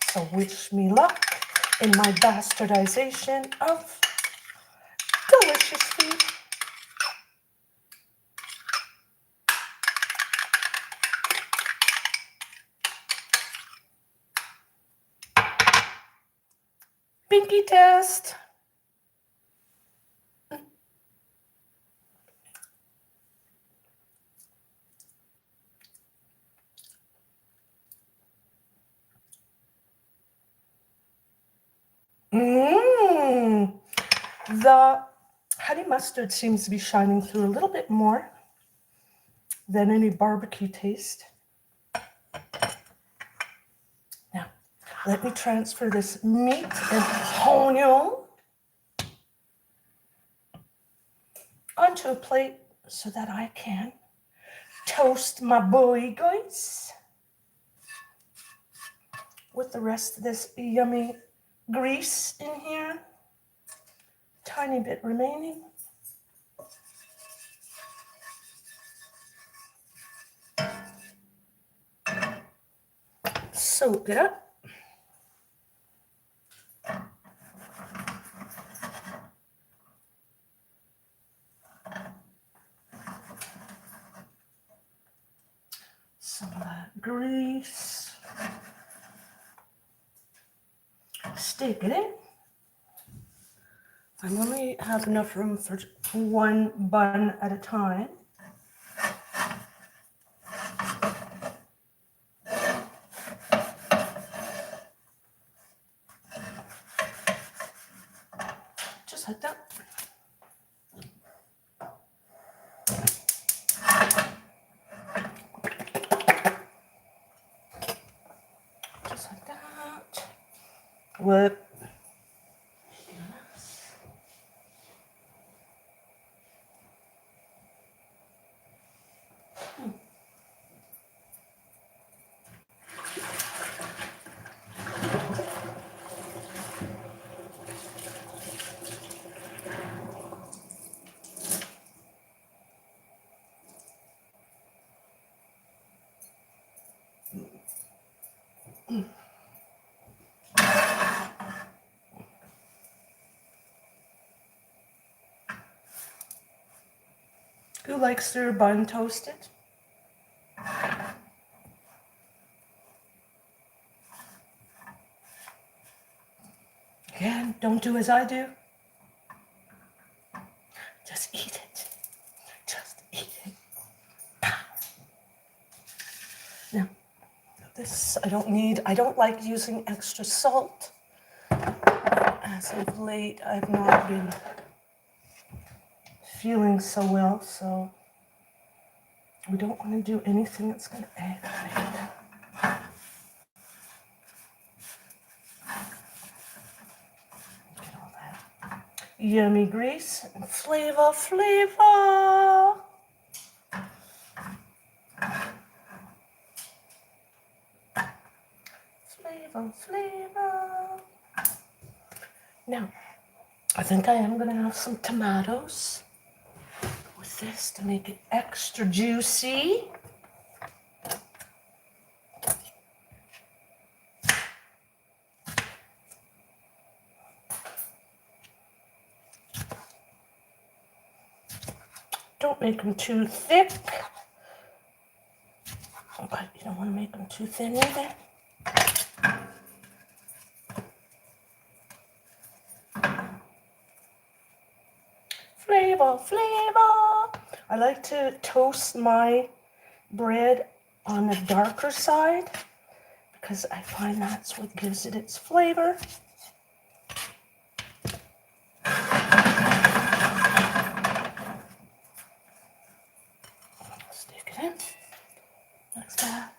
So wish me luck in my bastardization of delicious food. Pinky test. The honey mustard seems to be shining through a little bit more than any barbecue taste. Now, let me transfer this meat and onion onto a plate so that I can toast my burgers with the rest of this yummy grease in here. Tiny bit remaining. Soak it up. Some of that grease. Stick it in. I only have enough room for one bun at a time. Just like that. Just like that. Whip. Who likes their bun toasted? Again, don't do as I do. Just eat it. Just eat it. Now, this I don't like using extra salt. As of late, I've not been feeling so well, so we don't want to do anything that's going to aggravate. Get all that yummy grease and flavor. Flavor. Now, I think I am going to have some tomatoes with this to make it extra juicy. Don't make them too thick, but you don't want to make them too thin either. Flavor. I like to toast my bread on the darker side because I find that's what gives it its flavor. Stick it in. Next batch.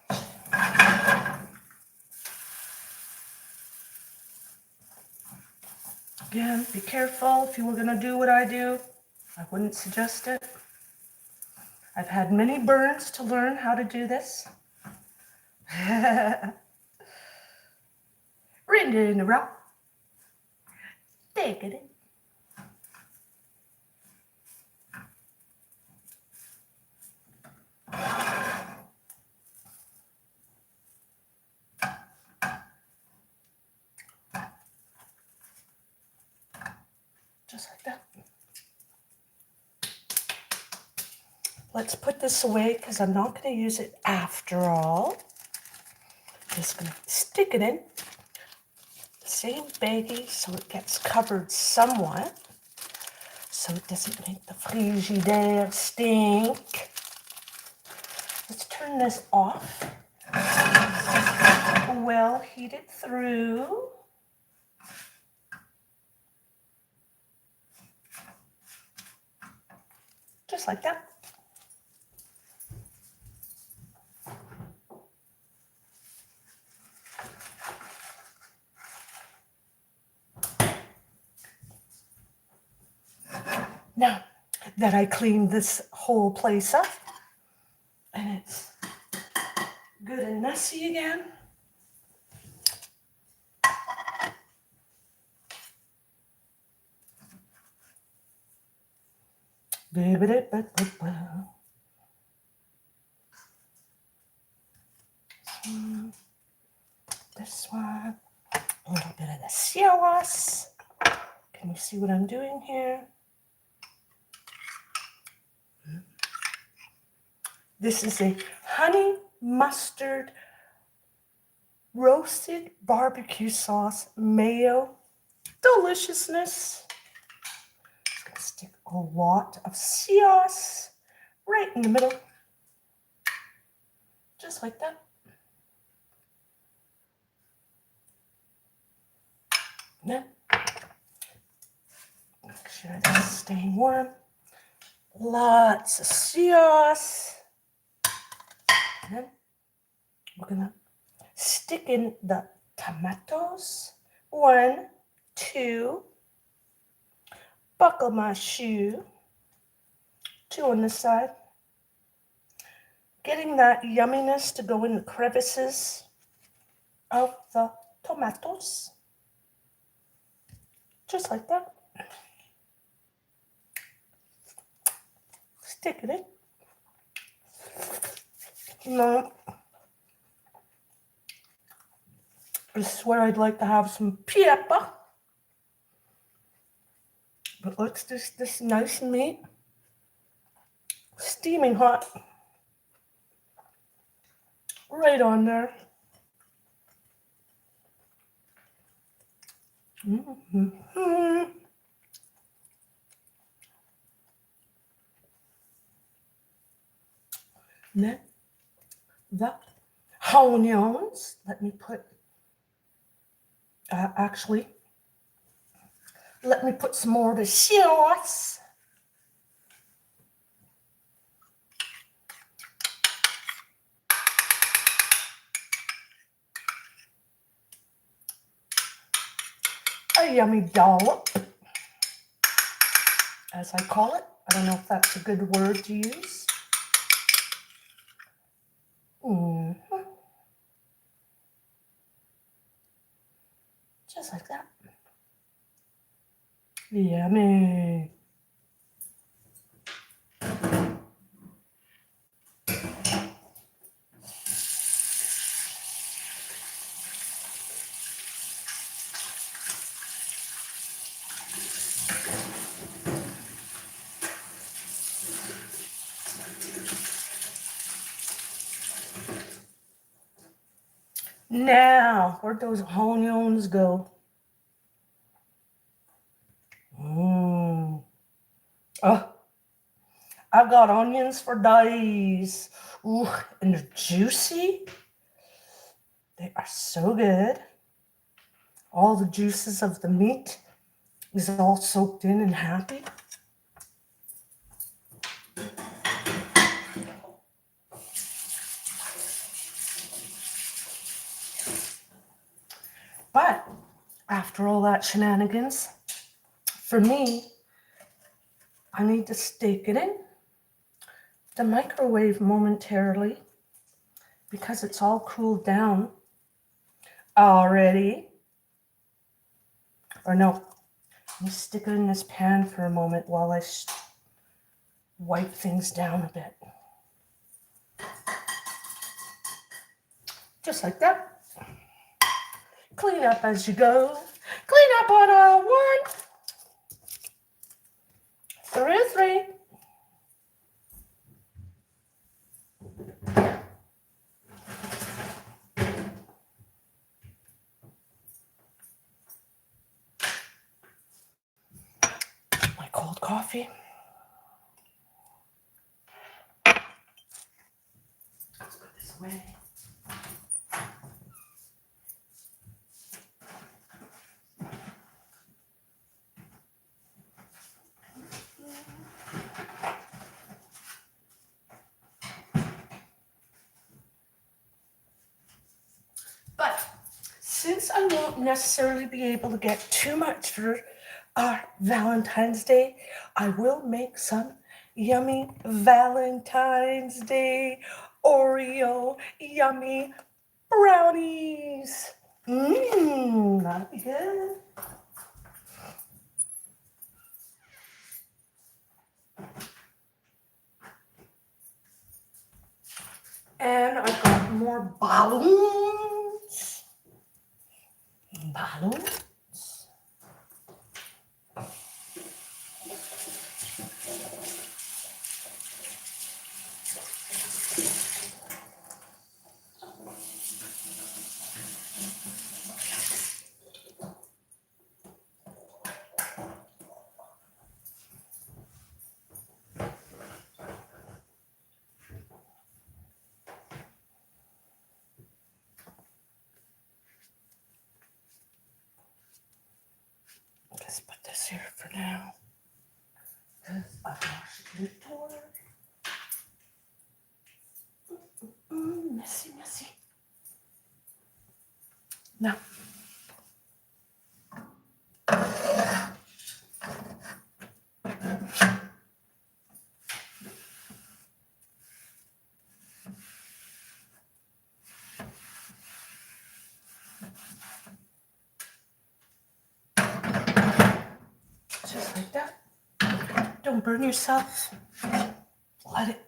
Again, be careful if you were going to do what I do. I wouldn't suggest it. I've had many burns to learn how to do this. Ring it in the rock. Take it in. Just like that. Let's put this away because I'm not going to use it after all. Just going to stick it in the same baggie so it gets covered somewhat, so it doesn't make the Frigidaire stink. Let's turn this off. Well, heat it through. Just like that. Now that I cleaned this whole place up and it's good and messy again, this one, a little bit of the sauce. Can you see what I'm doing here? This is a honey mustard roasted barbecue sauce mayo deliciousness. Just gonna stick a lot of sauce right in the middle, just like that. Then make sure this is staying warm. Lots of sauce. And then we're gonna stick in the tomatoes. 1, 2. Buckle my shoe. 2 on this side. Getting that yumminess to go in the crevices of the tomatoes. Just like that. Stick it in. No. This is where I'd like to have some pepper. But let's just this nice meat. Steaming hot. Right on there. Mm-hmm. Then the onions. Let me put, let me put some more of the sauce. A yummy dollop, as I call it. I don't know if that's a good word to use. Just like that. Yummy. Now, where'd those onions go? Oh, I've got onions for days. Ooh, and they're juicy. They are so good. All the juices of the meat is all soaked in and happy. But after all that shenanigans, for me, I need to stake it in the microwave momentarily because it's all cooled down already. Or no, let me stick it in this pan for a moment while I wipe things down a bit. Just like that. Clean up as you go. Clean up on aisle 1 through 3. My cold coffee. Let's put this away. But since I won't necessarily be able to get too much for our Valentine's Day, I will make some yummy Valentine's Day Oreo yummy brownies. That'll be good. And I've got more balloons. Balloons. Just put this here for now. Because I washed the door. Messy, messy. Now, just like that. Don't burn yourself. Let it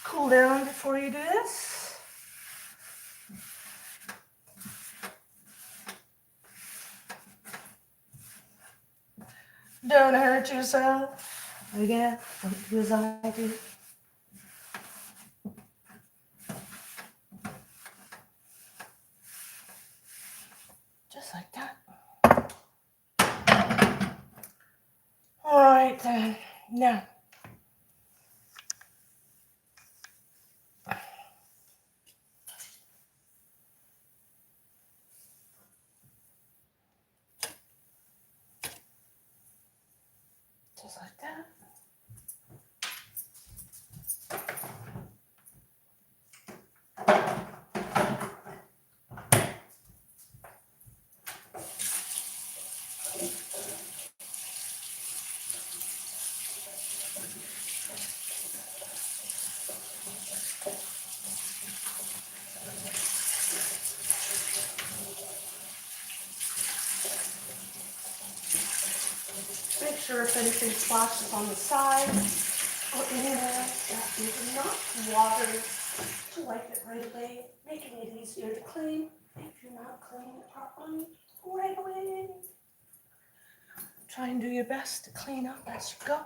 cool down before you do this. Don't hurt yourself. Again, don't do as I do. Just like that. All right then. Now, just like that. Make sure if anything splashes on the side or anywhere that is not water to wipe it right away, making it easier to clean if you're not cleaning it properly right away. Try and do your best to clean up as you go.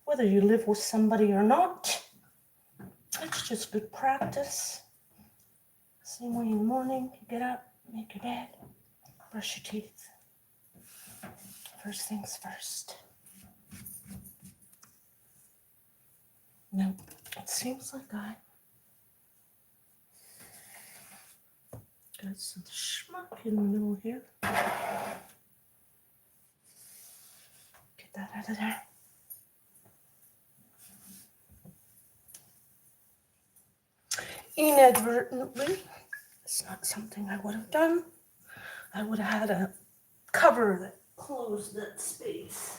Whether you live with somebody or not, it's just good practice. Same way in the morning, you get up, make your bed, brush your teeth. First things first. Now, it seems like I got some schmuck in the middle here. Get that out of there. Inadvertently, it's not something I would have done. I would have had a cover that closed that space.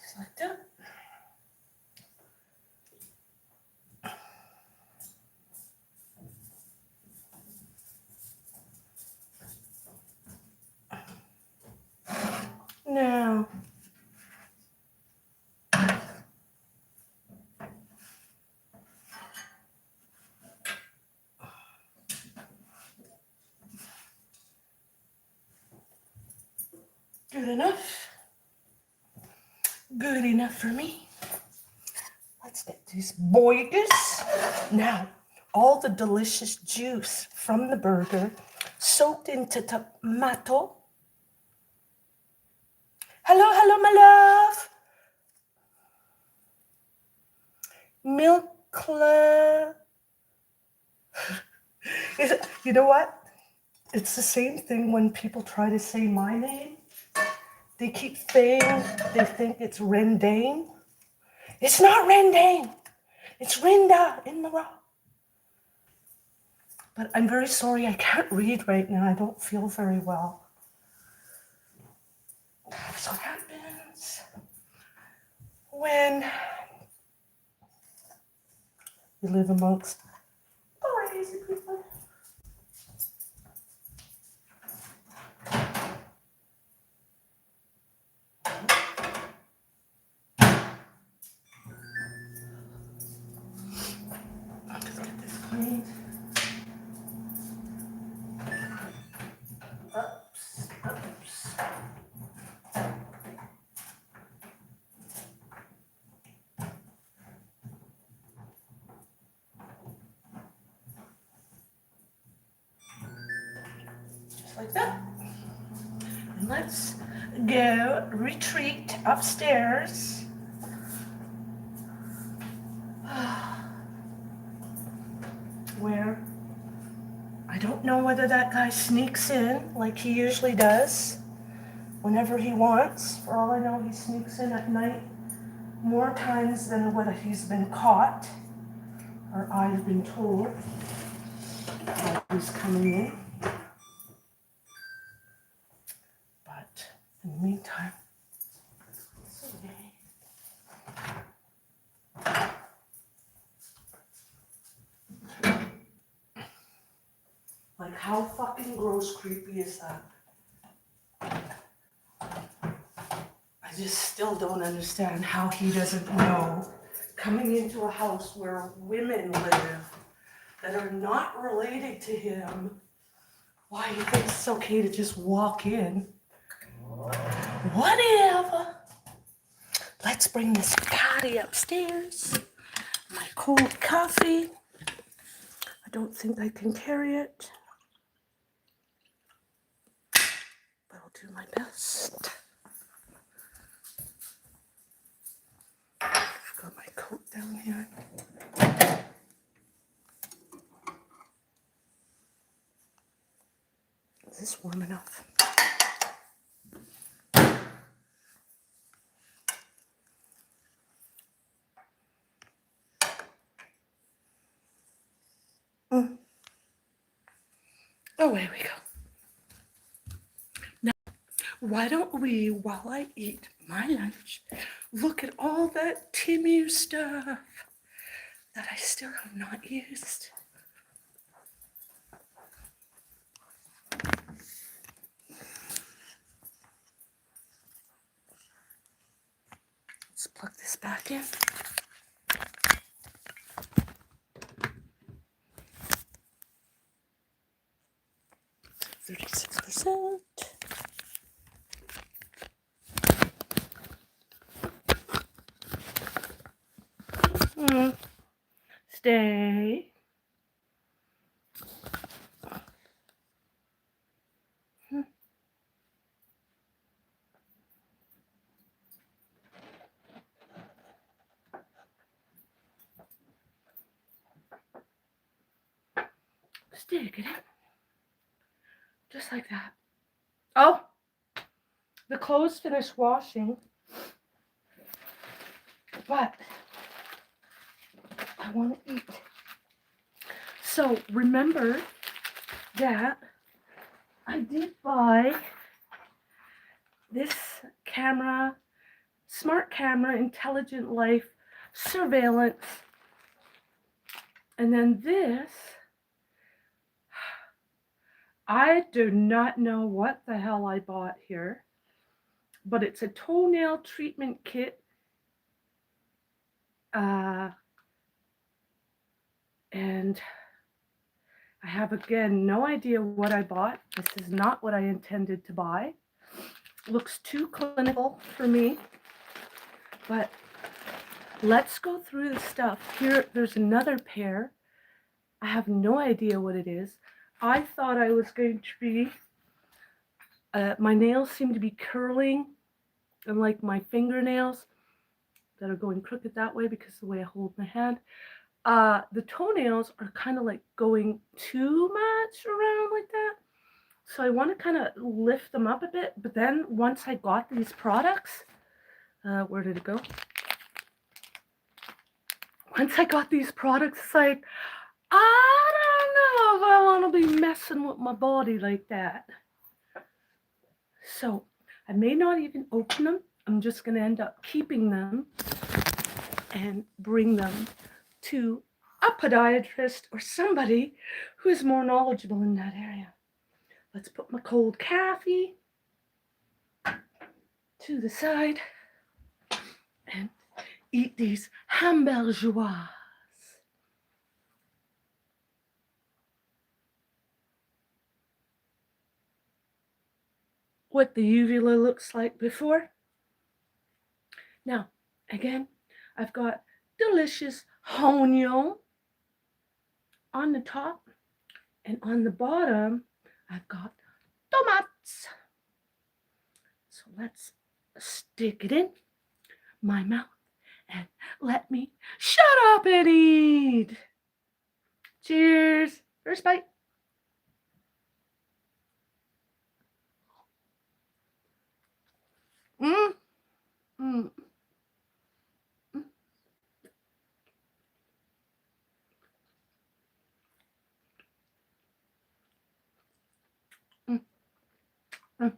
Just like that. Now, good enough. Good enough for me. Let's get these boys. Now, all the delicious juice from the burger soaked into tomato. Hello, hello, my love. Milk. You know what? It's the same thing when people try to say my name. They keep saying they think it's Rendane. It's not Rendane. It's Rinda in the rock. But I'm very sorry, I can't read right now. I don't feel very well. That's what happens when you live amongst crazy people. Let's get this cleaned. Oops. Just like that. And let's go retreat upstairs. Where I don't know whether that guy sneaks in like he usually does whenever he wants. For all I know, he sneaks in at night more times than what he's been caught or I've been told that he's coming in. But in the meantime, it's okay. Like, how fucking gross creepy is that? I just still don't understand how he doesn't know, coming into a house where women live that are not related to him, why he thinks it's okay to just walk in. Whatever. Let's bring this party upstairs. My cold coffee. I don't think I can carry it, but I'll do my best. I've got my coat down here. this warm enough? Away we go. Now, why don't we, while I eat my lunch, look at all that Temu stuff that I still have not used. Let's plug this back in. %. Stay. Stick it in. Just like that. Oh, the clothes finished washing, but I want to eat. So remember that I did buy this camera, smart camera, intelligent life, surveillance, and then this, I do not know what the hell I bought here, but it's a toenail treatment kit. And I have, again, no idea what I bought. This is not what I intended to buy. Looks too clinical for me, but let's go through the stuff. Here, there's another pair. I have no idea what it is. I thought I was going to be, my nails seem to be curling, unlike my fingernails that are going crooked that way because of the way I hold my hand. The toenails are kind of like going too much around like that. So I want to kind of lift them up a bit. But then once I got these products, where did it go? Once I got these products, it's like, I don't know if I want to be messing with my body like that. So I may not even open them. I'm just going to end up keeping them and bring them to a podiatrist or somebody who is more knowledgeable in that area. Let's put my cold coffee to the side and eat these hamburgeois. What the uvula looks like before. Now, again, I've got delicious oignon on the top, and on the bottom, I've got tomates. So let's stick it in my mouth and let me shut up and eat. Cheers. First bite. Mm. Mm. Mm. Mm. Mm.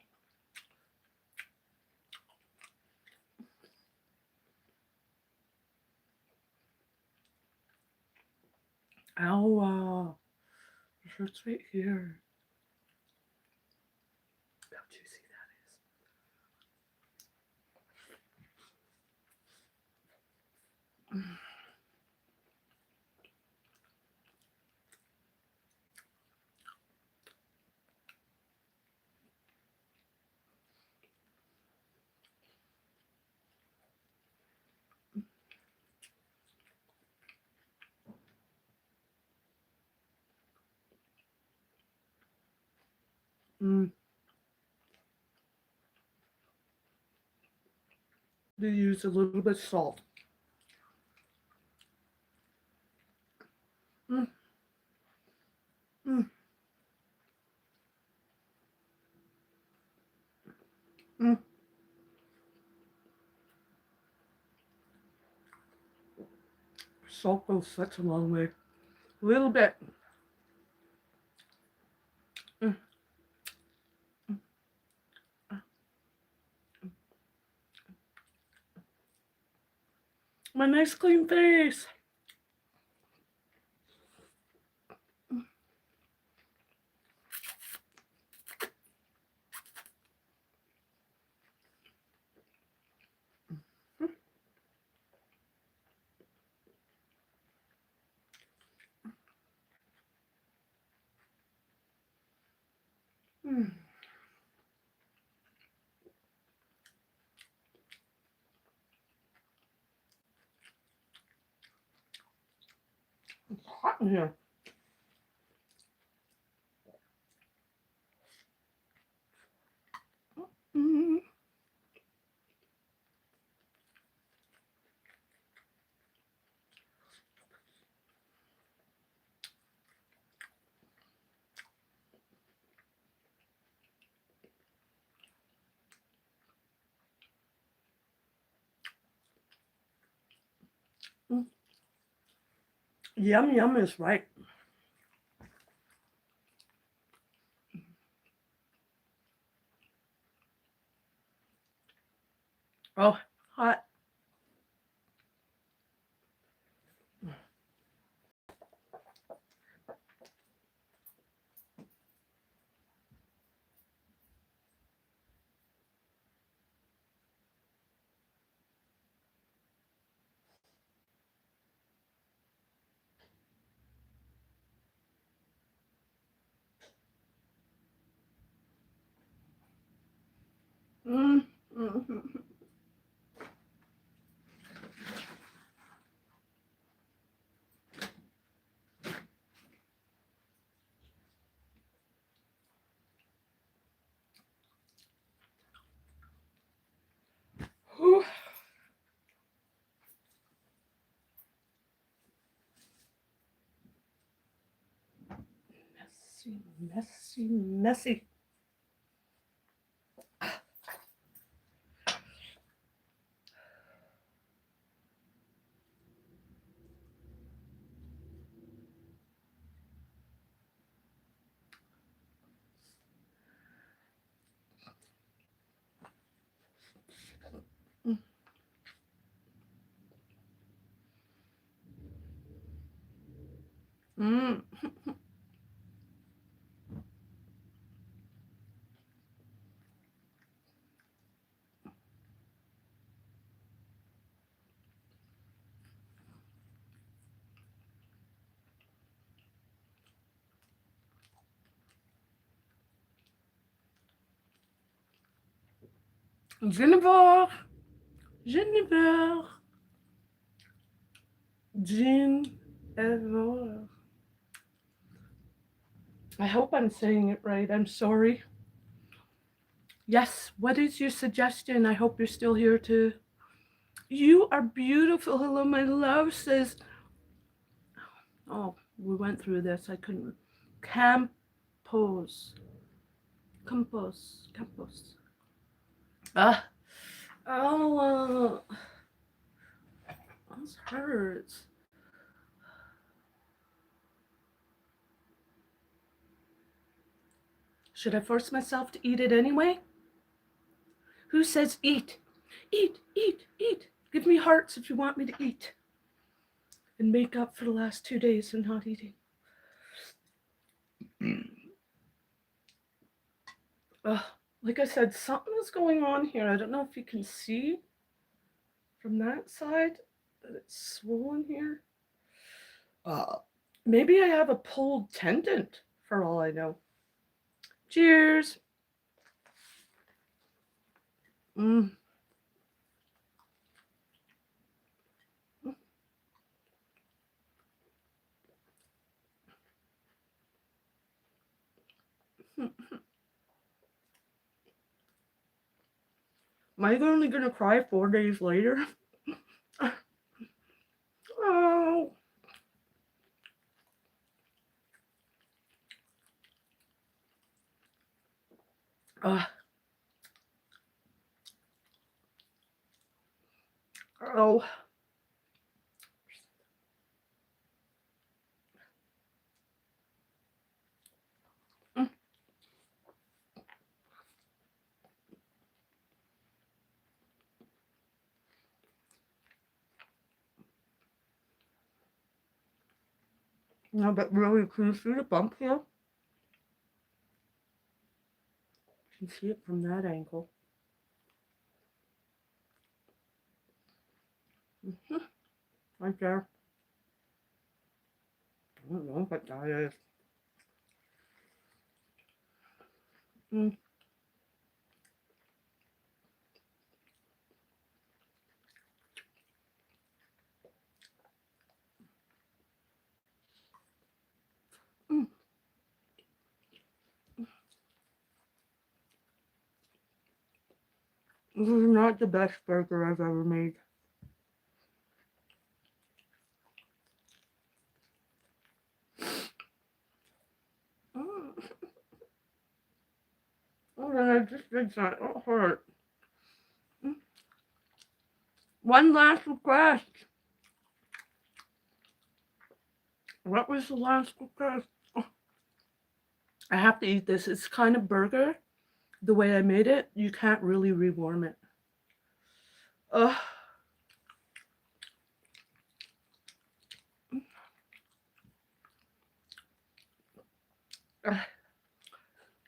Ow, it hurts right here. How juicy that is. Mm. They use a little bit of salt. Mm. Mm. salt goes such a long way. A little bit. My nice clean face. It's hot in here. Mm. Yum yum is right. Oh, hot. Mm. Mm. Whew. Messy, messy, messy. Mm. Genevieve. Genevieve. Genevieve. I hope I'm saying it right. I'm sorry. Yes, what is your suggestion? I hope you're still here too. You are beautiful. Hello, my love, says. Oh, we went through this. I couldn't. Campos. Campos. Campos. Ah. Oh, this hurts. Should I force myself to eat it anyway? Who says eat? Eat, eat, eat. Give me hearts if you want me to eat. And make up for the last 2 days of not eating. Like I said, something is going on here. I don't know if you can see from that side that it's swollen here. Maybe I have a pulled tendon for all I know. Cheers. Mm. Am I only gonna cry 4 days later? Oh. Oh. No, but really, can you see the bump here? You can see it from that angle. Right there. I don't know what that is. Mm. Mm. This is not the best burger I've ever made. Mm. Oh, then I just did that. It hurt. Mm. One last request. What was the last request? Oh, I have to eat this. It's kind of burger. The way I made it, you can't really rewarm it. Ugh.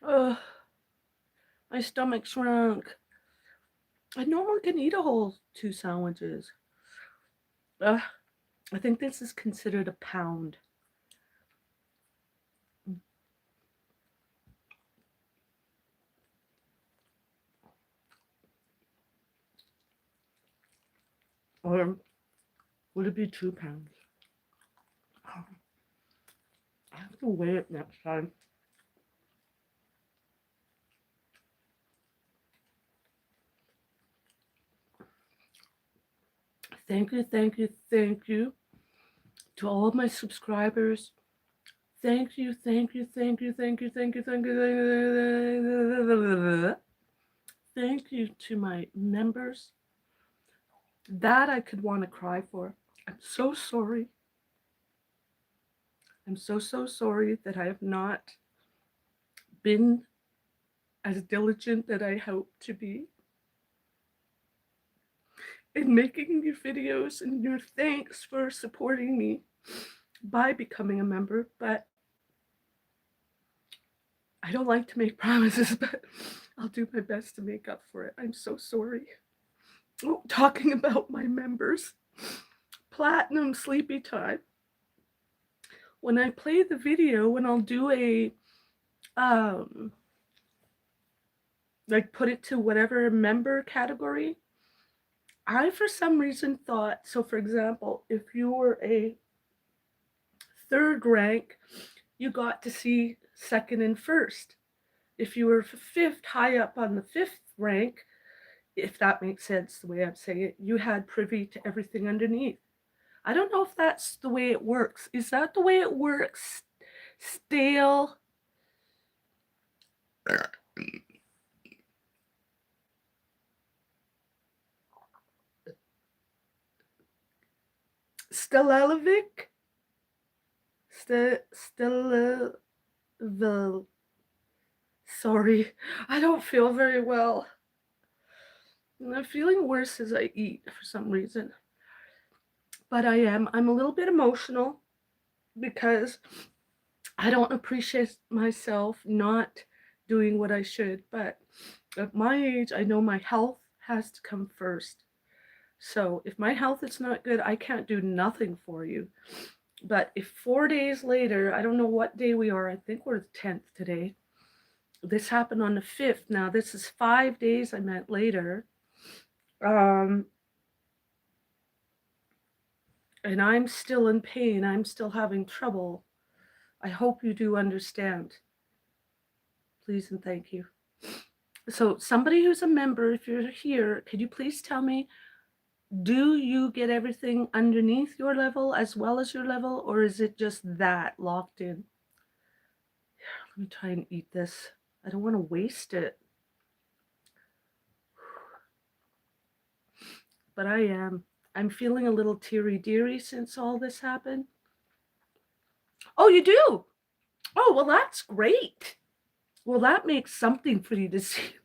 Ugh. My stomach shrunk. I normally can eat a whole 2 sandwiches. Ugh. I think this is considered a pound. Or would it be 2 pounds? I have to weigh it next time. Thank you, thank you, thank you to all of my subscribers. Thank you, thank you, thank you, thank you, thank you, thank you, thank you to my members. That I could want to cry for. I'm so sorry. I'm so sorry that I have not been as diligent that I hoped to be in making your videos, and your thanks for supporting me by becoming a member. But I don't like to make promises, but I'll do my best to make up for it. I'm so sorry. Oh, talking about my members, Platinum Sleepy Time. When I play the video, when I'll do a like put it to whatever member category, I for some reason thought, so for example, if you were a 3rd rank, you got to see 2nd and 1st. If you were 5th, high up on the 5th rank, if that makes sense the way I'm saying it, you had privy to everything underneath. I don't know if that's the way it works. Is that the way it works? Stale. Stalelovic? Stelevil. Sorry, I don't feel very well. I'm feeling worse as I eat for some reason. But I'm a little bit emotional because I don't appreciate myself not doing what I should. But at my age, I know my health has to come first. So if my health is not good, I can't do nothing for you. But if 4 days later, I don't know what day we are, I think we're the 10th today. This happened on the 5th. Now this is 5 days I meant later. And I'm still in pain. I'm still having trouble. I hope you do understand. Please and thank you. So somebody who's a member, if you're here, could you please tell me, do you get everything underneath your level as well as your level, or is it just that locked in? Let me try and eat this. I don't want to waste it. But I am. I'm feeling a little teary-deary since all this happened. Oh, you do? Oh, well, that's great. Well, that makes something for you to see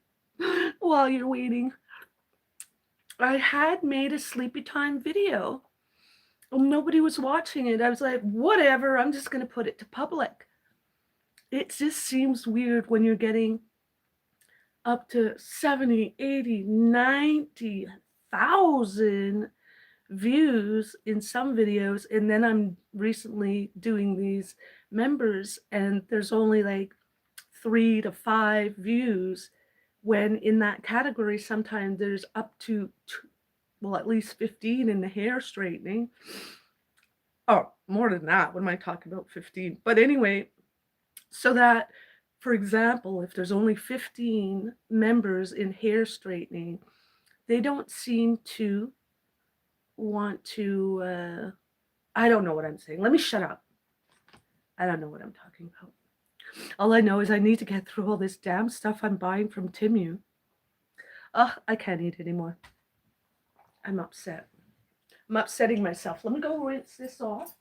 while you're waiting. I had made a sleepy time video, nobody was watching it. I was like, whatever, I'm just going to put it to public. It just seems weird when you're getting up to 70, 80, 90,000 views in some videos. And then I'm recently doing these members and there's only like 3 to 5 views, when in that category sometimes there's up to well, at least 15 in the hair straightening. Oh, more than that. What am I talking about? 15. But anyway, so that, for example, if there's only 15 members in hair straightening, they don't seem to want to, I don't know what I'm saying. Let me shut up. I don't know what I'm talking about. All I know is I need to get through all this damn stuff I'm buying from Temu. Ugh, I can't eat anymore. I'm upset. I'm upsetting myself. Let me go rinse this off.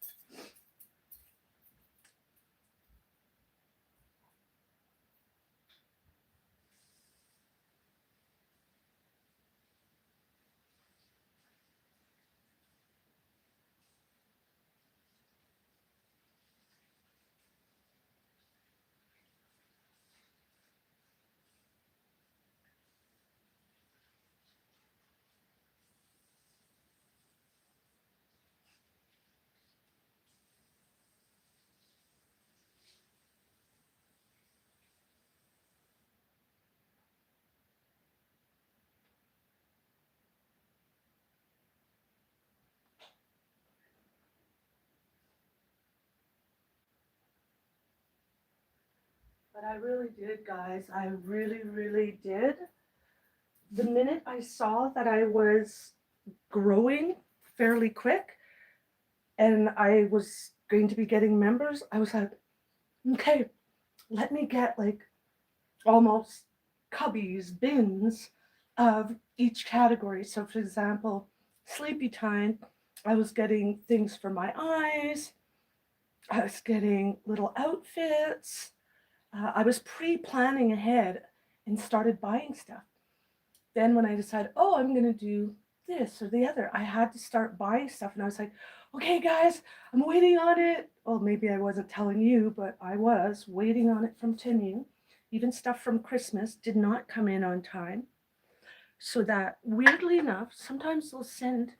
But I really did, guys. I really, really did. The minute I saw that I was growing fairly quick and I was going to be getting members, I was like, okay, let me get like almost cubbies, bins of each category. So, for example, sleepy time, I was getting things for my eyes, I was getting little outfits. I was pre-planning ahead and started buying stuff. Then when I decided, oh, I'm going to do this or the other, I had to start buying stuff. And I was like, okay, guys, I'm waiting on it. Well, maybe I wasn't telling you, but I was waiting on it from Temu. Even stuff from Christmas did not come in on time. So that, weirdly enough, sometimes they'll send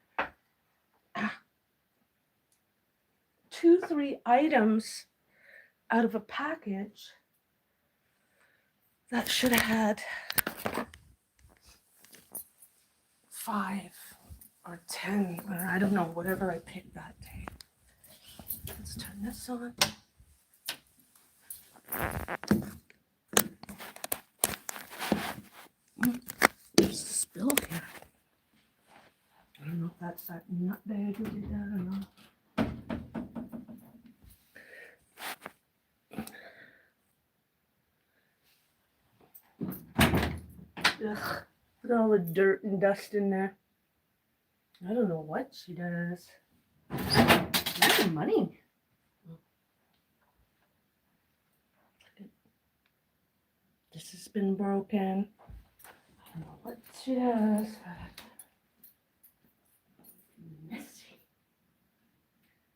2, 3 items out of a package that should have had 5 or 10, or I don't know, whatever I picked that day. Let's turn this on. There's a spill here. I don't know if that's that nutbag who did that or not. Ugh, look at all the dirt and dust in there. I don't know what she does. That's money. This has been broken. I don't know what she does. Messy.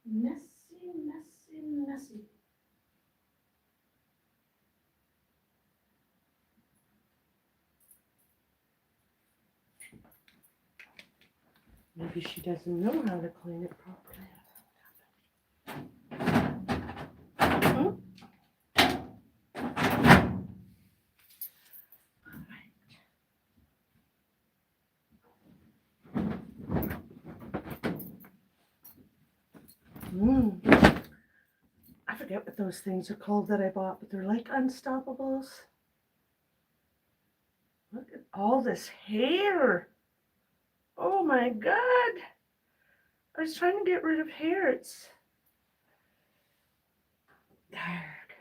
Messy, messy, messy. Maybe she doesn't know how to clean it properly. I forget what those things are called that I bought, but they're like Unstoppables. Look at all this hair. Oh my God. I was trying to get rid of hair. It's dark.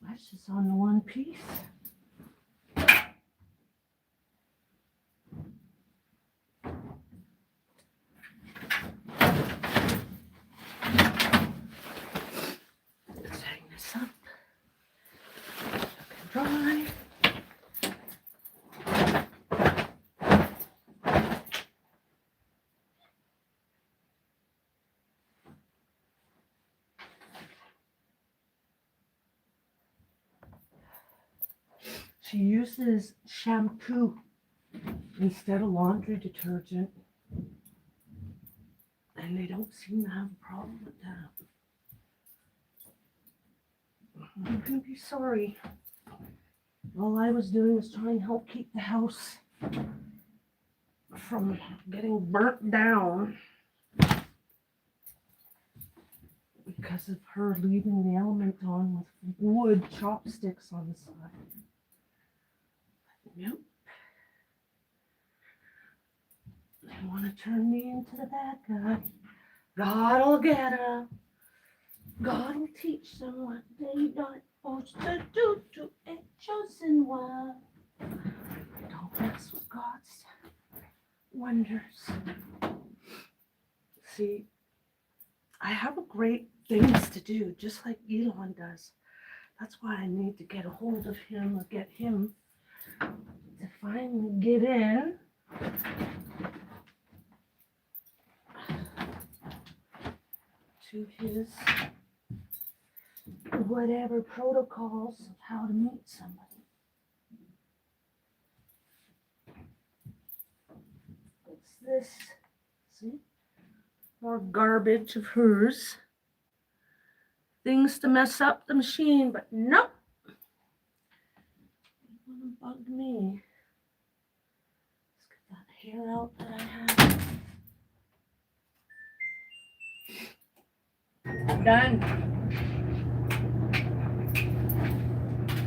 That's just on the one piece. Let's hang this up. Dry. to use this shampoo instead of laundry detergent. And they don't seem to have a problem with that. I'm gonna be sorry. All I was doing was trying to help keep the house from getting burnt down because of her leaving the element on with wood chopsticks on the side. Yep. They want to turn me into the bad guy. God will get her. God will teach them what they not supposed to do to a chosen one. Don't mess with God's wonders. See, I have a great things to do, just like Elon does. That's why I need to get a hold of him or get him to finally get in. To his whatever protocols of how to meet somebody. What's this? See? More garbage of hers. Things to mess up the machine, but nope. You want to bug me. Let's get that hair out that I have. Done.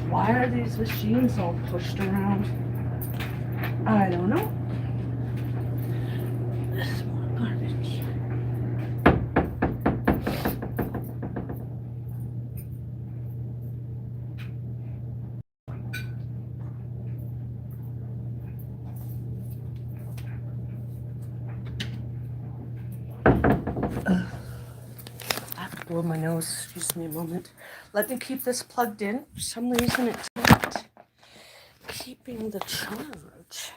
Why are these machines all pushed around? I don't know. This is more garbage. I have to blow my nose. Excuse me a moment. Let me keep this plugged in. For some reason, it's not keeping the charge.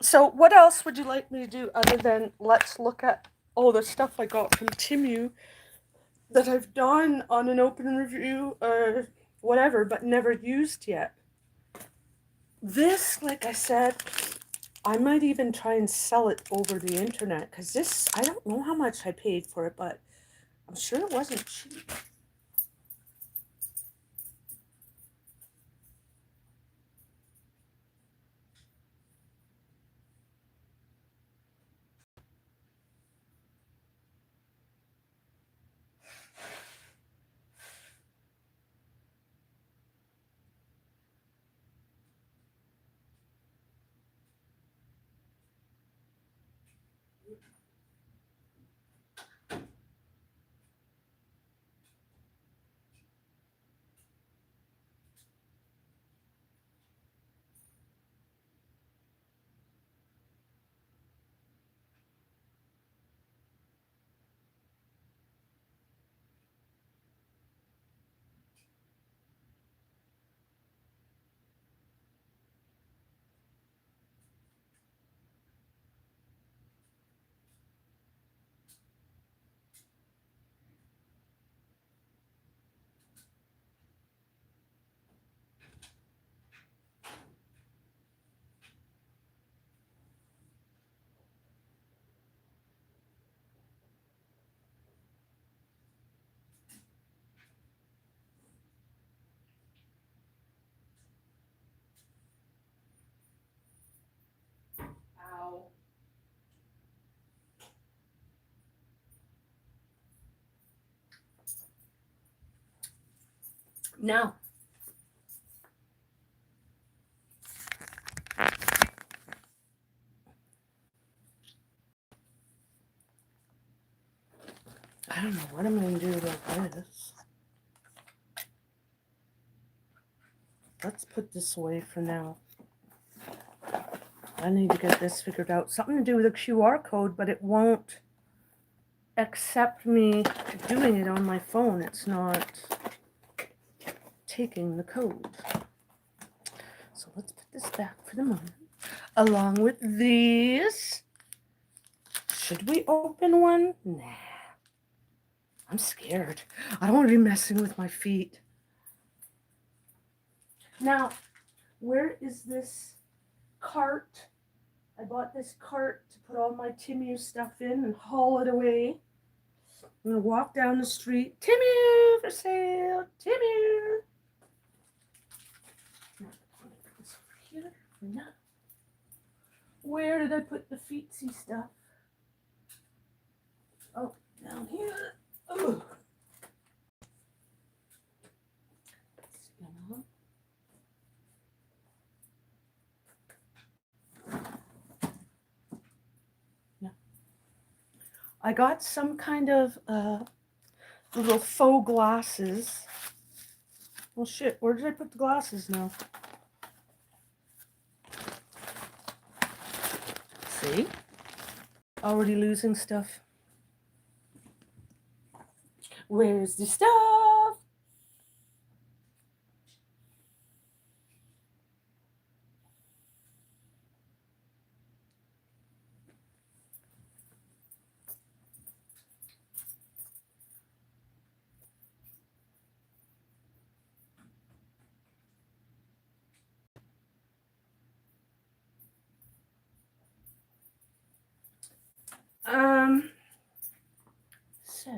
So what else would you like me to do other than let's look at all the stuff I got from Temu that I've done on an open review or whatever, but never used yet. This, like I said, I might even try and sell it over the internet because this, I don't know how much I paid for it, but I'm sure it wasn't cheap. Ow. Now, I don't know what I'm going to do about this. Let's put this away for now. I need to get this figured out. Something to do with a QR code, but it won't accept me doing it on my phone. It's not taking the code. So let's put this back for the moment. Along with these. Should we open one? Nah. I'm scared. I don't want to be messing with my feet. Now, where is this cart? I bought this cart to put all my Temu stuff in and haul it away. I'm going to walk down the street. Temu for sale. Temu. Now, I'm going to put this over here. No. Where did I put the feetsy stuff? Oh, down here. Oh. Yeah. I got some kind of little faux glasses. Well, shit, where did I put the glasses now? See? Already losing stuff. Where's the stuff? So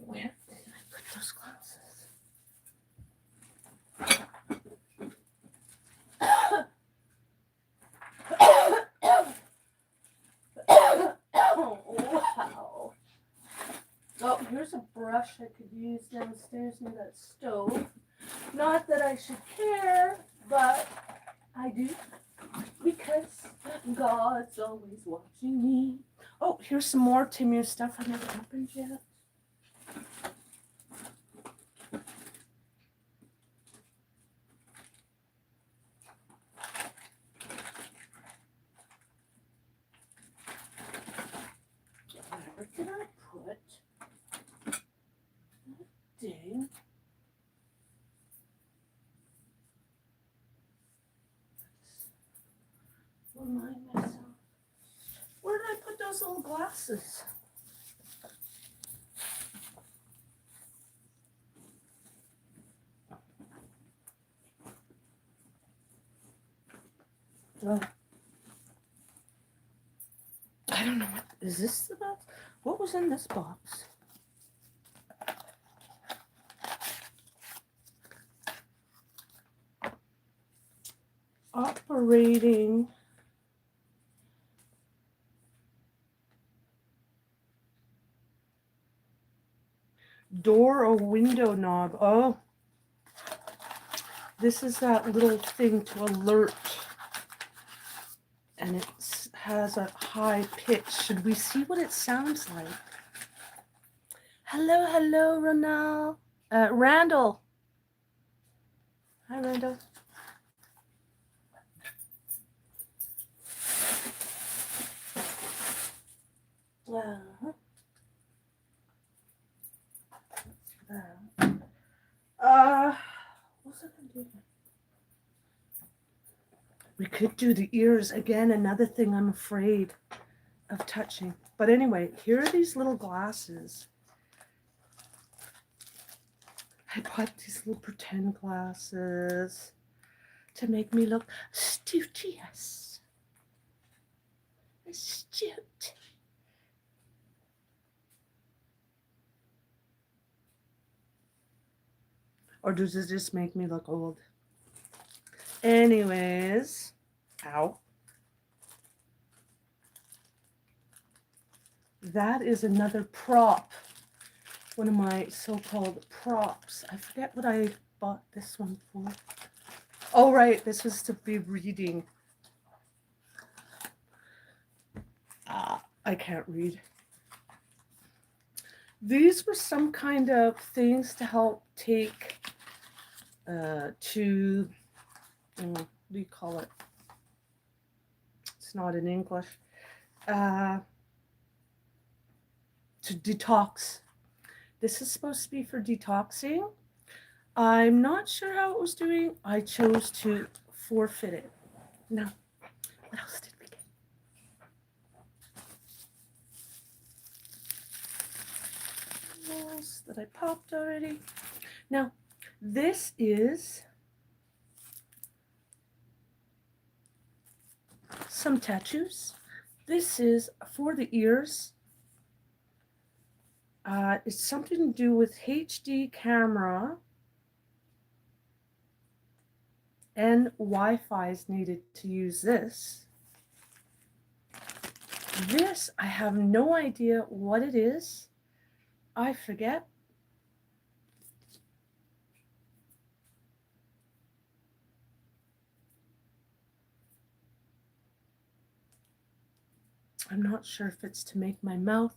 where did I put those glasses? Wow. Oh, here's a brush I could use downstairs near that stove. Not that I should care, but I do. Because God's always watching me. Oh, here's some more Temu stuff I never opened yet. Where did I put? Dang. Remind myself. Where did I put those little glasses? Oh. I don't know what is this the box? What was in this box? Operating door or window knob. Oh, this is that little thing to alert, and it has a high pitch. Should we see what it sounds like? Hello, hello, Ronald. Randall. Hi, Randall. What's I gonna do? We could do the ears again. Another thing I'm afraid of touching. But anyway, here are these little glasses. I bought these little pretend glasses to make me look studious. Astute. Or does it just make me look old? Anyways, ow. That is another prop. One of my so-called props. I forget what I bought this one for. Oh, right. This was to be reading. I can't read. These were some kind of things to help take to, what do you call it? It's not in English. To detox. This is supposed to be for detoxing. I'm not sure how it was doing. I chose to forfeit it. No. What else did we get? That I popped already. Now, this is some tattoos. This is for the ears. It's something to do with HD camera and Wi-Fi is needed to use this. This, I have no idea what it is. I forget. I'm not sure if it's to make my mouth,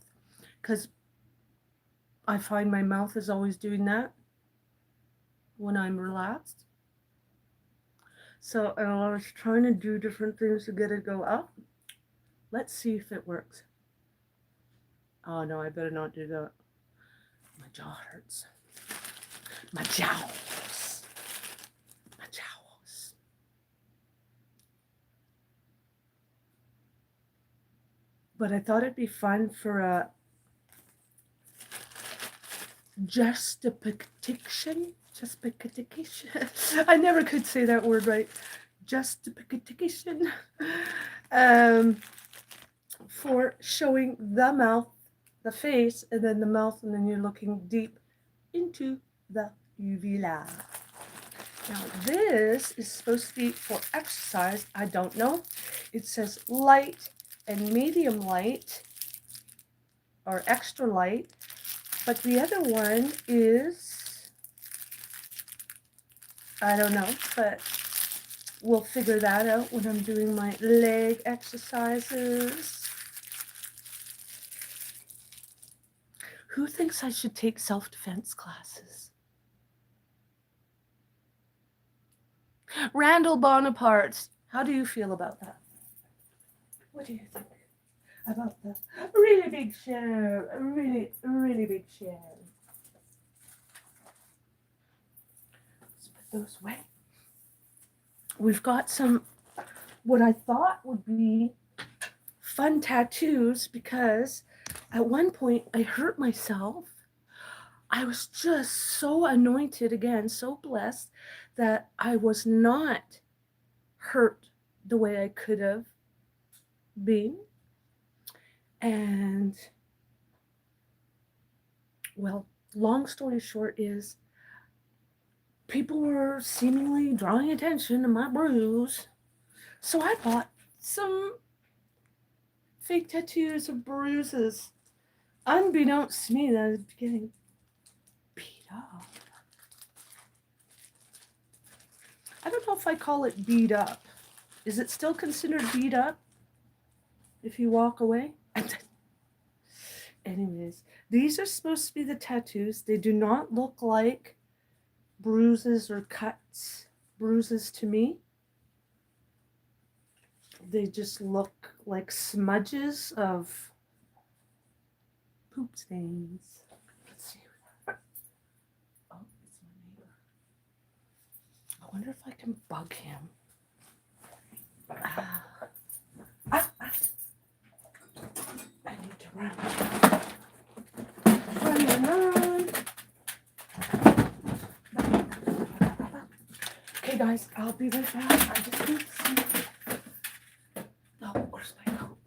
because I find my mouth is always doing that when I'm relaxed. So I was trying to do different things to get it go up. Let's see if it works. Oh no, I better not do that. My jaw hurts. My jowls. My jowls. But I thought it'd be fun for a justification. I never could say that word right. Justification. For showing the mouth, the face, and then the mouth, and then you're looking deep into the uvula. Now this is supposed to be for exercise. I don't know. It says light and medium light or extra light, but the other one is, I don't know, but we'll figure that out when I'm doing my leg exercises. Who thinks I should take self-defense classes? Randall Bonaparte, how do you feel about that? What do you think about the really big show? A really, really big show. Let's put those away. We've got some, what I thought would be fun tattoos, because at one point I hurt myself. I was just so anointed again, so blessed that I was not hurt the way I could have been. And, well, long story short is people were seemingly drawing attention to my bruise. So I bought some fake tattoos of bruises. Unbeknownst to me, that I was getting beat up. I don't know if I call it beat up. Is it still considered beat up if you walk away? Anyways, these are supposed to be the tattoos. They do not look like bruises or cuts. Bruises to me. They just look like smudges of poop stains. Let's see. Oh, it's my neighbor. I wonder if I can bug him. I need to run. Run. Okay, guys, I'll be right back. I just need to see. Oh, where's my coat?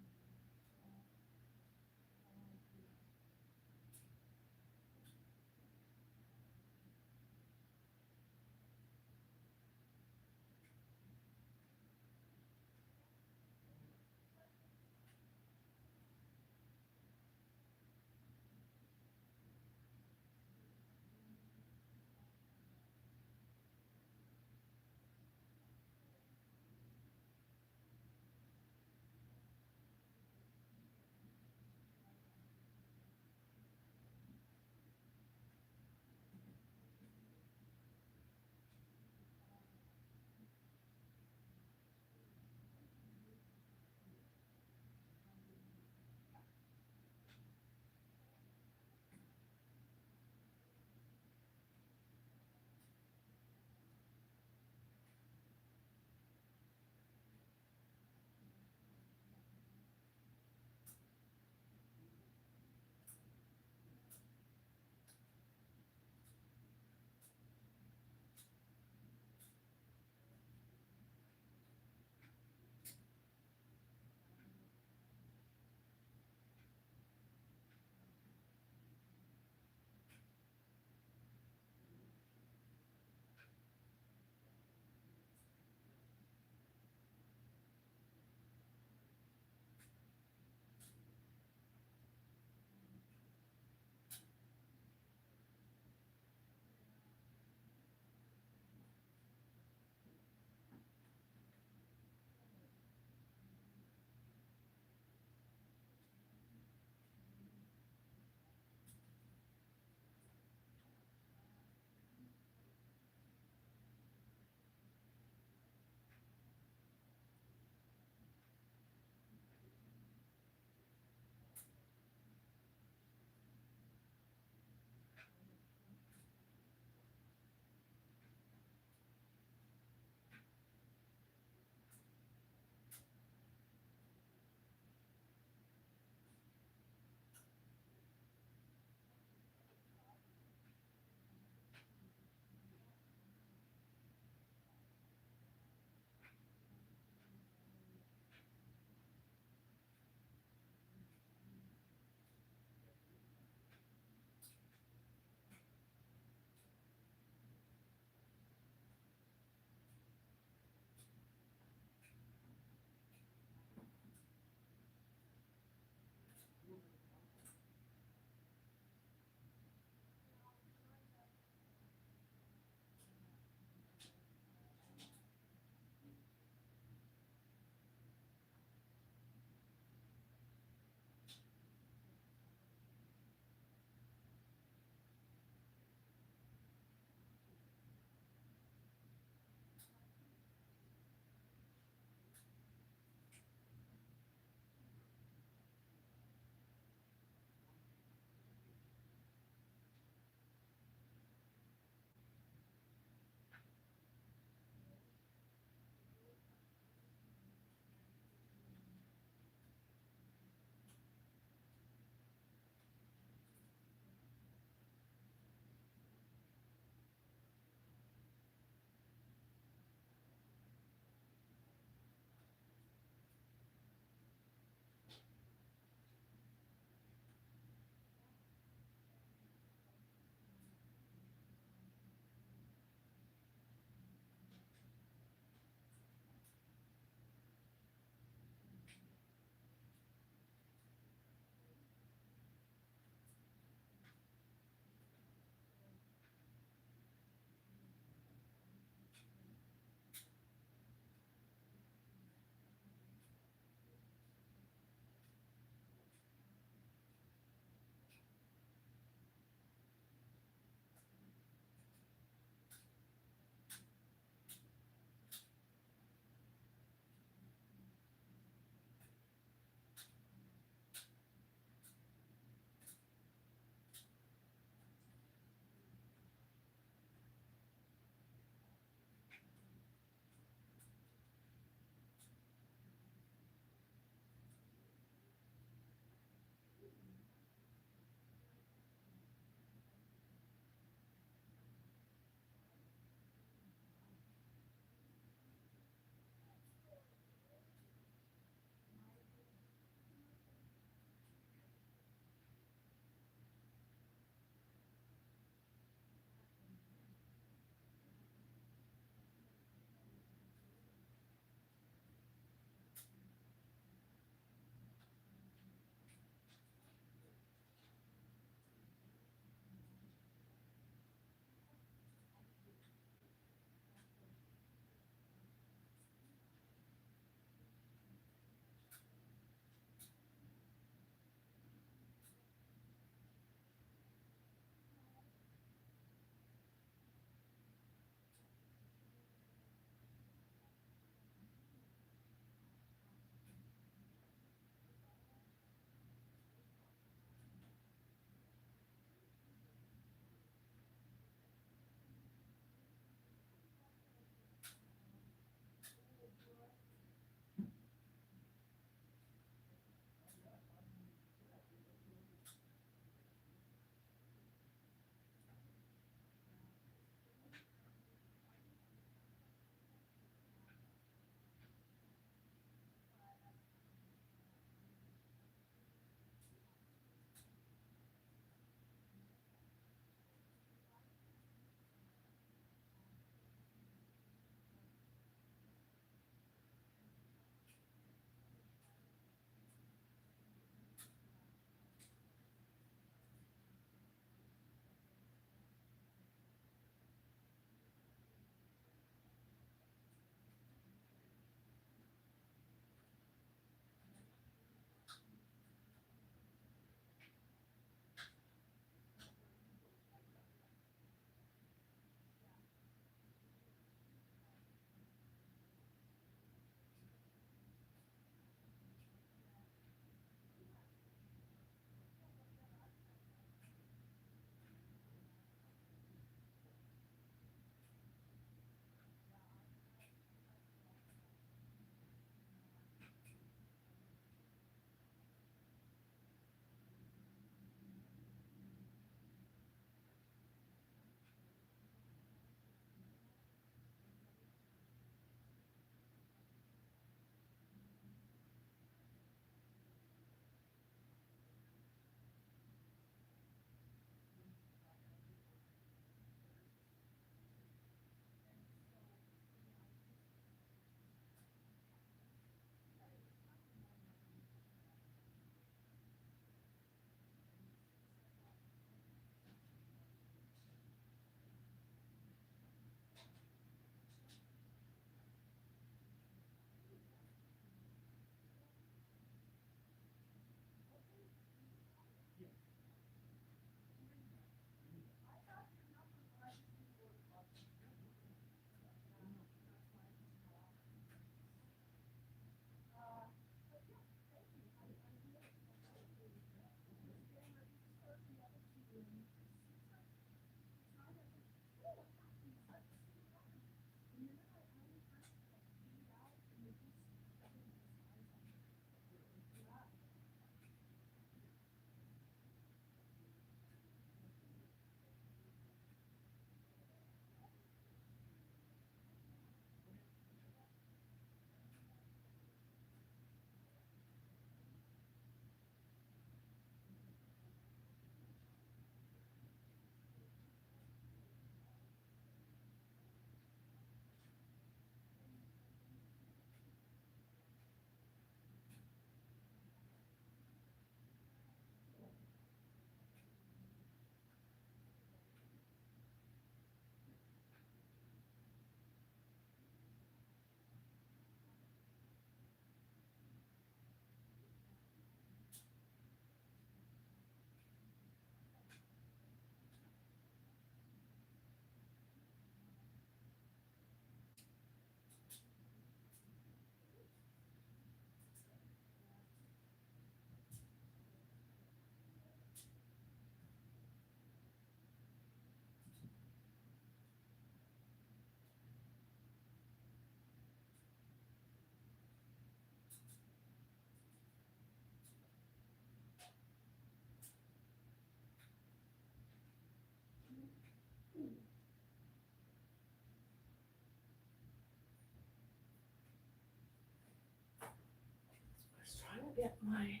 get my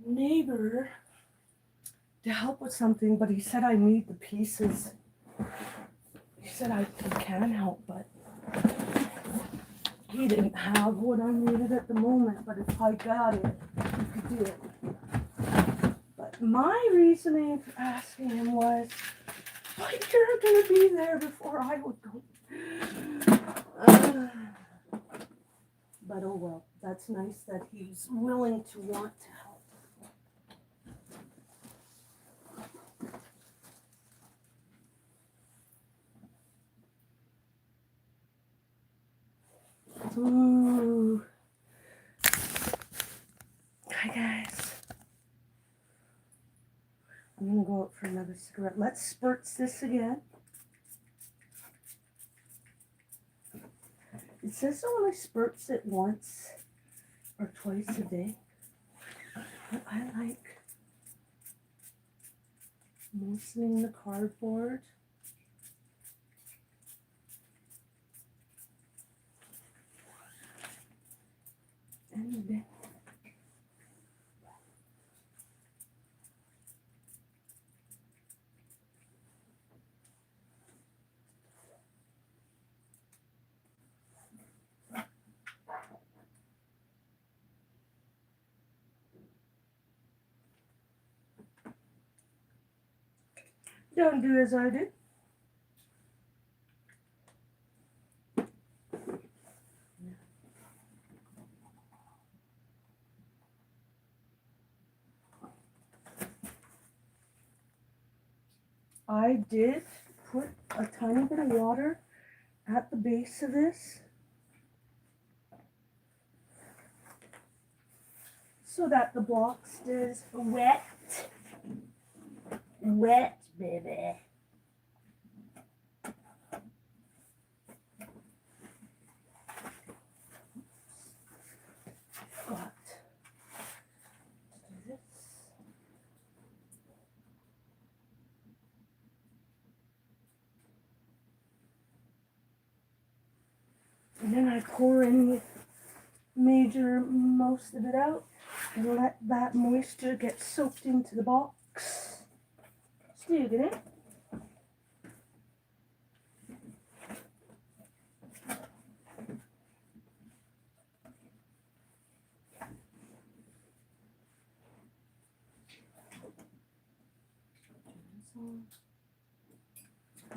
neighbor to help with something, but he said I need the pieces. He said I can help, but he didn't have what I needed at the moment. But if I got it, he could do it. But my reasoning for asking him was, but you're going to be there before I would go. But oh well, that's nice that he's willing to want to help. Ooh. Hi guys. I'm gonna go out for another cigarette. Let's spurts this again. It says it only spurts it once or twice a day. But I like moistening the cardboard. And the bin. Don't do as I did. I did put a tiny bit of water at the base of this so that the block stays wet. Wet, baby. Got to do this. And then I pour any most of it out and let that moisture get soaked into the box. Still get it?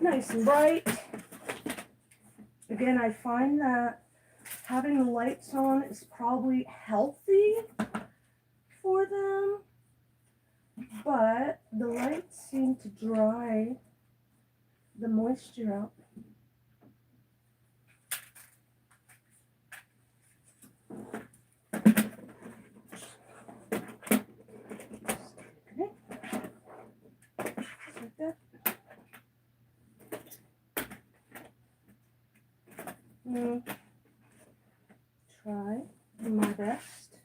Nice and bright. Again, I find that having the lights on is probably healthy for them, but the lights seem to dry the moisture out. Okay. Just like that. Try my best.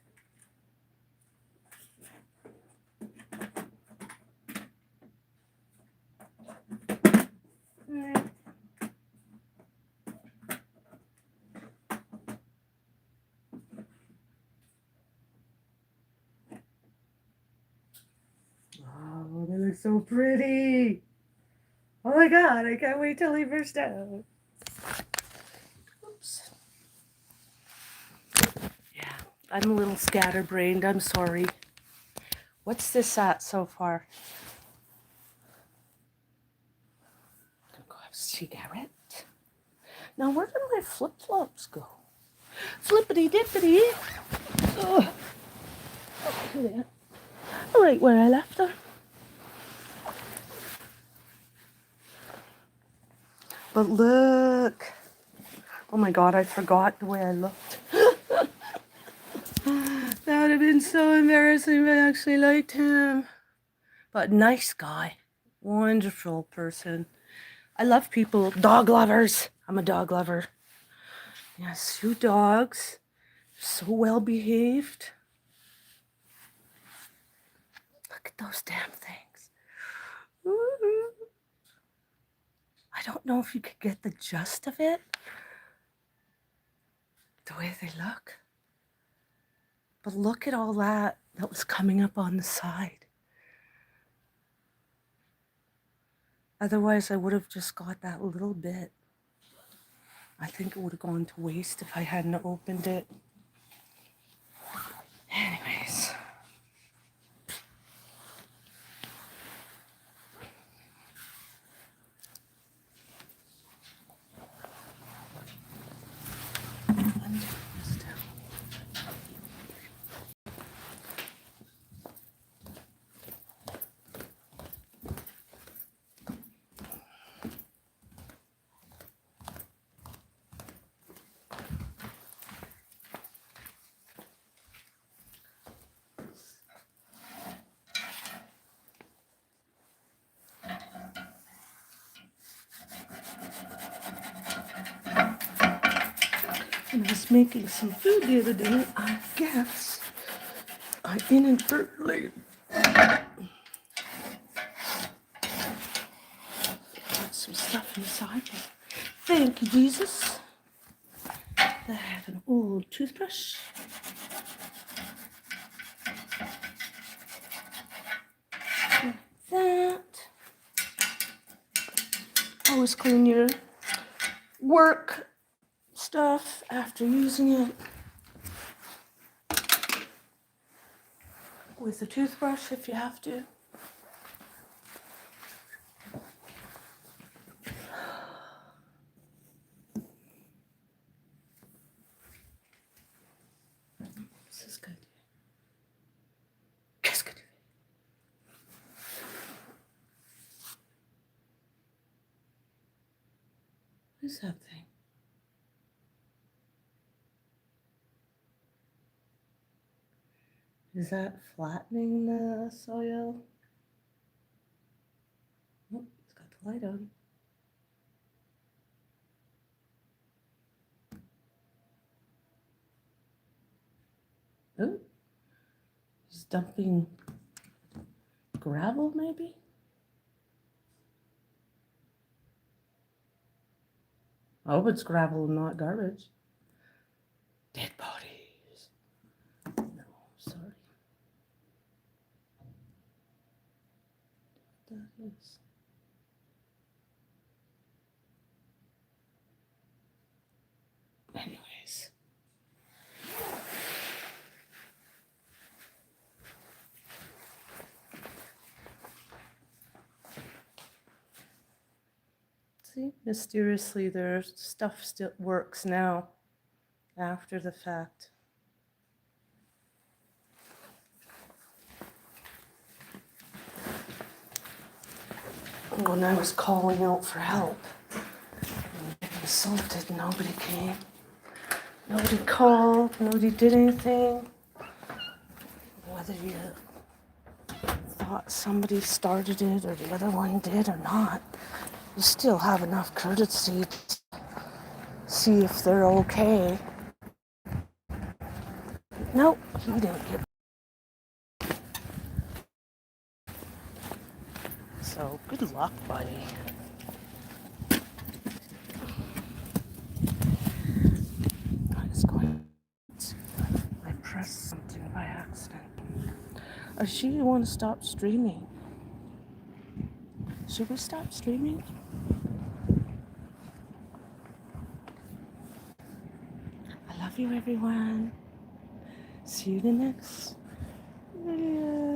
Oh, they look so pretty. Oh my god, I can't wait till they burst out. Oops. Yeah, I'm a little scatterbrained. I'm sorry. What's this at so far? I'm gonna go have a cigarette. Now, where did my flip-flops go? Flippity-dippity. Oh. There. Right where I left them. But look. Oh my god, I forgot the way I looked. That would have been so embarrassing if I actually liked him. But nice guy. Wonderful person. I love people. Dog lovers. I'm a dog lover. Yes, 2 dogs. So well behaved. Look at those damn things. Ooh. I don't know if you could get the gist of it. The way they look. But look at all that was coming up on the side. Otherwise, I would have just got that little bit. I think it would have gone to waste if I hadn't opened it. Anyways. When I was making some food the other day, I guess I inadvertently put some stuff inside me. Thank you, Jesus. I have an old toothbrush. Like that. Always clean your work stuff after using it with a toothbrush if you have to. This is good. Qu'est-ce que tu fais? What is that thing? Is that flattening the soil? Oh, it's got the light on. Oh, he's dumping gravel, maybe? I hope it's gravel and not garbage. Dead bodies. No, sorry. That is. Anyways. See, mysteriously, their stuff still works now after the fact. When I was calling out for help, and insulted, nobody came. Nobody called, nobody did anything. Whether you thought somebody started it or the other one did or not, you still have enough courtesy to see if they're okay. Nope, he didn't get. So good luck, buddy. I was going. I pressed something by accident. She want to stop streaming. Should we stop streaming? I love you, everyone. See you in the next video.